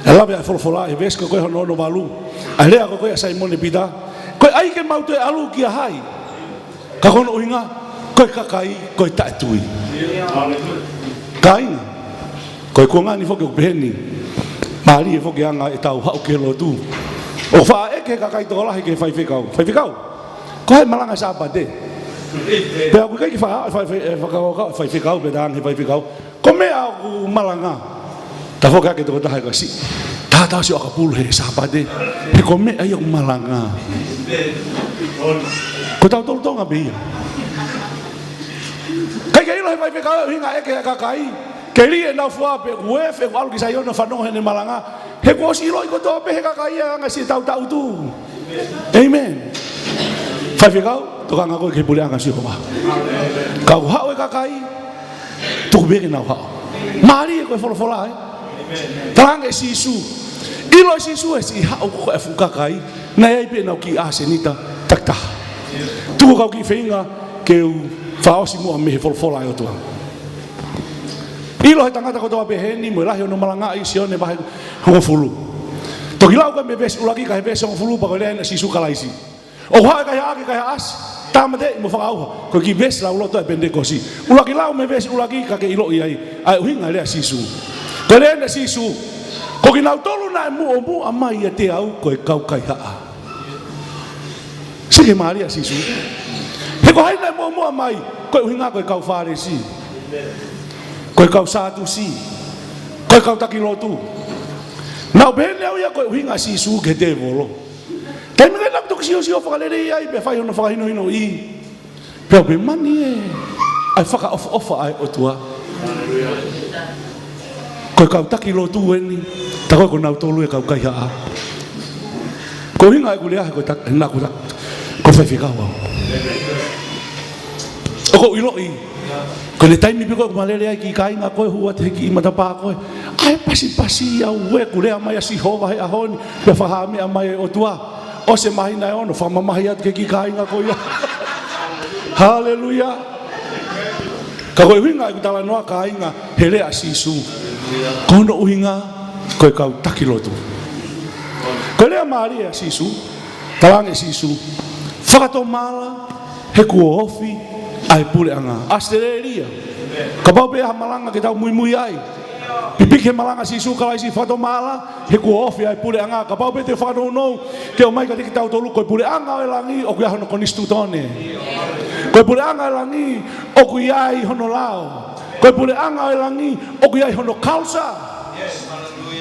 I love ya folfola e vesi ko hono no valu. A lea ko ia sai mone pita. Ko ai ke mau te alu ki hai. Ka kono inga ko kakai ko tatui. Kaina. Ko ko ngani fo ke peni. Mari e fo ke anga e tau hau ke lo tu. O fa e ke kakai to la ke fai fikau. Fai fikau. Ko hai malanga sa pa de. Pe aku kai fa fai fikau pe dan fai fikau. Ko me aku malanga. Ta fo ka ke to ta ha ka si. Ta si aka pul he sa pa de. He ko me ai aku malanga. Ko tau tol tonga be. Kai lo fai fikau hinga e ke kakai. Keli e na fua pe uefe ko alki sayo na fano hene malanga he ko si loi ko to pe he kakaya nga si tau tu amen fai fikau to kanga ko ke pule anga si ko ba ka ha o kakai to be ke na ha mari ko fola tang e sisu ilo sisu e si ha ko e fu kakai na e pe na ki asenita takta tu ko ki feinga ke fa o si mo me fola yo to ilo tangata ko toa beheni mo lahi no malanga i sione ba ho fulu to gilau ka me bes ulaki ka bes ho fulu pa ko le si suka laisi o ha ka ya as tamade mo fa au ko ki bes la ulo to bende ko si ulaki lau me bes ulaki ka ke ilo i ai hinga le sisu ko le sisu ko ki nau tolu na mu o mu amai te au ko kau kai ha sike maria sisu he ko hai na mo amai ko hinga ko kau fare si koe kau satu si koe kau takilo tu na bene au ya koe hinga si su ke te volo kai me nak to si fakalere ai be fai no fakahino hino i pe be mani e ai faka off ai o tua koe kau takilo tu eni ta koe ko na tolu e kau kai ha ko hinga ai kulia ko tak na ko tak ko fai fika wa ko ilo i ko le taimi piko ko malele ai ki kai nga ko hua te ki mata pa ko ai pasi au we ku le mai si hova he ahon pe fa me mai o tua o se mai na ono fa mai at ke ki kai nga ko ya haleluya ka ko hinga ku tala no kai nga hele asisu ko no hinga ko ka takilo tu ko le maria asisu talange sisu fa to mala he ku ofi ai pule anga Australia ka pau be malanga ke tau mui ai pipi ke malanga si su kala si fato mala he ko ofi ai pule anga ka pau be te fano no ke o mai ka tau tolu ko pule anga elangi o ku hono konistu tone ko pule anga elangi o ku ai hono lao ko pule anga elangi o ku ai hono kausa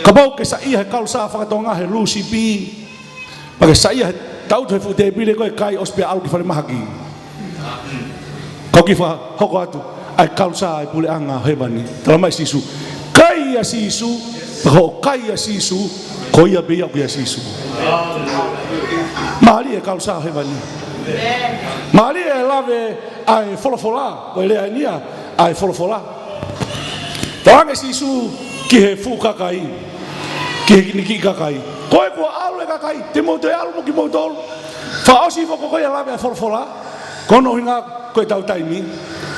ka pau ke sa ia kausa fato nga he lusi pi pa ke sa ia tau te fu te bile ko kai ospia au ki fale mahaki kau kifa hoko atu ai kausa ai pule anga hebani tala sisu kai ya sisu ho kai ya sisu ko ia be ya sisu mari e kausa hebani mari e lave ai folofola ko le ania ai folofola tala sisu ki he fuka kai ki ni ki kakai ko e ko alu kakai te mo te alu mo ki mo tol fa osi fo ko ia lave folofola kono hinga ko tau taimi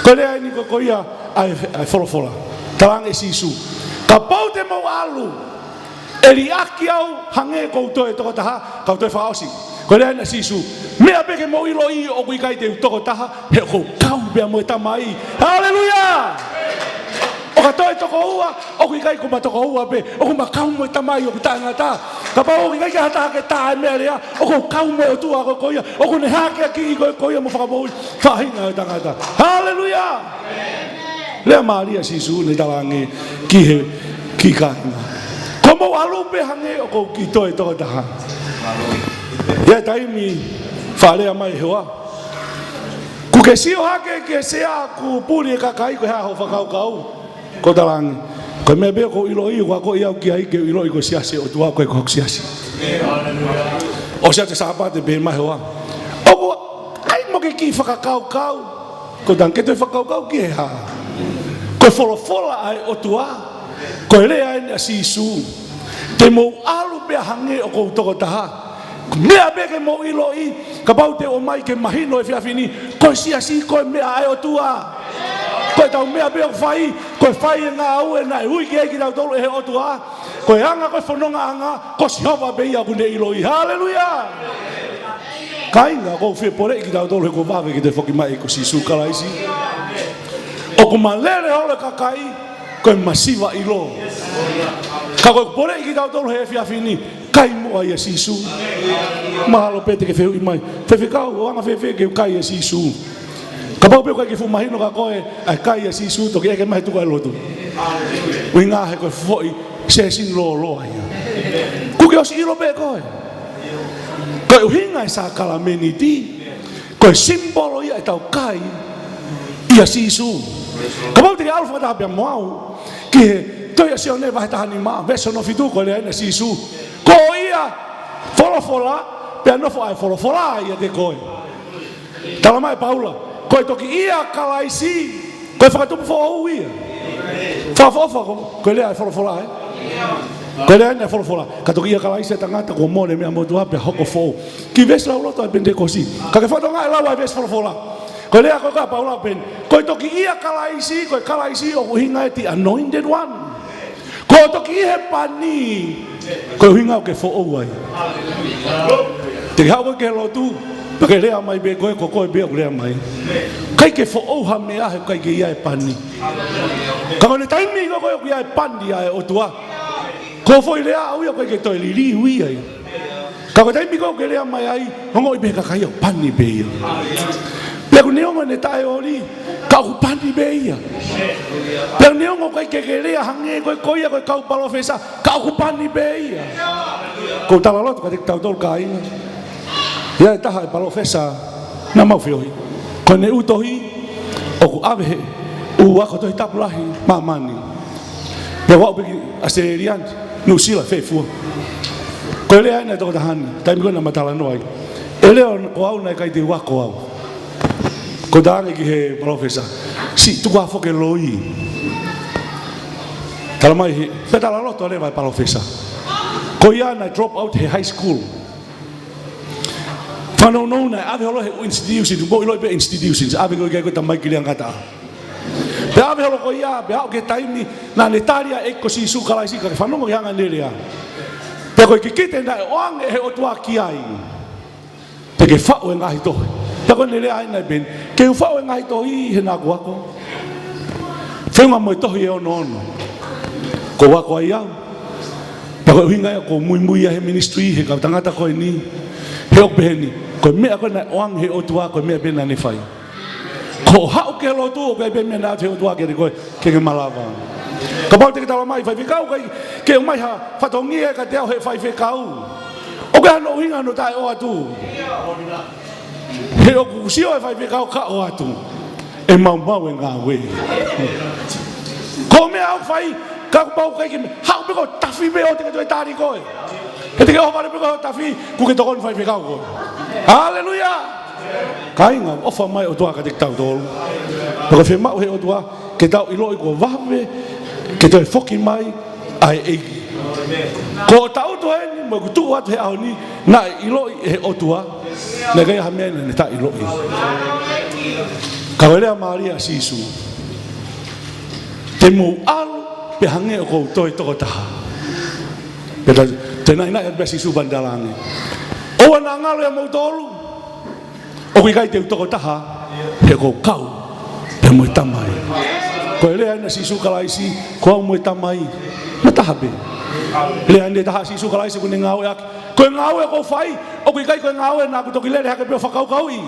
ko le ai ni ko ia ai folofola talang e sisu ka pau te mo alu eli aki au hange ko to e to taha ka to fa osi ko le ai sisu me ape ke mo ilo i o ku kai te to taha he ko kau be mo tamai haleluya o ka to e to ko ua o ku kai ko ma to ko ua be o ku ma kau mo tamai o ku tanga ta ka pau o kai ka ta ke ta me le o ku kau mo tu a ko ia o ku ne ha ke ki ko ia mo fa mo fa hinga tanga ta haleluya le maria sisu ne talangi ki he ki ka como alu be hange o ko ki to e to ta ya taimi fa le mai hoa ku ke si o ha ke se a ku puli ka kai ko ha ho fa kau ko talangi ko me be ko ilo i ko ia ki ai ke ilo i ko sia se o tua ko sia si o sia te sabate be mai hoa o ai mo ke ki fa kau ko dan ke te fa kau ki ha ko folo ai o tua Ko lea ina sisu. Te mo alu pe hange o ko toko taha. Mea beke mo iloi, ka pau te o mai ke mahino e whiawhini, koe sia si koe mea ai o tua. Koe tau mea beo whai, koe whai e ngā au e nai hui ki eiki tau tolu e he o tua. Koe anga koe whanonga anga, ko si hova beia kune iloi. Hallelujah! Kainga ko whi pore ki tau tolu he ko wawe ki te whoki mai ko si sukalaisi. O ko malere hole kakai, koe masiva ilo. Ka koe pore ki tau tolu he whiawhini, kai mo ai Sisu. Mahalo pete ke feu imai. Fefe kau o anga fefe ke kai Sisu. Ka pau pe ke fu mahino ka koe ai kai Sisu to ke mai tu ka lotu. Winga he ko foi se sin lo lo ai. Ku ke o si lo pe koe. Ko hinga sa kala meniti. Ko simbolo ia tau kai ia Sisu. Ka pau te alfa ta pe mau ke to ia se one vai ta ni ma veso no fitu ko le ai Sisu. Ko ia folofola pe no fo ai folofola ia te koe tala mai Paula koe toki ia kalaisi koe whakatupu fo ia whafofa koe lea ai folofola koe lea ai folofola ka toki ia kalaisi tangata ko mone mea motu hape hoko fo ki ves la uloto ai pentekosi ka ke whatonga ai lawa ai ves folofola koe lea koe ka Paula pen koe toki ia kalaisi koe kalaisi o kuhinga e ti anointed one koe toki ihe pani koe hinga o ke fo'ou ai. Te hau ke lotu, pake lea mai be koe ko koe bea lea mai. Kai ke fo'ou ha mea he kai ke ia e pani. Ka kone taimi ko koe ia e pani ai o tua. Ko foi lea au ia koe ke toi lili hui ai. Ka kone taimi ko ke lea mai ai, hongo i be kakai o pani be ia. Pea ku neongo ne tae ori, ka ku pani be ia. Pea neongo koe ke lea hange koe koe ia koe kau palo fesa, ka ku pani be ia. Ko tala lotu ka te tau tolu ka inga. Ia e taha e palo fesa, na mau whiohi. Ko ne utohi, o ku awehe, u wako tohi tapulahi, mamani. Pea wau peki Australianti, New Zealand, whefua. Ko lea ina e toko tahani, taimi koe na matala noai. E leo ko au nai kai te wako au. Ko tāne ki he profesa, si tuku a whoke loi. Tala mai he, petala loto le vai profesa. Ko ia na drop out he high school. Whanau nou nai, ave holo he institutions, mo iloi pe institutions, ave koe kai koe tamai ki leang kata. Pe ave holo ko ia, pe hao ke taimi, na netaria e ko si sukalaisi, ka ke whanau mo ki hanga nere a. Pe koe ki kite nai, oange he otua ki ai. Pe ke whao e ngahi tohe. Tako nele ai nai ben, ke ufao e ngai tohi he nā kuako. Whenga mo e tohi e ono ono. Ko wako ai au. Tako uhinga e ko mui mui a he ministry, he kau tangata koe ni. He ok peheni, koe mea koe nai oang he otua, koe mea ben nane whai. Ko hau ke lotu o koe ben mea nā te otua ke koe, ke ke malawa. Ka pau te ke tala mai, whai whikau kai, ke umai ha whatongi e ka te au he whai whikau. O ke hano uhinga no tae o atu. He o kusio e whai whikau ka o atu. E mau mau e ngā we. Ko mea au whai, ka pau kai ke me, hau piko tafi me o te katoe tāri koe. He te ke hopare piko tafi, ku ke tokon whai whikau koe. Halleluja! Ka inga, ofa mai o tua ka te tau tolu. Pako whi mau he o tua, ke tau ilo i ko wawe, ke toi whoki mai, ai eiki. Ko tau tu heni, mo ku tuku atu he au ni, na ilo i he o tua, na kai ha mea ne ta ilo i. Ka welea Maria Sisu. Te mou alu, pe hange o kou toi toko taha. Peta, te nai nai at Sisu bandalange. O ana ngalo ya mou tolu. O kui kai te toko taha, he kou kau, pe mo tamai. Ko elea ina Sisu kalaisi, ko au mo tamai, na taha pe. Lea ina taha Sisu kalaisi kune ngau e aki. Ko ngau e ko fai, o kui kai ko ngau e na ku toki lere hake peo whakau kau i.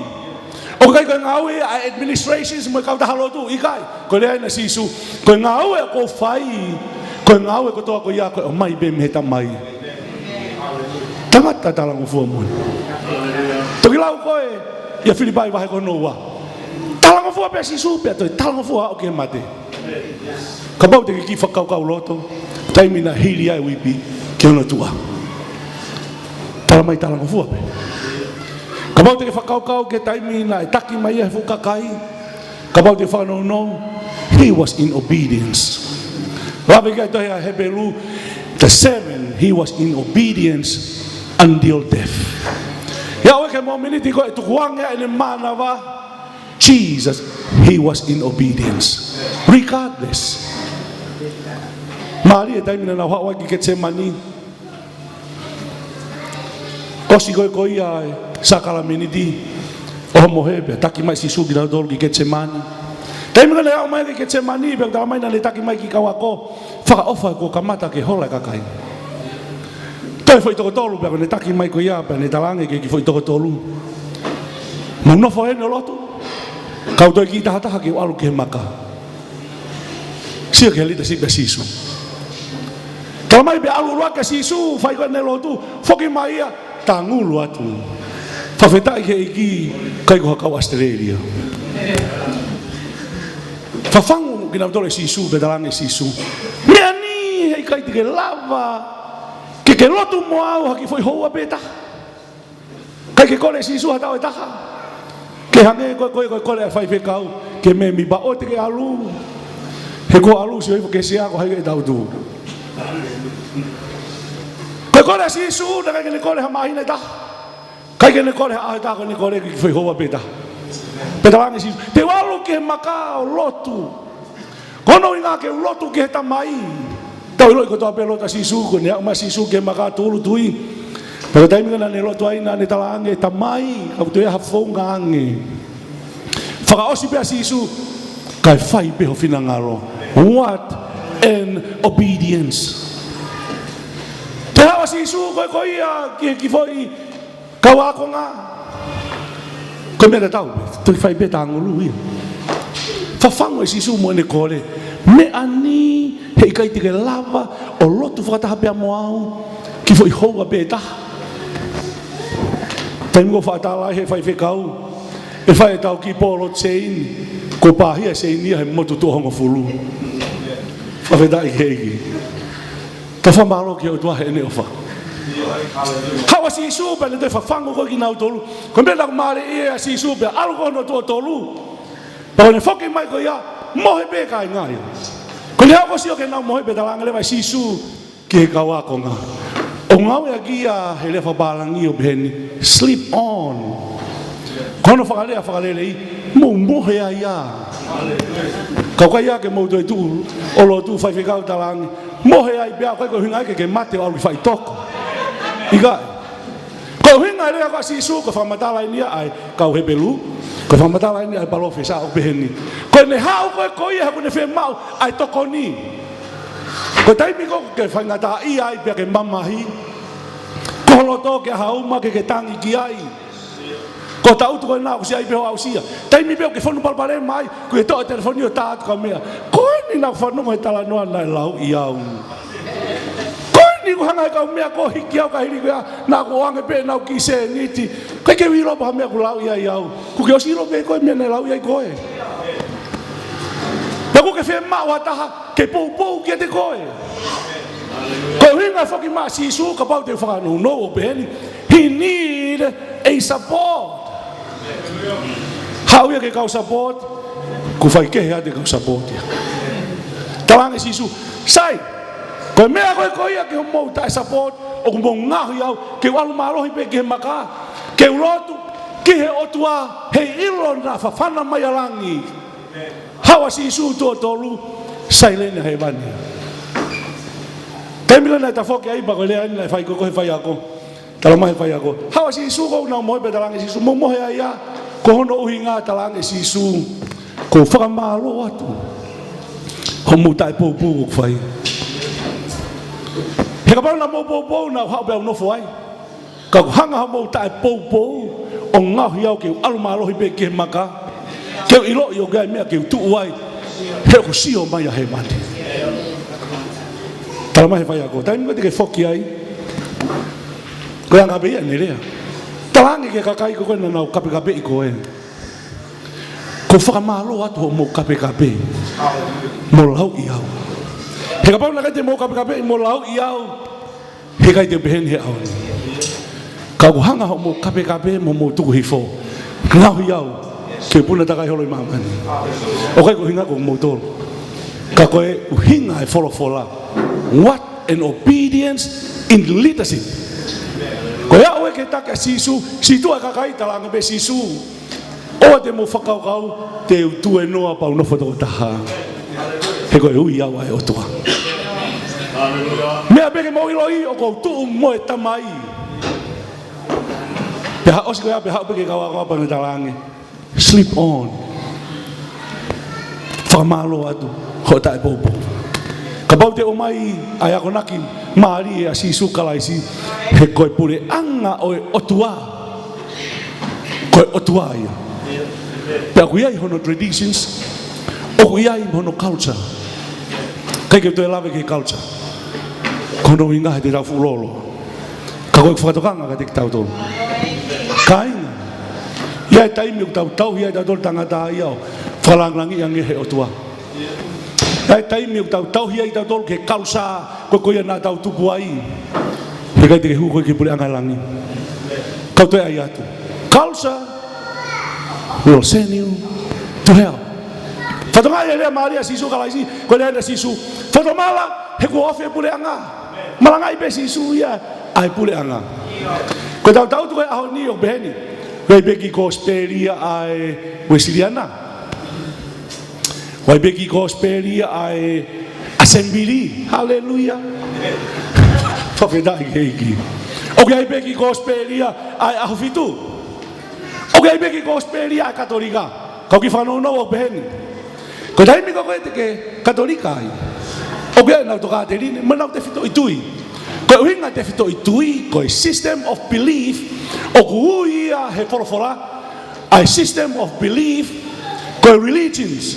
O kai ko ngau e a administrations mo kau taha lotu, i kai. Ko lea ina Sisu, ko ngau e ko fai, ko ngau e ko toa ko ia ko o mai be me tamai. Tangata talango fua mui. Toki lau koe, ia Filipai wahe ko noua. Talango fua pe Sisu pe toi, talango fua o ke mate. Ka pau te ki whakau kau loto, taimi na hili ai wipi, ke ona tua. Tala mai talango fua pe. Ka pau te ke whakau kau ke taimi na e taki mai e fukakai. Ka pau te whanau no, he was in obedience. Wabe kai tohe a Hebelu, the 7, he was in obedience until death. Ya oe ke mo miniti ko e tukuanga ene manawa, Jesus, he was in obedience. Regardless. Mali e taimina na hawa ki Getsemani. Osi koe koia e sakala miniti. O mohebe, taki mai si sugi na dolo ki Getsemani. Taimina na au mai ki Getsemani, pe ta mai na le taki mai ki kawako. Faka ofa ko kamata ke hola kakai. Toi foi toko tolu pe ne taki mai ko ia pe ne talange ke ki foi toko tolu. Mo no foi no lotu. Kau toi ki taha taha ke alu ke maka. Sia ke lita si pe sisu. Kalau mai be alu lua ke sisu fai ko ne lotu, foki mai ia tangulu atu. Fa feta ke iki kai ko ka Australia. Fa fangu kina tole sisu pe talange sisu. Meani hei kai te lava. Ke lotu mo au haki foi hoa beta. Kai ke kole sisu hata o taha. Ke hange ko kole fai fe kau ke me mi ba o te ke alu. He ko alu si ke sia ko hai tau tu. Ko kole sisu na ke kole ha mai na ta. Kai ke kole ha ta ko ni kole ke foi hoa beta. Peta wangi sisu. Te walu ke maka lotu. Kono inga ke lotu ke ta mai. Tau loi ko toa pelota sisu ko ne ma sisu ke maka tulu tui. Pero taimi kana ne loto ai na ne talange tamai ka tu ya fonga ange. Faka osi pe sisu kai fai pe hofina ngalo. What an obedience. Te hawa sisu ko ia ki foi kawa ko nga. Ko me tau tu fai pe tangulu ia. Fa fango sisu mo ne kole. Me ani hei kai te lava o lotu whakataha pia moau ki foi hoa beta. Taimgo whakatala he whai whekau e whai tau ki polo tsein ko pāhia seinia he motu tohongo fulu. Whawhetai heiki. Ta whamalo ki au tuahe ene ofa. Hawa si supe le te whafango ko ki nau tolu. Ko mena kumare ia si supe alu kono tua tolu. Pao ne whoki mai ko ia mohe beka i ngai. Ko le hako sio ke nau mohe pe talanga le vai sisu ki he kawa ko ngā. O ngau e kia he le whabalangi o beheni. Sleep on. Kono whakalele i mo mohe a ia. Kau kai ia ke moutu e tu o lo tu whai whikau talangi. Mohe ai pia kai ko hinga ke mate o alu whai toko. Ikai. Ko hinga lea ko sisu ko whamatala i nia ai kau he belu. Ko whamatala i nia ai palofe sa o beheni. Ko ne hau ko ia ko ne whe mau ai toko ni. Ko taimi ko ke whaingata i ai pia ke mamahi. Ko loto ke hauma ke tangi ki ai. Ko tautu ko na ko si ai beho au sia. Taimi beho ke whanu palpare mai. Ko e toa telefoni o tātu ka mea. Ko ni na whanu mo e tala noa nai lau i au. Ni ko hanga ka mea ko hiki au ka hiri ko na ko ange pe na ki se niti kai ke wiro pa mea ko lau ia iau ku ke osiro pe ko mea na lau ia ko e ta ko ke fe ma wa ta ke pou ke te ko e ko hinga foki ma si su ka pau te fa no no pe ni he need a support how ia ke ka support ku fai ke ha de ka support ya tawange si su sai ko mea ko ia ke mo ta support o mo ngahu iau ke walu malohi pe ke maka ke ulotu ke he otua he ilon na fafana mai alangi hawa si su to tolu silent he bani temila na ta foke ai ba ko le ai fai ko he fai ako tala mai fai ako hawa si su ko na mo be talangi si su mo he ia ko hono uhinga talangi si su ko fa malo atu ko mo tai po fai. He ka pau na mo po na hau bel no foi. Ka hanga mo tai po o ngau hiau ke alu malo hi pe ke maka. Ke ilo yo ga me ke tu wai. He ko si o mai he mate. Tala mai vai ako. Tai mo te ke foki ai. Ko anga be ni rea. Talangi ke kakai ko na na kape i ko e. Ko fa malo atu mo kape. Mo lau iau. He ka pau na kate mo kape mo lau iau. He kai te behen he au. Ka hanga mo kape mo tuku hifo. Ngau iau. Ke puna takai holoi mamani. O kai ko hinga ko mo tolo. Ka koe uhinga e wholofola. What an obedience in leadership. Koe au e ke take a sisu, situ a kakai talanga be sisu. O te mo whakaukau, te utu e noa pau nofo toko taha. He koe ui au ai o tua. Mea peke mo ilo i o kou tuu mo e tamai. Peha osi koe a peha peke kawa kawa pange talange. Sleep on. Whakamalo atu, ho tae popo. Ka pau te o mai ai ako naki maari e a sisu kalaisi. He koe pure anga o e otua. Koe otua ia. Pea kui ai hono traditions, o kui ai hono culture. Kai ke toi lave ke culture. Kono inga he te rau fulolo. Ka koe whakatokanga ka te ki tau tolu. Ka inga. Ia e taimi o tau ia e tau tolu tangata iao. Whalanglangi ange he otua. Ia e taimi o tau ia e tau tolu ke culture. Koe koe na tau tupu ai. He kai te ke hu koe ke pule angai langi. Kau toi ai atu. Culture will send you to hell. Whatonga e lea Maria sisu kalaisi, koe lea sisu. Whatomala, he ko ofe pule anga. Malanga i be sisu ia, ai pule anga. Koe tau tau tu e aho ni o beheni. Koe beki ko speria ai Wesleyana. Koe beki ko speria ai Assembly. Hallelujah. Whawhedai keiki. O kai beki ko speria ai aho fitu. O kai beki ko speria katolika. Kau ki whanau no o beheni. Ko taimi ko koe te ke katolika ai. O kai nau toka te rine, manau te fito itui. Ko uhinga te fito itui, ko system of belief, o kuuia he wholofora, a system of belief, ko religions.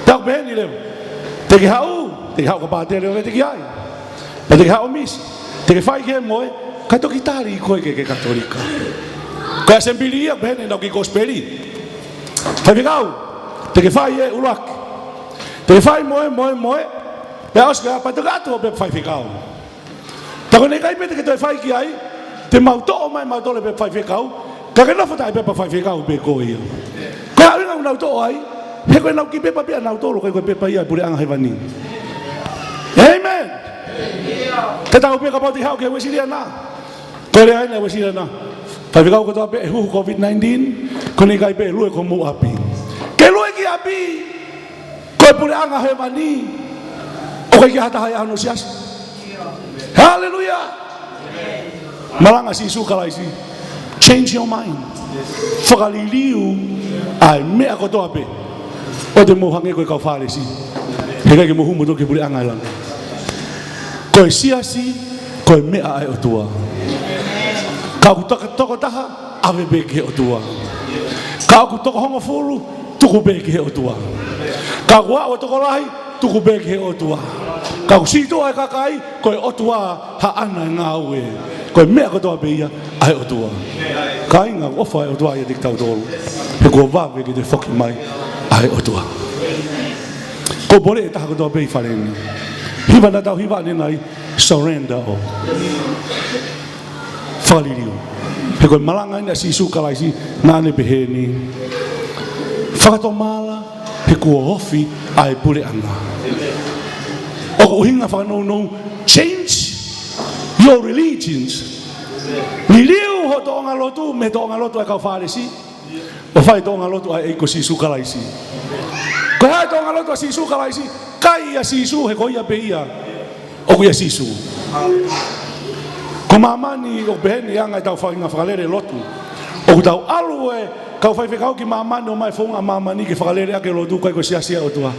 Tau beheni leo. Te ke hau ka pātere o te ki ai. Te ke hau mis, te ke whai ke moe, kai toki tari koe ke katolika. Ko Assembly ia beheni nau ki gospeli. Tai whikau, te ke whai e ulak. Te ke whai moe. Pea oska patoka atu o pe whai whikau. Tako nei kai pete ke toi whai ki ai, te mauto o mai mautole pe whai whikau, ka ke nofo tai pe whai whikau pe ko ia. Ko hau inga unau to ai, he koe nau ki pepa pia nau tolo, koe pepa ia pure anga hewani. Amen. Te tau pe ka pauti hau ke Wesleyana. Ko le aina Wesleyana. Whai whikau ko toa pe e huhu COVID-19, ko nei kai pe lue ko mu api. Ke lue ki api, koe pure anga hewani, o koe ki hatahai ano siasi. Hallelujah. Malanga sisu kalaisi. Change your mind. Whakaliliu ai mea kotoa pe. O te mohange koe kau whalesi. He kai ke mohumu toke pure anga lang. Koe siasi, koe mea ai otua. Kau kutaka toko taha, ave beke otua. Kau kutoko hongo fulu, tuku beke otua. Kau wao toko lahi, tuku beke otua. Kau sito ai kakai, koe otua ha ana ngā ue. Koe mea kotoa beia, ai otua. Ka inga ofa ai otua ia diktau tolu. He kua wawe ki te whoki mai, ai otua. Ko bore e taha kotoa bei whareni. Hiwa na tau hiwa ni nai, surrender o. Whaliriu. He koe malanga ina sisu kalaisi, nāne beheni. Whakato mala, he kua hofi ai pure anga. O hinga whanau no, change your religions. Ni liu ho toonga lotu, me toonga lotu ai kau wharesi. O whai toonga lotu ai eiko sisu kalaisi. Ko hai toonga lotu a sisu kalaisi, kai a sisu he koia peia. O kuia sisu. Ko mamani o beheni anga tau whainga whakalere lotu. O tau alue, kau whai whikau ki mamani o mai whaunga mamani ki whakalere ake lotu kai ko siasia o tua.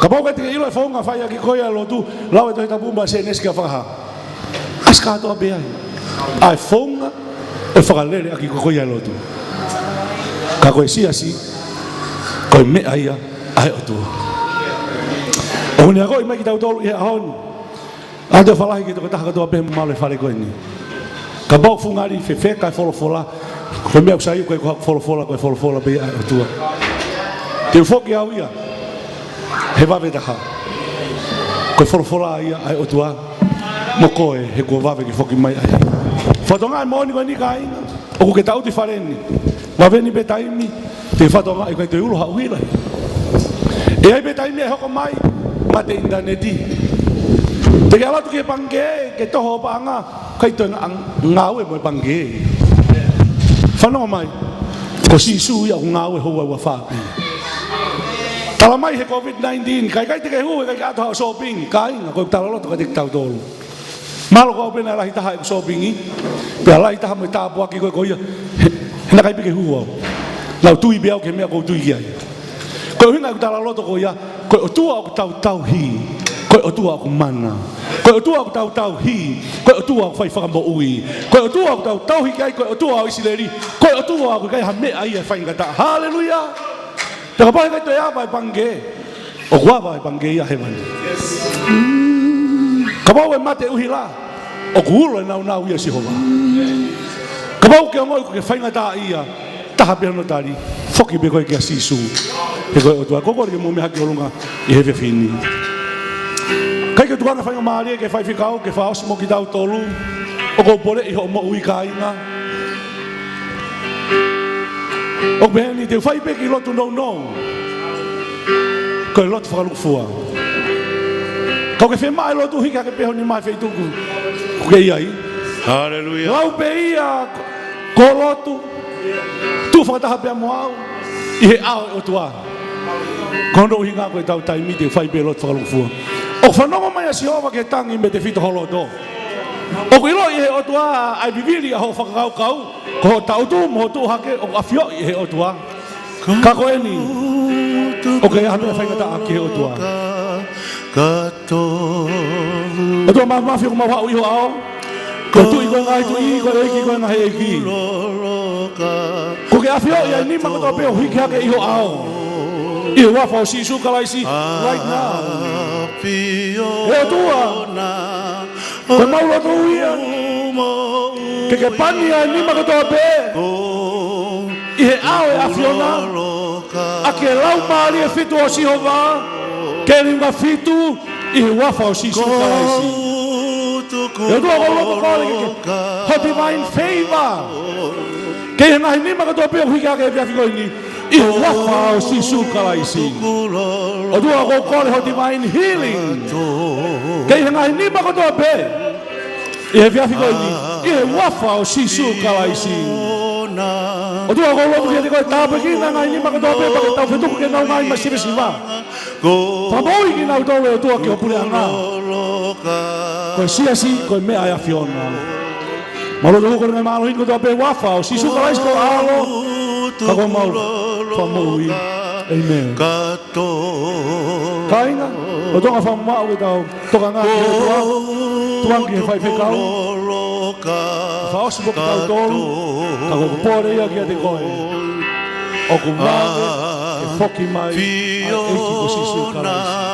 Ka pau kai te ilo e whaunga whai aki koia lotu, lau e tohi tapumba se neski a whakaha. Aska atoa beai. Ai whaunga e whakalere aki koia lotu. Ka koe siasi, koe mea ia, ai o tua. O hune a koe mai ki tau tolu i a honi. Ate whalahi ki toko taha katoa pehe male whare koe ni. Ka pau whungari whewhe kai wholofola, koe mea usai koe wholofola beia ai o tua. Te whoki au ia. He wawe taha. Koe wholofola ia ai o tua. Mo koe he kua wawe ki whoki mai ai. Whatonga e mōni koe ni ka inga. O ke tauti whareni. Wawe ni pe taimi. Te whatonga e koe te ulo hau hira. E ai betai me hoko mai ma te interneti. Te ala tu ke pangge ke toho panga kai to ngau e mo pangge. Whanau mai ko sisu ia ngau e hoa wa fa. Tala mai he COVID-19 kai te ke hu kai ato shopping kai ko tala lo to ka tik tau tolu. Malo ko pena la hita ha shopping pe la hita mo ta po ki ko ia. Na kai ke hu lau tui beo ke mea ko tui ia. Ko hina ku tala loto ko ia, ko o tua ku tau hi, ko o tua ku mana. Ko o tua ku tau hi, ko o tua ku fai whakambo ui. Ko o tua ku tau hi kai, ko o tua ku isileri, ko o tua ku kai ha mea ia whai ngata. Hallelujah! Taka pai kai to ia vai pange. O kua vai pange ia he mani. Kabau e mate uhi la, o kuulo e nau ia Sihova. Kabau ke ngoi ku ke whai ngata ia, taha pia no tari, foki be koe kia sisu. He koe o tua koko ke mo me haki olunga I hewe fini. Kai ke tuana whainga maari ke whai whikau, ke whaosi mo ki tau tolu, o ko pole I ho mo ui ka inga. O beheni te whai peki lotu no. Koe lotu whakalukufua. Kau ke whemai lotu hika ke peho ni mai whaituku. Kuke iai. Hallelujah. Lau pe ia ko lotu. Tu whakataha pia mo au. I he ao o tua. Kono uhi ngā koe tau taimi te whai pe lotu whakalukufua. O whanonga mai a Sihova ke tangi me te whito holoto. O ko ilo I he o tua ai bibili a ho whakakau kau. Ko ho tautu mo ho tu hake o afio I he o tua. Ka koe ni. O ke hatu e whaingata a ke o tua. O tua mawhi o mawha ui ho ao. Ko tu I koe ngai tu I koe eki koe ngai eki. Ko ke afio I ai nima koto peo hiki hake I ho ao. I he wafa o sisu kalaisi right now. E o tua. Koe maula tu ia. Ke pani ai nima koto peo. I he ao e afiona. A ke lau maari e fitu o Sihova. Ke ringa fitu I he wafa o sisu kalaisi. Eu dou a logo kore ho divine favor. Ke na ni ma ko pe hika ke via figoni. I wafa o sisu kalaisi. O dua ko kore ho divine healing. Ke na ni ma ko pe. I via figoni. I wafa o sisu kalaisi. O dua ko logo ke ko ta pe ki na ni ma ko pe pa ta fetu ke na mai ma siva. Pa moi ki na do o tua ke o pule anga. Koe siasi, koe mea ai afiona. Malo do ko ngai malo hingo do pe wafa, o sisu kalaisi ko alo. Ka ko mau, pa moi. Amen. Kainga, o tonga fa mau e tau, toka ngā ki o tua, tuang ki he whai whekau. Fa osi mo ki tau tolu, ka ko pore ia ki a te koe. O ku mange, e foki mai, a eki ko sisu kalaisi.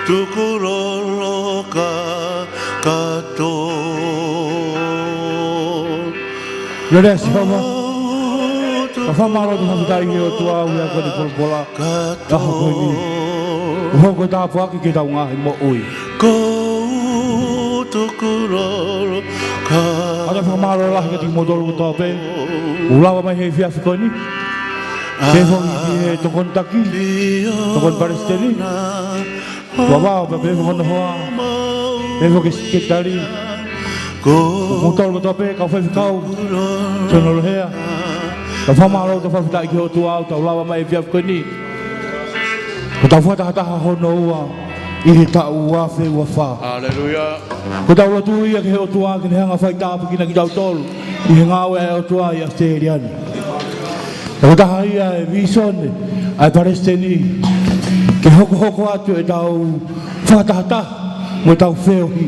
Tukulolo kato. Lele Sihova. Ka whamaro tu hamutai ngi o tua ui a kone polpola. Taha koe ni. Uho koe tā puaki ke tau ngahi mo ui. Tukulolo kato. Ata whamaro lahi ka tiki modoro ko tāpe. Ulawa mai hei whiawhi koe ni. Ke hongi ki he tokon taki. Tokon paristeri. Wawao pa pe hono hoa. Evo ke tari. Ko tolo mo tope ka fe kau. Tono lo hea. Ka whamaro to whawhita ki o tua au tau lawa mai via ko ni. Ko tau whataha hono ua. I he ta ua fe ua wha. Hallelujah. Ko tau lo tu ia ke he o tua ke hanga whai tāpu ki na ki tau tolu. I he ngāwe e o tua I Australiani. Ko taha ia e visone. Ai paresteni. Ke hoko atu e tau whakatahata mo tau wheohi.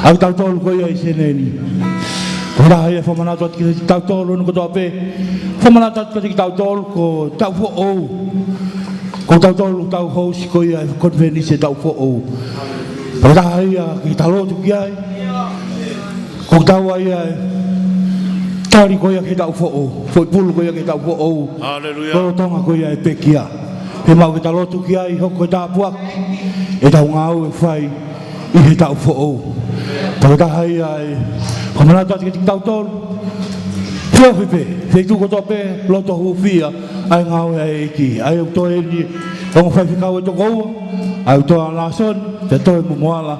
Au tau tolu ko ia I seneni. Ko raha ia whamanatu atu ki tau tolu no ko tau pe. Whamanatu atu ki tau tolu ko tau who'ou. Ko tau tolu tau housi ko ia e konveni se tau who'ou. Ko raha ia ki tau lotu ki ai. Ko tau ia e tari ko ia ki tau who'ou. Foi pulu ko ia ki tau who'ou. Hallelujah. Ko tonga ko ia e pekia. He mau ke talotu ki ai hoko tā puaki. E tau ngāu e whai I he tau who'ou. Tako taha ia e whamanatu ati ki tau tolu. Tua pepe, sei tu koto pe loto hufia ai ngau ai ki ai to ni o fa fika o to go ai to la son te to mo moala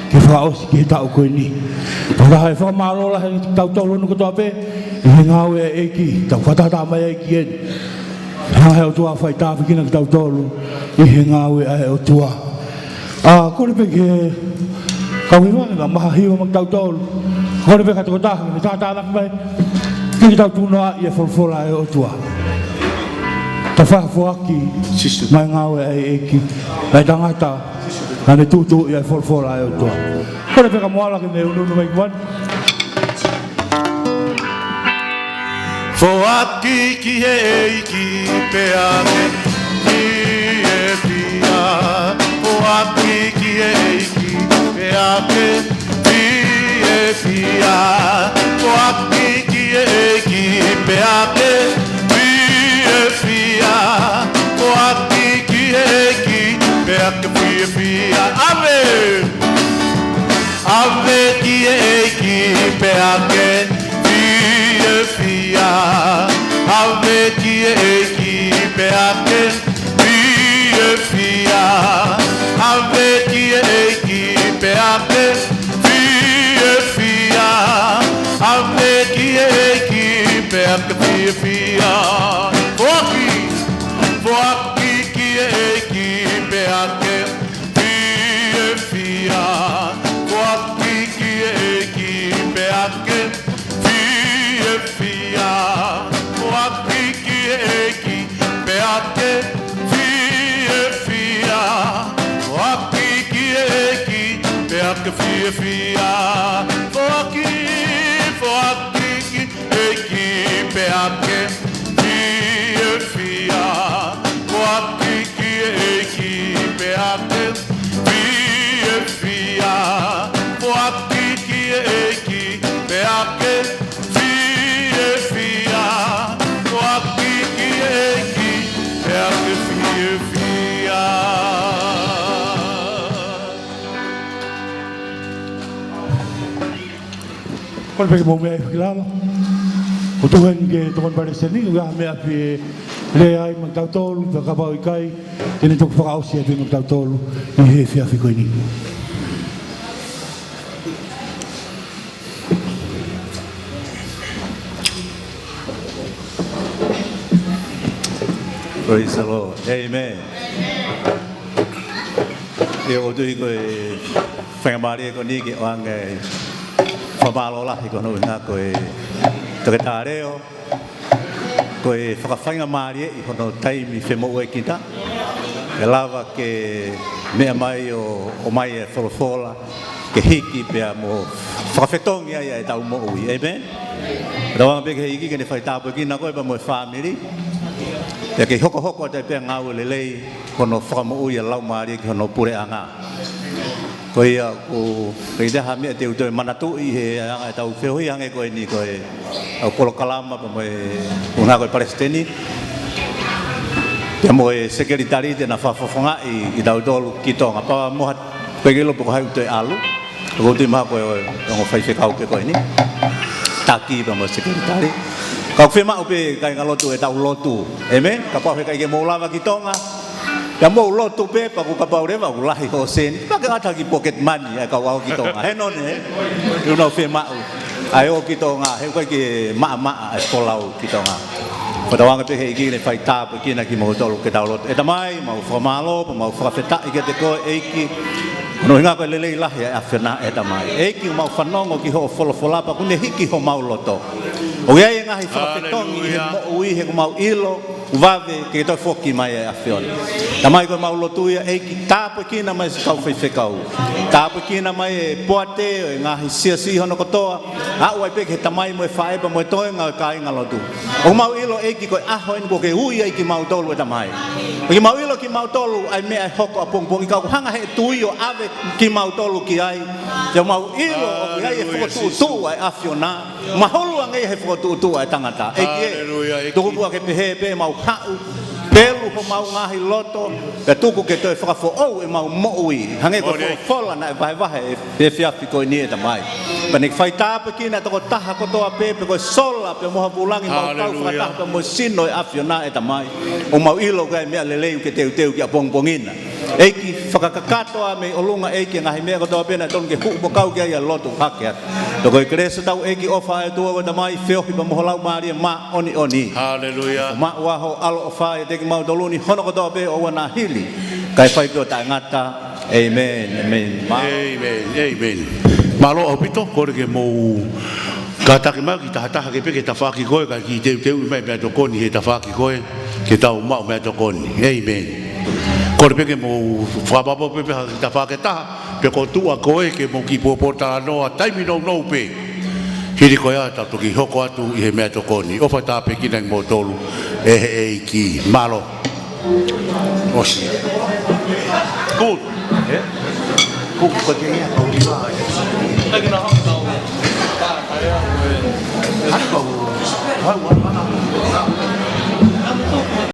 ke fa o ki ta o ko ni pa hai fa malo la ta to lo no koto pe i ngau ai ki ta fa ta mai ai ki ha o to fa ta fi ki ta to lo i ngau ai o tua a ko le pe ke ka wi ma ma hi o ta to ko le pe ka to ta ta la mai kita tuna ia folfola e o tua. Ta whakafuaki mai ngawe ai eki. Mai tangata na ne tutu ia folfola e o tua. Kore peka moala ke ne unu mai kuan. Foaki ki eiki pe ake ki e pia. Foaki ki eiki pe ake ki e pia. Foaki ki pe ake ki e pia. Foaki ki pe ake ki e pia. Ave ave ki pe ake ki e pia. Ave ki pe ake ki e pia. Ave ki pe ake ki e pia. Ave ki pe ake ki e pia. Foaki ki pe ake ki e pia. Foaki ki pe ake ki e pia. Foaki ki pe ake ki e pia. Foaki ki pe ake ki e pia. Foaki ki pe ake ki e pia. Foaki ki pe ake ki e pia. Foaki ki pe ake ki e pia. Foaki ki pe ake ki e pia. Kore peka mo me kilama. O tu hen ke tokon pare seni ga me api le ai mang tau tolu pe ka pau kai tene tok fa ausi api mang tau tolu ni he fia fi koini. Praise the Lord. Amen. Eu tu ko family ko ni ke wang famalo la ko no na ko Trekatāreo, ko e whakawhainga mārie I hono taimi whemoe kita. E lava ke mea mai o mai e wholofola, ke hiki pia mo whakawhetongi ai e tau mo ui. Amen? Rawanga pe ke hiki ke ne whaitāpua ki na koe pa mo e whamiri. Pia ke hoko te pia ngau lelei hono whakamo ui e lau mārie ki hono pure anga. Ko ia ko ida ha me te uto manatu I he anga tau feoi hange ko ni ko e au polo kalama pa mo una ko palestini te mo e secretary te na fafonga I tau tolu kitonga pa mo ko gelo po ha uto alu ko te ma ko ngo fai fe kau ke ko ni taki pa mo secretary ka fe ma ope kai ngalotu e tau lotu amen ka pa fe kai ke mo lava kitonga ya mo lotu pe pa ku kapau re ma ku lahi ho sen pa ka ta ki pocket money ka wa ki tonga he no ne you know fe ma ai o ki tonga he ko ki ma skola o ki tonga pa da wanga pe he ki ne fai ta pa ki na ki mo tolo ke ta lot e ta mai ma u formalo pa ma u fa feta I ke te ko e ki no nga ko lele lahi a fena e ta mai e ki ma fanongo ki ho fola pa ku ne hiki ho mau loto o ia nga hi fa fetongi he mo ui he mau ilo vave ke to foki mai a fiona tamai ko mau lotu ia e ki tapo ki na mai kau fai fekau tapo ki na mai poate nga hi si hono kotoa a oi pe ke tamai mo fai pa mo to nga kai nga lotu o mau ilo e ki ko a ho en ko ke ui ai ki mau tolu tamai ki mau ilo ki mau tolu ai me ai hoko apong pong ka hanga he tuio ave ki mau tolu ki ai ya mau ilo o ki ai e fotu tu ai a fiona ma holu ngai he fotu tu ai tangata e ki tu ko ke pe mau hau pelu ho mau ngahi loto e tuku ke toi whakafo au e mau moui hange ko fola na vai vai e fia fiko ni e tamai Panik faita pe kina to taha ko to ape pe ko sola pe mo hapulangi mau tau fa ta mo sino afiona eta mai. O mau ilo ga me lele ke teu ki pongpongina. Eki fakakakato ame olunga eki ngahi me ko to ape na ton ke ku kau ke ya lotu paket. To ko kresa tau eki ofa e tu ko mai feo ki mo lau mari ma oni. Haleluya. Ma wa ho alo ofa e te mau doluni hono ko to ape o wana hili. Kai fai ko ta ngata. Amen. Amen. Malo opito kore ke mo kata ke magi ta ke pe ke ta fa ki koe ka ki te me me to koni he ta fa ki koe ke ta ma me to koni. Amen. Kore pe ke mo fa ba pe ta fa ke ta pe ko tu a koe ke mo ki po ta no a tai mi no pe. Hiri ko ya ta to ki hoko atu i he me to koni. O fa ta pe ki nang mo tolu e ki malo. Osi. Good. Kuk ko ke ya ko di ba. Lagi na hang tau. Ano ba?